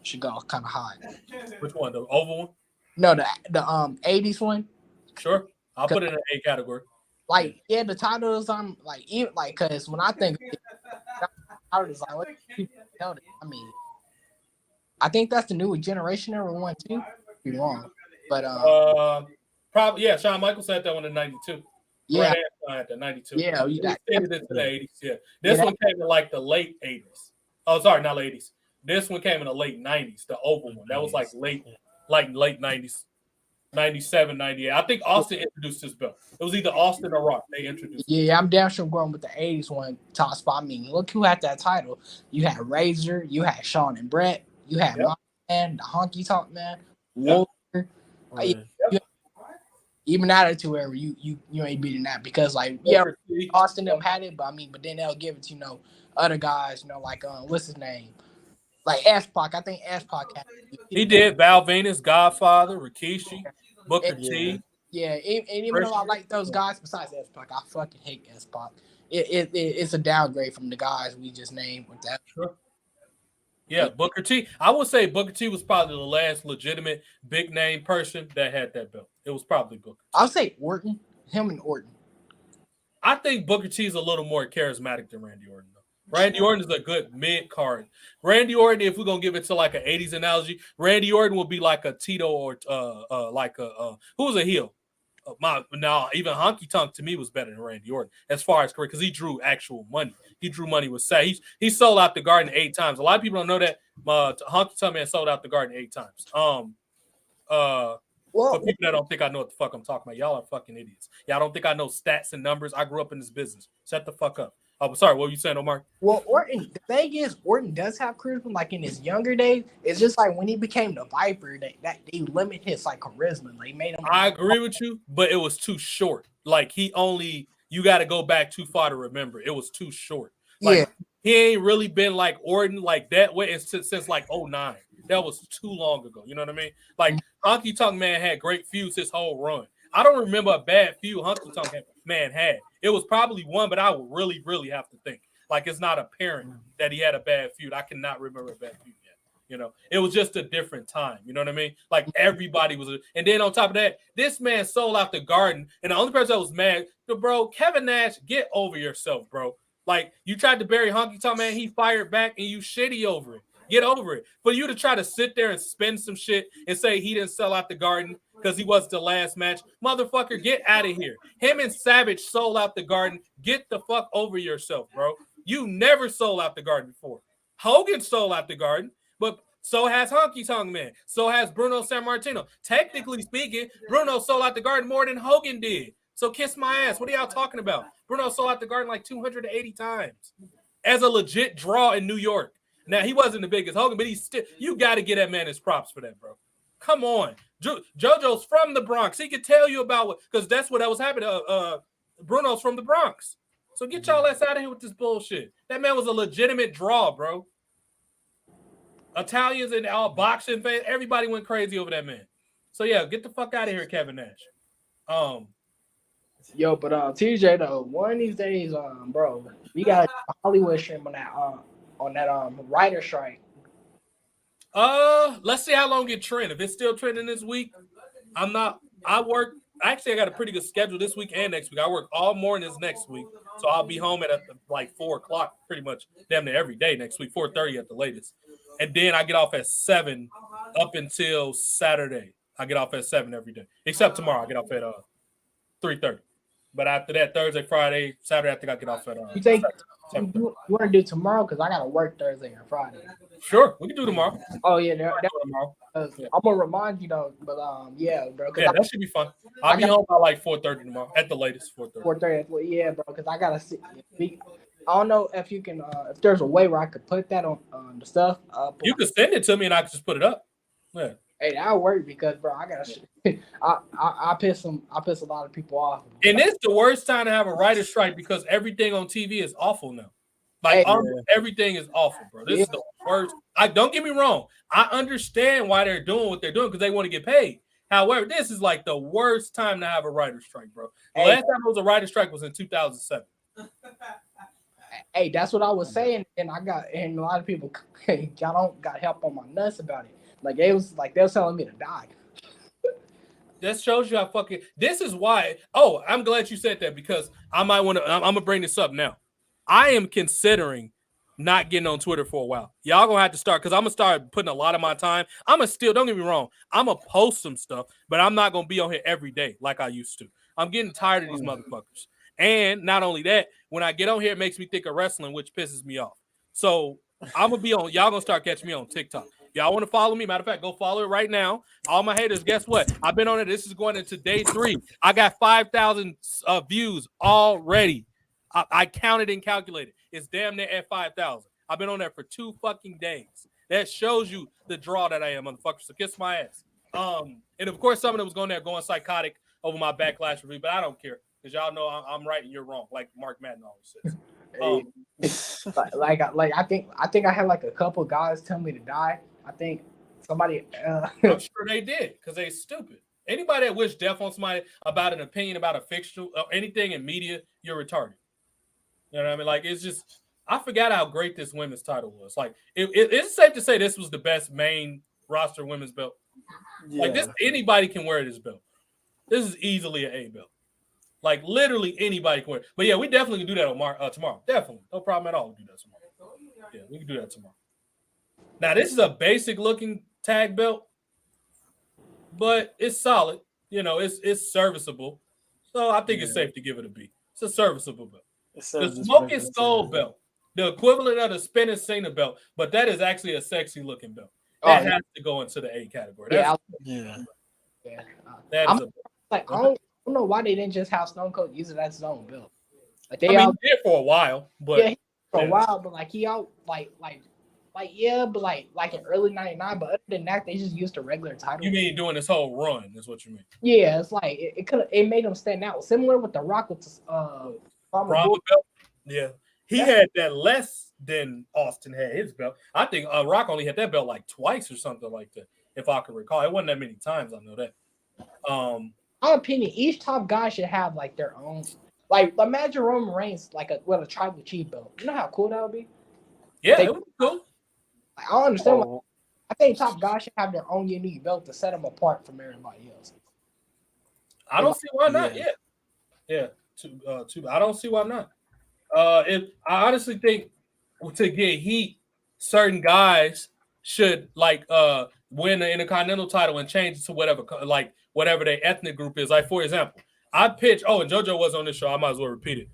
should go kind of high. Which one? The oval one? No, the 80s one. Sure. I'll put it in an A category. Like the titles like even like because when I think title design, what people know that? I mean, I think that's the new generation era one too. Be wrong, but Probably yeah. Shawn Michaels had that one in '92. yeah, Right after at the '92. yeah, you We got extended it to the '80s. Yeah. This Yeah. one came in like the late '80s. Oh, sorry, not late '80s. This one came in the late '90s. The oval one. That was like late '90s. 97, 98. I think Austin introduced this belt. It was either Austin or Rock. They introduced it. Yeah, I'm damn sure going with the 80s one top spot. I mean, look who had that title. You had Razor, you had Shawn and Brett, you had Yep. my man, the Honky Tonk Man, Yep. Walter. Right. Even Attitude Era, you ain't beating that because like yeah, Booker T. Austin them had it, but then they'll give it to other guys, like what's his name, like S-Pac. I think S-Pac had it. He did. Val Venus, Godfather, Rikishi, Booker Yeah. T. Yeah, and even though I like those guys, besides S-Pac, I fucking hate S-Pac. It's a downgrade from the guys we just named with that. Sure. Yeah, Booker T. I would say Booker T was probably the last legitimate big name person that had that belt. It was probably Booker. I'll say Orton, him and Orton. I think Booker T is a little more charismatic than Randy Orton. Though. Randy Orton is a good mid card. Randy Orton, if we're gonna give it to like an '80s analogy, Randy Orton would be like a Tito or like a who was a heel. Even Honky Tonk to me was better than Randy Orton as far as career because he drew actual money. He drew money with say he sold out the Garden 8 times. A lot of people don't know that Honky Tonk Man sold out the Garden 8 times. For people that don't think I know what the fuck I'm talking about, y'all are fucking idiots. Y'all don't think I know stats and numbers. I grew up in this business. Shut the fuck up. Oh, sorry. What were you saying, Omar? Well, Orton, the thing is, Orton does have charisma. Like in his younger days, it's just like when he became the Viper, that they limit his like charisma. Like made him. I agree with you, but it was too short. Like you got to go back too far to remember. It was too short. Like, Yeah. He ain't really been like Orton like that way since like 09. That was too long ago. You know what I mean? Like Honky Tonk Man had great feuds his whole run. I don't remember a bad feud Honky Tonk had man had. It was probably one, but I would really, really have to think. Like, it's not apparent that he had a bad feud. I cannot remember a bad feud yet. You know, it was just a different time. You know what I mean? Like, everybody was. And then on top of that, this man sold out the Garden. And the only person that was mad, bro, Kevin Nash, get over yourself, bro. Like, you tried to bury Honky Tonk Man, he fired back, and you shitty over it. Get over it. For you to try to sit there and spin some shit and say he didn't sell out the Garden because he was the last match, motherfucker, get out of here. Him and Savage sold out the Garden. Get the fuck over yourself, bro. You never sold out the Garden before. Hogan sold out the Garden, but so has Honky Tonk Man. So has Bruno Sammartino. Technically speaking, Bruno sold out the Garden more than Hogan did. So kiss my ass. What are y'all talking about? Bruno sold out the Garden like 280 times as a legit draw in New York. Now, he wasn't the biggest Hogan, but he's still, you got to get that man his props for that, bro. Come on. JoJo's from the Bronx. He could tell you about what, because that's what that was happening. Bruno's from the Bronx. So get y'all ass out of here with this bullshit. That man was a legitimate draw, bro. Italians and all boxing fans, everybody went crazy over that man. So yeah, get the fuck out of here, Kevin Nash. Yo, but TJ though, one of these days, bro, we got a Hollywood stream on that writer strike. Let's see how long it trend. If it's still trending this week, I got a pretty good schedule this week and next week. I work all mornings next week. So I'll be home at like 4:00 pretty much damn near every day next week, 4:30 at the latest. And then I get off at 7 up until Saturday. I get off at 7 every day. Except tomorrow. I get off at 3:30. But after that, Thursday, Friday, Saturday, I think I get off at you think you want to do tomorrow? Because I got to work Thursday and Friday. Sure, we can do tomorrow. Oh, yeah. Tomorrow. I'm going to remind you, though. But, yeah, bro. Yeah, that should be fun. I'll be home by like 4:30 tomorrow. At the latest, 4:30. 4:30. Yeah, bro. Because I got to see. I don't know if you can, if there's a way where I could put that on the stuff. You could send it to me and I could just put it up. Yeah. Hey, that'll work because, bro, I gotta. I piss a lot of people off. And it's the worst time to have a writer's strike because everything on TV is awful now. Like everything is awful, bro. This is the worst. Don't get me wrong. I understand why they're doing what they're doing because they want to get paid. However, this is like the worst time to have a writer's strike, bro. The last time it was a writer's strike was in 2007. Hey, that's what I was saying, and a lot of people got help on my nuts about it. Like they was telling me to die. That shows you how fucking. This is why. Oh, I'm glad you said that because I might want to. I'm gonna bring this up now. I am considering not getting on Twitter for a while. Y'all gonna have to start because I'm gonna start putting a lot of my time. I'm gonna still. Don't get me wrong. I'm gonna post some stuff, but I'm not gonna be on here every day like I used to. I'm getting tired of these motherfuckers. And not only that, when I get on here, it makes me think of wrestling, which pisses me off. So I'm gonna be on. Y'all gonna start catching me on TikTok. Y'all want to follow me? Matter of fact, go follow it right now. All my haters, guess what? I've been on it. This is going into day 3. I got 5,000 views already. I counted and calculated. It's damn near at 5,000. I've been on there for 2 fucking days. That shows you the draw that I am, motherfucker. So kiss my ass. And of course, some of them was going there going psychotic over my backlash review, but I don't care because y'all know I'm right and you're wrong, like Mark Madden always says. I think I had like a couple guys tell me to die. I think somebody. I'm sure they did because they stupid. Anybody that wish death on somebody about an opinion about a fixture or anything in media, you're retarded. You know what I mean? Like it's just I forgot how great this women's title was. Like it's safe to say this was the best main roster women's belt. Yeah. Like this, anybody can wear this belt. This is easily an A belt. Like literally anybody can wear it. But yeah, we definitely can do that on tomorrow. Definitely, no problem at all. We do that tomorrow. Yeah, we can do that tomorrow. Now, this is a basic looking tag belt, but it's solid. You know, it's serviceable. So I think it's safe to give it a B. It's a serviceable belt. The Smoking Skull belt, the equivalent of the Spinning Cena belt, but that is actually a sexy looking belt. That has to go into the A category. That is I don't know why they didn't just have Stone Cold use it as his own belt. Like he did for a while, but for a while, but like he out like in early '99. But other than that, they just used a regular title. You mean doing this whole run? Is what you mean? Yeah, it's like it made him stand out. Similar with the Rock with Brahma belt. Yeah, he had that less than Austin had his belt. I think Rock only had that belt like twice or something like that, if I can recall. It wasn't that many times. I know that. My opinion, each top guy should have like their own Like imagine Roman Reigns like a tribal chief belt. You know how cool that would be? Yeah, it would be cool. Like, I don't understand. Oh, I think top guys should have their own unique belt to set them apart from everybody else. I don't see why not. Yeah. I don't see why not. I honestly think to get heat, certain guys should win the Intercontinental title and change it to whatever their ethnic group is. Like for example, I pitched. Oh, and JoJo was on this show. I might as well repeat it.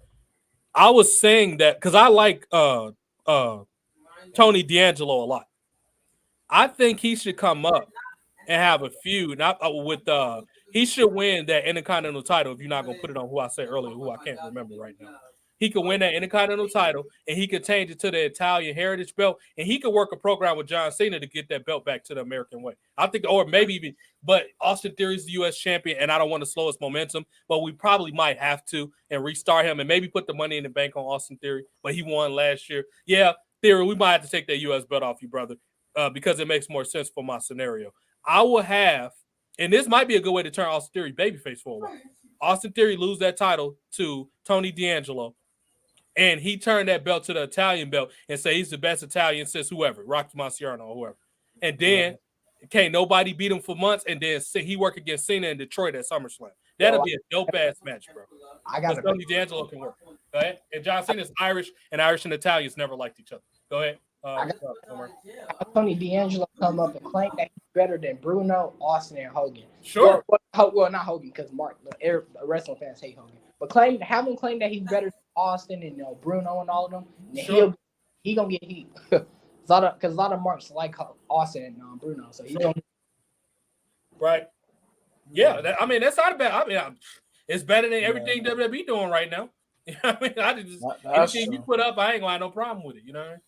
I was saying that because I like Tony D'Angelo a lot. I think he should come up and have a feud. He should win that Intercontinental title if you're not gonna put it on who I said earlier, who I can't remember right now. He could win that Intercontinental title and he could change it to the Italian Heritage belt, and he could work a program with John Cena to get that belt back to the American way. I think, or maybe even, but Austin Theory is the U.S. champion, and I don't want to slow his momentum, but we probably might have to and restart him and maybe put the money in the bank on Austin Theory, but he won last year. Yeah, Theory, we might have to take that U.S. belt off you, brother, because it makes more sense for my scenario. I will have, and this might be a good way to turn Austin Theory babyface for a while. Austin Theory lose that title to Tony D'Angelo, and he turned that belt to the Italian belt and say he's the best Italian since whoever, Rocky Marciano or whoever. And then can't nobody beat him for months, and then he work against Cena in Detroit at SummerSlam. That'll be a dope-ass match, bro. I got Tony D'Angelo can work. Go ahead. And John Cena's Irish, and Irish and Italians never liked each other. Go ahead. Tony D'Angelo come up and claim that he's better than Bruno, Austin, and Hogan. Sure. Well, not Hogan, because Mark, the wrestling fans hate Hogan. But have him claim that he's better than Austin and Bruno and all of them. And sure. He gonna get heat. Because a lot of marks like Austin and Bruno, so he's gonna. Right. Yeah, that's not bad. It's better than everything WWE doing right now. Anything you put up, I ain't gonna have no problem with it. You know what I mean?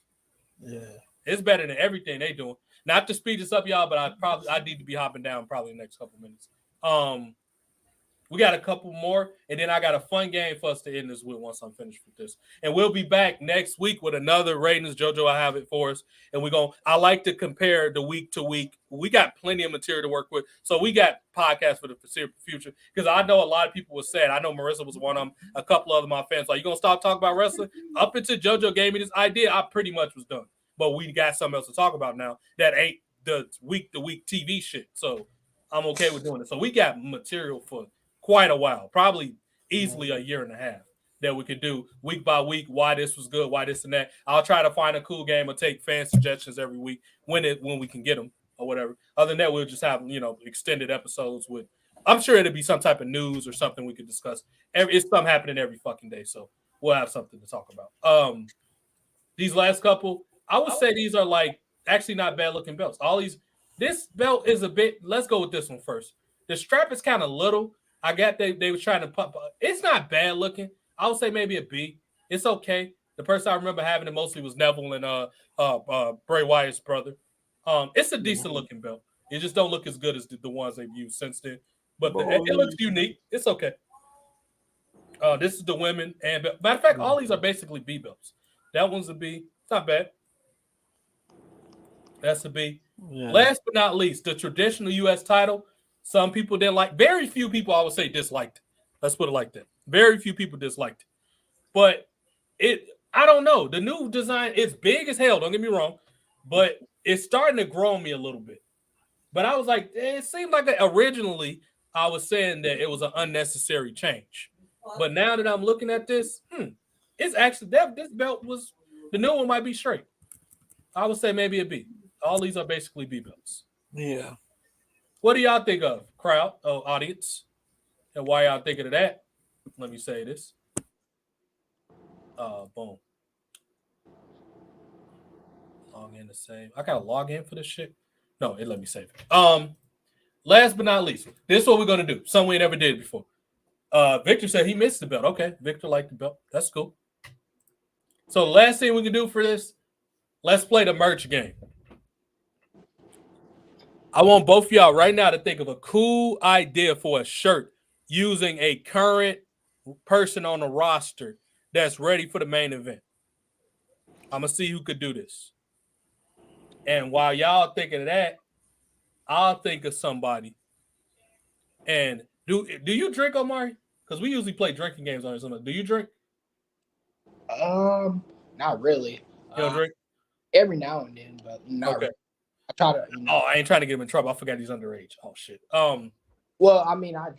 Yeah, it's better than everything they doing. Not to speed this up, y'all, but I need to be hopping down probably in the next couple minutes. We got a couple more, and then I got a fun game for us to end this with once I'm finished with this. And we'll be back next week with another ratings. JoJo, I have it for us. And I like to compare the week to week. We got plenty of material to work with. So we got podcasts for the future. Because I know a lot of people were saying, I know Marissa was one of them, a couple of my fans, like, you going to stop talking about wrestling? Up until JoJo gave me this idea, I pretty much was done. But we got something else to talk about now that ain't the week-to-week TV shit. So I'm okay with doing it. So we got material for quite a while, probably easily a year and a half that we could do week by week, why this was good, why this and that. I'll try to find a cool game or take fan suggestions every week when we can get them or whatever. Other than that, we'll just have, extended episodes with, I'm sure it'll be some type of news or something we could discuss. It's something happening every fucking day, so we'll have something to talk about. These last couple, I would say these are actually not bad looking belts. This belt is a bit, let's go with this one first. The strap is kind of little. I got they were trying to pump. It's not bad looking. I would say maybe a B. It's okay. The person I remember having it mostly was Neville and Bray Wyatt's brother. It's a decent looking belt. It just don't look as good as the ones they've used since then. But it looks unique. It's okay. This is the women and matter of fact, all these are basically B belts. That one's a B. It's not bad. That's a B. Yeah. Last but not least, the traditional U.S. title. Some people didn't like. Very few people, I would say, disliked it. Let's put it like that. Very few people disliked it. But I don't know. The new design, it's big as hell. Don't get me wrong. But it's starting to grow on me a little bit. But I was like, it seemed like originally I was saying that it was an unnecessary change. But now that I'm looking at this, it's actually, this belt was, the new one might be straight. I would say maybe a B. All these are basically B belts. Yeah. What do y'all think of, crowd, audience? And why y'all thinking of that? Let me say this. Boom. Log in to save. I gotta log in for this shit. No, it let me save it. Last but not least, this is what we're gonna do. Something we never did before. Victor said he missed the belt. Okay, Victor liked the belt. That's cool. So the last thing we can do for this, let's play the merch game. I want both of y'all right now to think of a cool idea for a shirt using a current person on the roster that's ready for the main event. I'm going to see who could do this. And while y'all thinking of that, I'll think of somebody. And do you drink, Omari? Because we usually play drinking games on here. Do you drink? Not really. You don't drink? Every now and then, but not Okay. really. I try to, Oh, I ain't trying to get him in trouble. I forgot he's underage. Oh shit. Well, I mean, I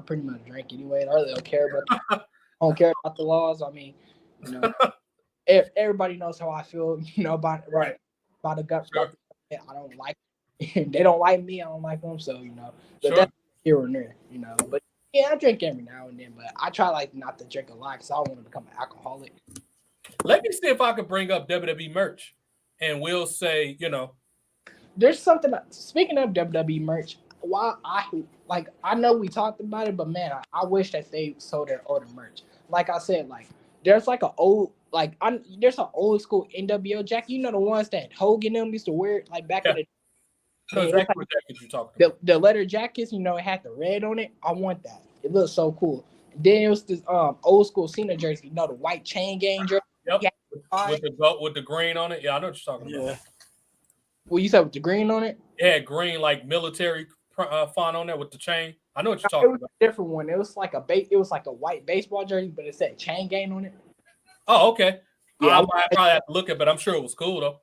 pretty much drink anyway. I really don't care about. I don't care about the laws. I mean, you know, if everybody knows how I feel, you know, about the gut. Sure. I don't like. They don't like me. I don't like them. So you know, but Sure. that's here and there. You know, but yeah, I drink every now and then. But I try like not to drink a lot because I don't want to become an alcoholic. Let me see if I could bring up WWE merch, and we'll say, you know, There's something. Speaking of WWE merch, why I know we talked about it, but man, I wish that they sold their older merch. Like I said, like there's like there's an old school NWO jacket. You know the ones that Hogan them used to wear like back in the. so Yeah, exactly what jacket you talking about. the leather jackets, you know, it had the red on it. I want that. It looks so cool. Then it was this old school Cena jersey, you know, the white chain gang jersey. Yep. Yeah. With the green on it. Yeah, I know what you're talking about. Yeah. Well, you said with the green on it? It had green like military font on there with the chain. I know what you're It talking was about. a different one. It was like a white baseball jersey, but it said chain gang on it. Oh, okay. Yeah, I might probably have to look at it, but I'm sure it was cool though.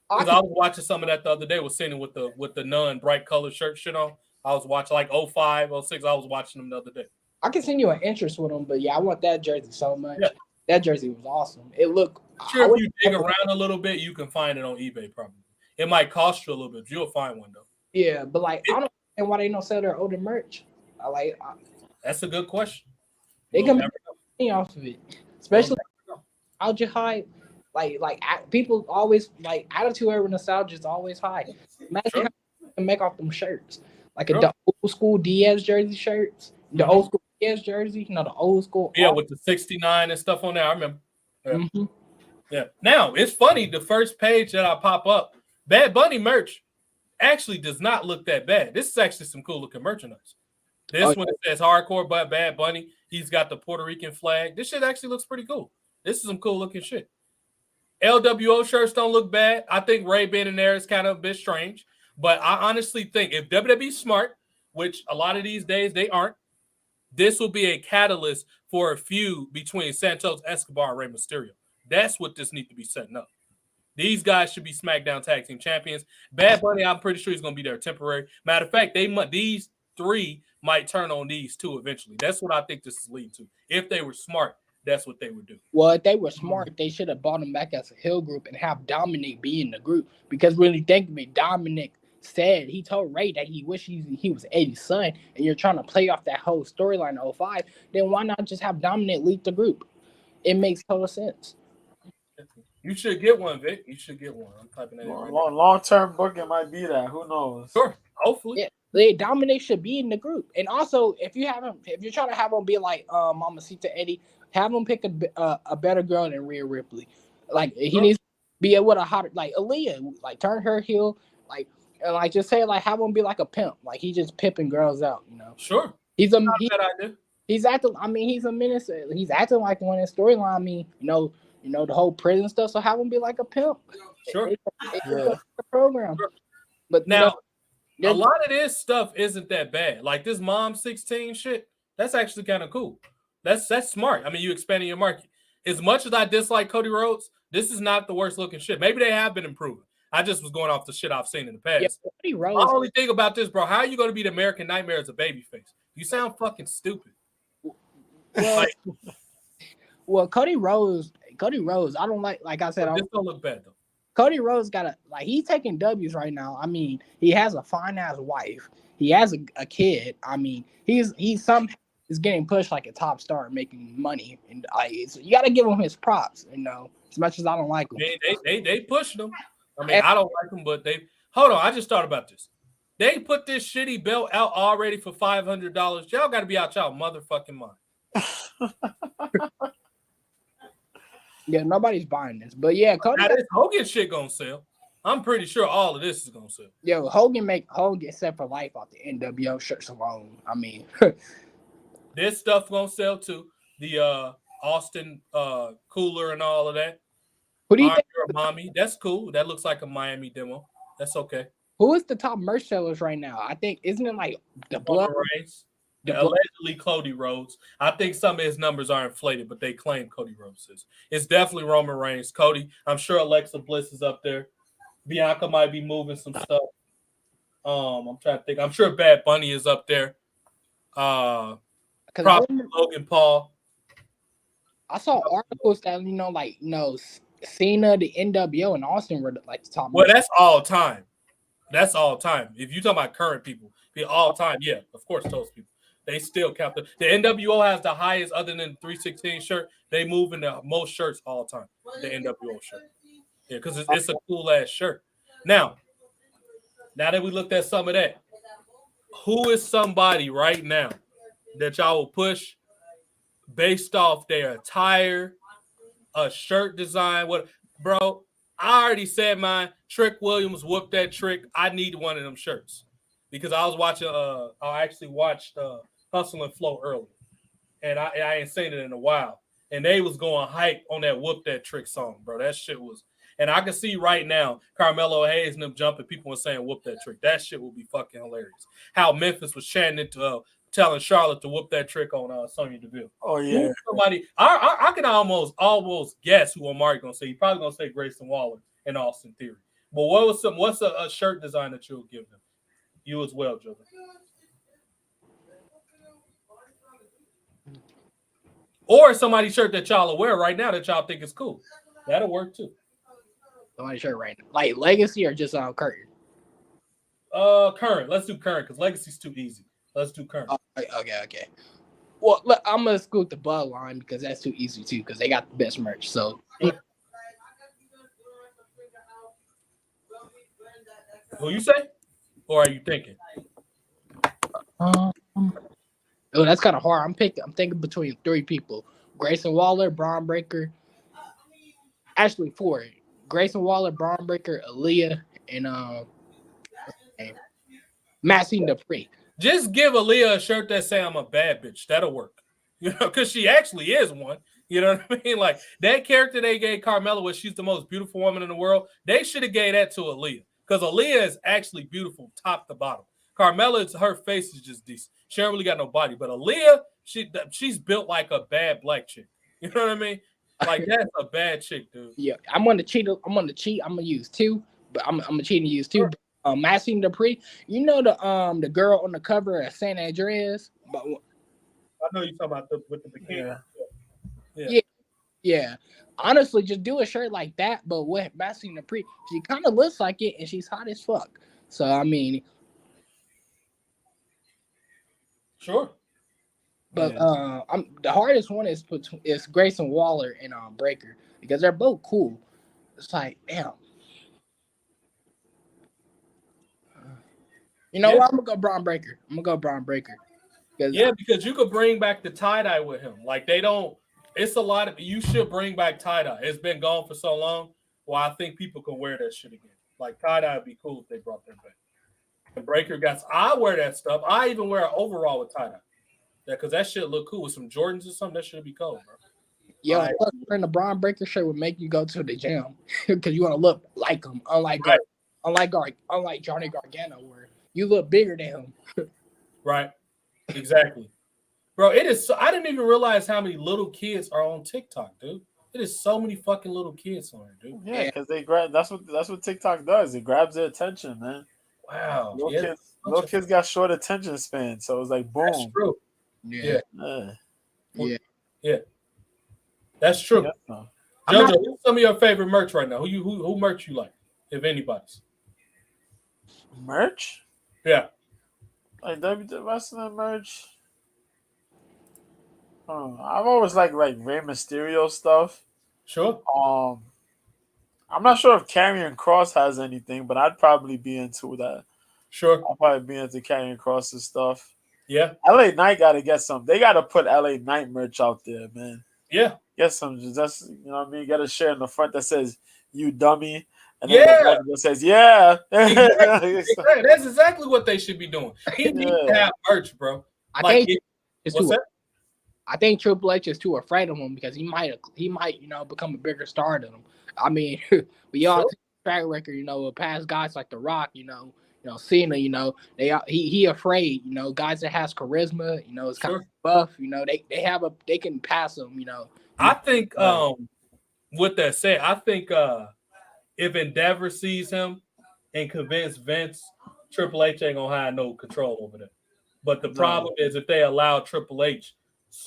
Because I was watching some of that the other day with Cena with the nun bright color shirt shit on. I was watching like 05, 06. I was watching them the other day. I can send you an interest with them, but yeah, I want that jersey so much. Yeah. That jersey was awesome. It looked. Sure, if you dig around a little bit, you can find it on eBay probably. It might cost you a little bit, but you'll find one though. Yeah, but like I don't understand why they don't sell their older merch. That's a good question. They We'll can never make know. money off of it, especially We'll nostalgia high. People always like attitude era nostalgia is always high. Imagine Sure. how you can make off them shirts, like Sure. the old school Diaz jersey shirts, the old school Diaz jersey, you know, the old school. Yeah, with the 69 and stuff on there. I remember. Yeah. Mhm. Yeah. Now it's funny. The first page that I pop up, Bad Bunny merch actually does not look that bad. This is actually some cool looking merchandise. This one it says hardcore but Bad Bunny. He's got the Puerto Rican flag. This shit actually looks pretty cool. This is some cool looking shit. LWO shirts don't look bad. I think Ray being in there is kind of a bit strange. But I honestly think if WWE's smart, which a lot of these days they aren't, this will be a catalyst for a feud between Santos Escobar and Rey Mysterio. That's what this needs to be setting up. These guys should be SmackDown Tag Team Champions. Bad Bunny, I'm pretty sure he's going to be there temporary. Matter of fact, these three might turn on these two eventually. That's what I think this is leading to. If they were smart, that's what they would do. Well, if they were smart, they should have brought him back as a heel group and have Dominic be in the group. Because really think of it, Dominic said he told Ray that he wished he was Eddie's son, and you're trying to play off that whole storyline of 05. Then why not just have Dominic lead the group? It makes total sense. You should get one, Vic. You should get one. I'm typing that in right now. Long-term booking might be that. Who knows? Sure. Hopefully. Yeah. Dominic should be in the group. And also, if you're trying to have him be like Mamacita Eddie, have him pick a better girl than Rhea Ripley. Like he needs to be with a hotter like Aaliyah, like turn her heel, and just say like have him be like a pimp, like he just pimping girls out, you know. Sure. He's Not a bad idea. he's acting. I mean, he's a menace. He's acting like one in the storyline. I mean, you know the whole prison stuff. So have him be like a pimp. Sure. It's a program. Sure. But Now, you know, a lot of this stuff isn't that bad. Like this Mom 16 shit, that's actually kind of cool. That's smart. I mean, you expanding your market. As much as I dislike Cody Rhodes, this is not the worst looking shit. Maybe they have been improving. I just was going off the shit I've seen in the past. Cody Rhodes. My only thing about this, bro, how are you going to be the American Nightmare as a babyface? You sound fucking stupid. Well, well, Cody Rhodes, I don't like I said, This don't look bad though. Cody Rhodes he's taking W's right now. I mean, he has a fine ass wife. He has a kid. I mean, he's somehow is getting pushed like a top star, making money, and so you got to give him his props. You know, as much as I don't like him, They pushed them. I mean, I don't like them, but they hold on. I just thought about this. They put this shitty belt out already for $500. Y'all got to be out y'all motherfucking mind. yeah, nobody's buying this. But yeah, Cody. Now this Hogan shit gonna sell. I'm pretty sure all of this is gonna sell. Yo, Hogan set for life off the NWO shirts alone. I mean, This stuff gonna sell too. The Austin cooler and all of that. who do you think? Your mommy. That's cool. That looks like a Miami demo. That's okay. Who is the top merch sellers right now? I think isn't it like the Blood? Roman Reigns. Allegedly Cody Rhodes. I think some of his numbers are inflated, but they claim Cody Rhodes is. It's definitely Roman Reigns. Cody, I'm sure Alexa Bliss is up there. Bianca might be moving some stuff. I'm trying to think. I'm sure Bad Bunny is up there. Probably Logan Paul. I saw articles that Cena, the NWO, and Austin were like the top. Well, that's all time. That's all time. If you talk about current people, the all time, yeah, of course, those people. They still count. The NWO has the highest, other than 316 shirt. They move in the most shirts all time. The NWO shirt. Yeah, because it's a cool ass shirt. Now that we looked at some of that, who is somebody right now that y'all will push based off their attire, a shirt design? What, bro? I already said mine. Trick Williams whooped that trick. I need one of them shirts because I was watching. I actually watched Hustle and Flow earlier, and I ain't seen it in a while. And they was going hype on that "Whoop That Trick" song, bro. That shit was, and I can see right now Carmelo Hayes and them jumping. People were saying "Whoop That Trick." That shit will be fucking hilarious. How Memphis was chanting to telling Charlotte to whoop that trick on Sonya Deville. Oh yeah, somebody. I can almost guess who Omari gonna say. He's probably gonna say Grayson Waller in Austin Theory. But what's a shirt design that you'll give them? You as well, Joe. Or somebody's shirt that y'all are wearing right now that y'all think is cool. That'll work too. Somebody's shirt right now. Like Legacy or just current? Current. Let's do current because Legacy's too easy. Let's do current. Okay. Well, look, I'm gonna scoot the Bloodline because that's too easy too because they got the best merch. So. Who you say? Or are you thinking? Oh, that's kind of hard. I'm thinking between three people: Grayson Waller, Braun Breaker. Actually, four: Grayson Waller, Braun Breaker, Aaliyah, and Maxine Dupree. Just give Aaliyah a shirt that say "I'm a bad bitch." That'll work. You know, because she actually is one. You know what I mean? Like that character they gave Carmella, where she's the most beautiful woman in the world. They should have gave that to Aaliyah because Aaliyah is actually beautiful, top to bottom. Carmella, her face is just decent. She don't really got no body, but Aaliyah, she's built like a bad black chick. You know what I mean? Like that's a bad chick, dude. Yeah, I'm gonna cheat. I'm gonna use two, but I'm gonna cheat and use two. Maxine Dupree, you know the girl on the cover of San Andreas. But I know you're talking about with the bikini. Yeah. Honestly, just do a shirt like that, but with Maxine Dupree, she kind of looks like it, and she's hot as fuck. So I mean. Sure. But the hardest one is Grayson Waller and Breaker because they're both cool. It's like, damn. You know what? I'm gonna go Braun Breaker. Because you could bring back the tie-dye with him. Like they don't. It's a lot of. You should bring back tie-dye. It's been gone for so long. Well, I think people can wear that shit again. Like tie-dye would be cool if they brought that back. And Breaker I wear that stuff. I even wear an overall with tie-dye. Yeah, because that shit look cool with some Jordans or something. That should be cool, bro. Yeah, wearing the Braun Breaker shirt would make you go to the gym because you want to look like him. Unlike Johnny Gargano, where you look bigger than him. Right. Exactly. Bro, it is. I didn't even realize how many little kids are on TikTok, dude. It is so many fucking little kids on there, dude. Yeah, because they grab. That's what TikTok does. It grabs their attention, man. Wow. Little kids got short attention span, so it's like boom. That's true. Yeah. That's true. Yeah. JoJo, who's some of your favorite merch right now? Who merch you like, if anybody's? Merch? Yeah. Like WWE wrestling merch. I've always liked like Rey Mysterio stuff. Sure. I'm not sure if Karrion Kross has anything, but I'd probably be into that. Sure. I'll probably be into Karrion Kross's stuff. Yeah. LA Knight got to get some. They got to put LA Knight merch out there, man. Yeah. Get some. Just you know what I mean. Get a shirt in the front that says "You dummy," and then the back that says "Yeah." Exactly. That's exactly what they should be doing. He needs to have merch, bro. I think Triple H is too afraid of him because he might become a bigger star than him. I mean, we all track record, with past guys like The Rock, Cena, he afraid, guys that has charisma, it's kind of buff, they can pass him, I think with that said, I think if Endeavor sees him and convince Vince, Triple H ain't gonna have no control over them. But the problem is if they allow Triple H,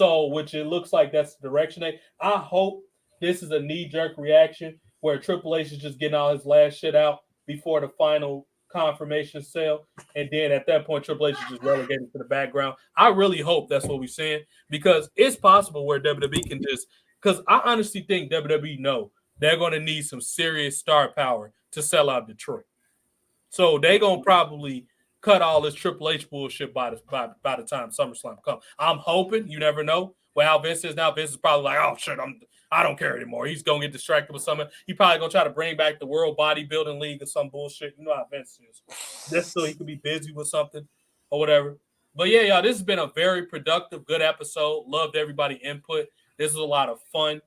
which it looks like that's the direction I hope this is a knee-jerk reaction where Triple H is just getting all his last shit out before the final confirmation sale, and then at that point Triple H is just relegated to the background. I really hope that's what we're saying, because it's possible where WWE can just, because I honestly think WWE know they're going to need some serious star power to sell out Detroit. So they're going to probably cut all this Triple H bullshit by the time SummerSlam comes. I'm hoping, you never know. Well, how Vince is now, Vince is probably like, oh shit, I don't care anymore. He's gonna get distracted with something. He probably gonna try to bring back the World Bodybuilding League or some bullshit. You know how Vince is. Just so he could be busy with something or whatever. But yeah, y'all, this has been a very productive, good episode. Loved everybody input. This is a lot of fun.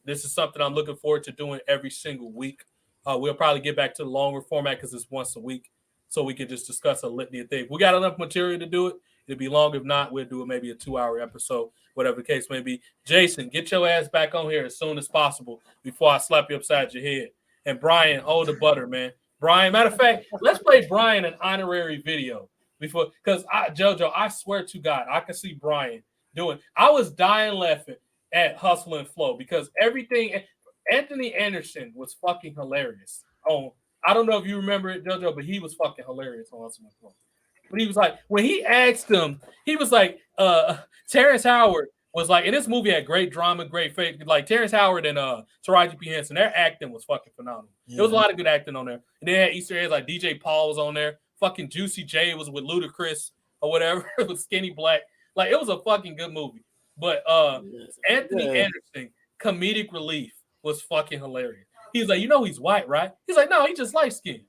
This is something I'm looking forward to doing every single week. We'll probably get back to the longer format because it's once a week, so we can just discuss a litany of things. We got enough material to do it. It'll be long. If not, we'll do it maybe a 2-hour episode, whatever the case may be. Jason, get your ass back on here as soon as possible before I slap you upside your head. And Brian, hold the butter, man. Brian, matter of fact, let's play Brian an honorary video before, because JoJo, I swear to God, I can see Brian doing. I was dying laughing at Hustle and Flow because everything. Anthony Anderson was fucking hilarious. Oh, I don't know if you remember it, JoJo, but he was fucking hilarious on Hustle and Flow. But he was like, when he asked him, he was like, Terrence Howard was like, and this movie had great drama, great faith. Like Terrence Howard and Taraji P. Henson, their acting was fucking phenomenal. Yeah. There was a lot of good acting on there. And they had Easter eggs like DJ Paul was on there. Fucking Juicy J was with Ludacris or whatever with Skinny Black. Like it was a fucking good movie. But Anthony Anderson, comedic relief, was fucking hilarious. He's like, he's white, right? He's like, no, he just light skinned.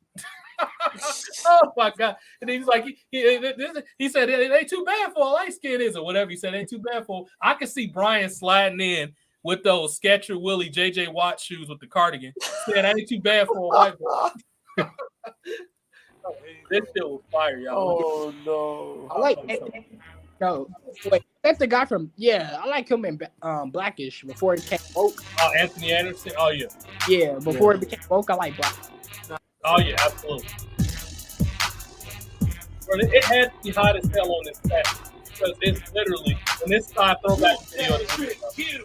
Oh my God. And he's like, he said it ain't too bad for a light skin, is it? Whatever he said, it ain't too bad for. I can see Brian sliding in with those Skechers Willie JJ Watt shoes with the cardigan. Saying that ain't too bad for a white boy. This shit was fire, y'all. Oh no. I like wait, that's the guy from I like him in Blackish before he became woke. Oh, Anthony Anderson. Oh yeah. Yeah, before he became woke, I like Black. Oh yeah, absolutely. Bro, it had to be hot as hell on this set because it's literally when this side throwback video. I see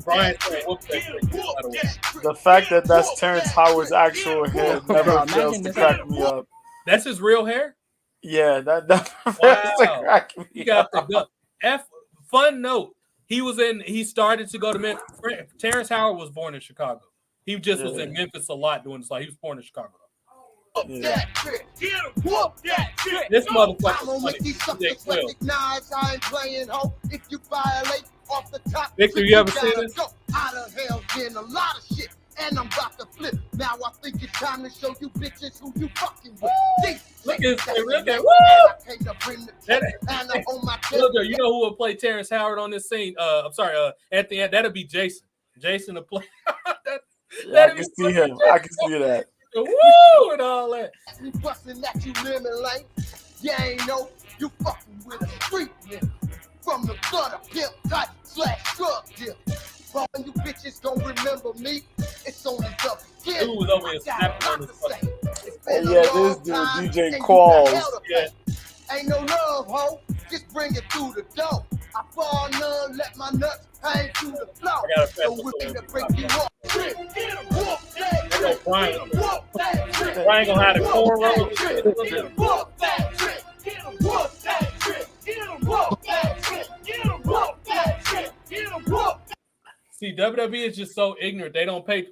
Brian saying, "Whoop that trick." The fact that that's Terrence Howard's actual hair never fails to crack me up. That's his real hair. Yeah, that fails to crack me. He got the fun note. He started to go to Memphis. Terrence Howard was born in Chicago. He just was in Memphis a lot doing this. Like he was born in Chicago. Yeah. This motherfucker. Victor, you ever seen this? And I'm about to flip. Now I think it's time to show you bitches who you fucking with. Look at Woo! You know who will play Terrence Howard on this scene? I'm sorry, Anthony. That'll be Jason. Jason to play. I can see him. I can see that. Woo! And all that. You busting at you lemon lane. Yeah, ain't no. You fucking with a street nigga. From the gutter, pimp type / drug deal. All you bitches don't remember me. It's only the beginning. Dude was over here snapping on his fucking. This dude, DJ Qualls. Yeah. Ain't no love, ho. Just bring it through the door. I fall none, let my nuts hang through the floor. I got a So we're gonna break you up. Brian gonna have the cornrows. See, WWE is just so ignorant. They don't play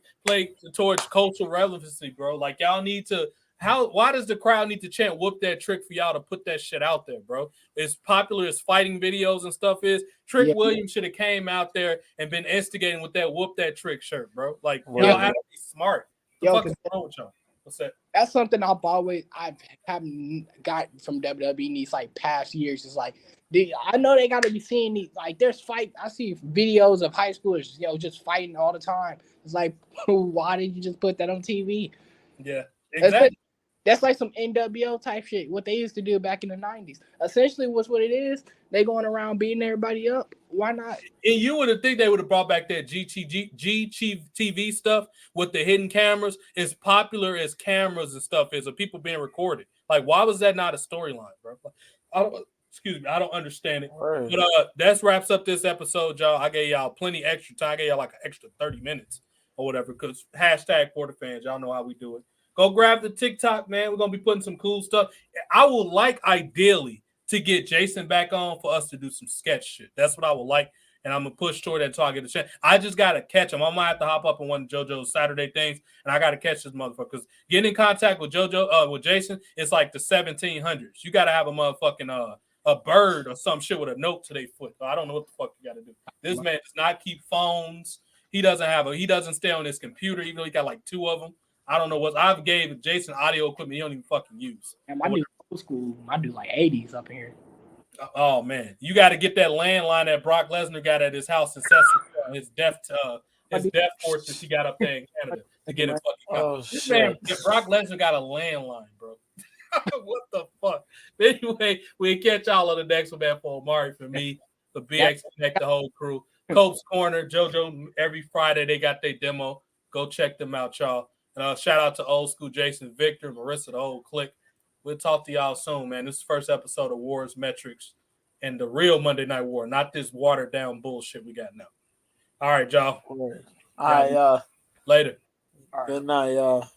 towards cultural relevancy, bro. Like y'all need to. Why does the crowd need to chant "whoop that trick" for y'all to put that shit out there, bro? As popular as fighting videos and stuff is, Trick Williams should have came out there and been instigating with that "whoop that trick" shirt, bro. Like y'all have to be smart. What the fuck is wrong with y'all? What's that? That's something I haven't gotten from WWE in these like past years. It's like I know they got to be seeing these like there's fight. I see videos of high schoolers, just fighting all the time. It's like, why did you just put that on TV? Yeah, exactly. That's like some NWO type shit. What they used to do back in the 90s. Essentially, what's what it is. They going around beating everybody up. Why not? And you would have think they would have brought back that GTV stuff with the hidden cameras. As popular as cameras and stuff is of people being recorded. Like, why was that not a storyline, bro? I don't understand it. Word. But that wraps up this episode, y'all. I gave y'all plenty extra time. I gave y'all like an extra 30 minutes or whatever. Because #Porter fans, y'all know how we do it. Go grab the TikTok, man. We're gonna be putting some cool stuff. I would like ideally to get Jason back on for us to do some sketch shit. That's what I would like, and I'm gonna push toward that until I get a chance. I just gotta catch him. I might have to hop up on one of JoJo's Saturday things, and I gotta catch this motherfucker. Because getting in contact with with Jason, it's like the 1700s. You gotta have a motherfucking a bird or some shit with a note to their foot. I don't know what the fuck you gotta do. This man does not keep phones. He doesn't stay on his computer, even though he got like 2 of them. I don't know what I've gave Jason audio equipment he don't even fucking use. And I do old school. I do like 80s up here. Oh man, you got to get that landline that Brock Lesnar got at his house in Cecil, his death fortress he got up there in Canada to get his fucking. Oh This shit! man, Brock Lesnar got a landline, bro. What the fuck? But anyway, we'll catch y'all on the next one, man. For Omari, for me, for BX, Connect, the whole crew. Cope's Corner, JoJo, every Friday they got their demo. Go check them out, y'all. Shout out to Old School Jason, Victor, Marissa, the whole clique. We'll talk to y'all soon, man. This is the first episode of Wars Metrics and the real Monday Night War, not this watered down bullshit we got now. All right, y'all. All right, Later. good night, y'all.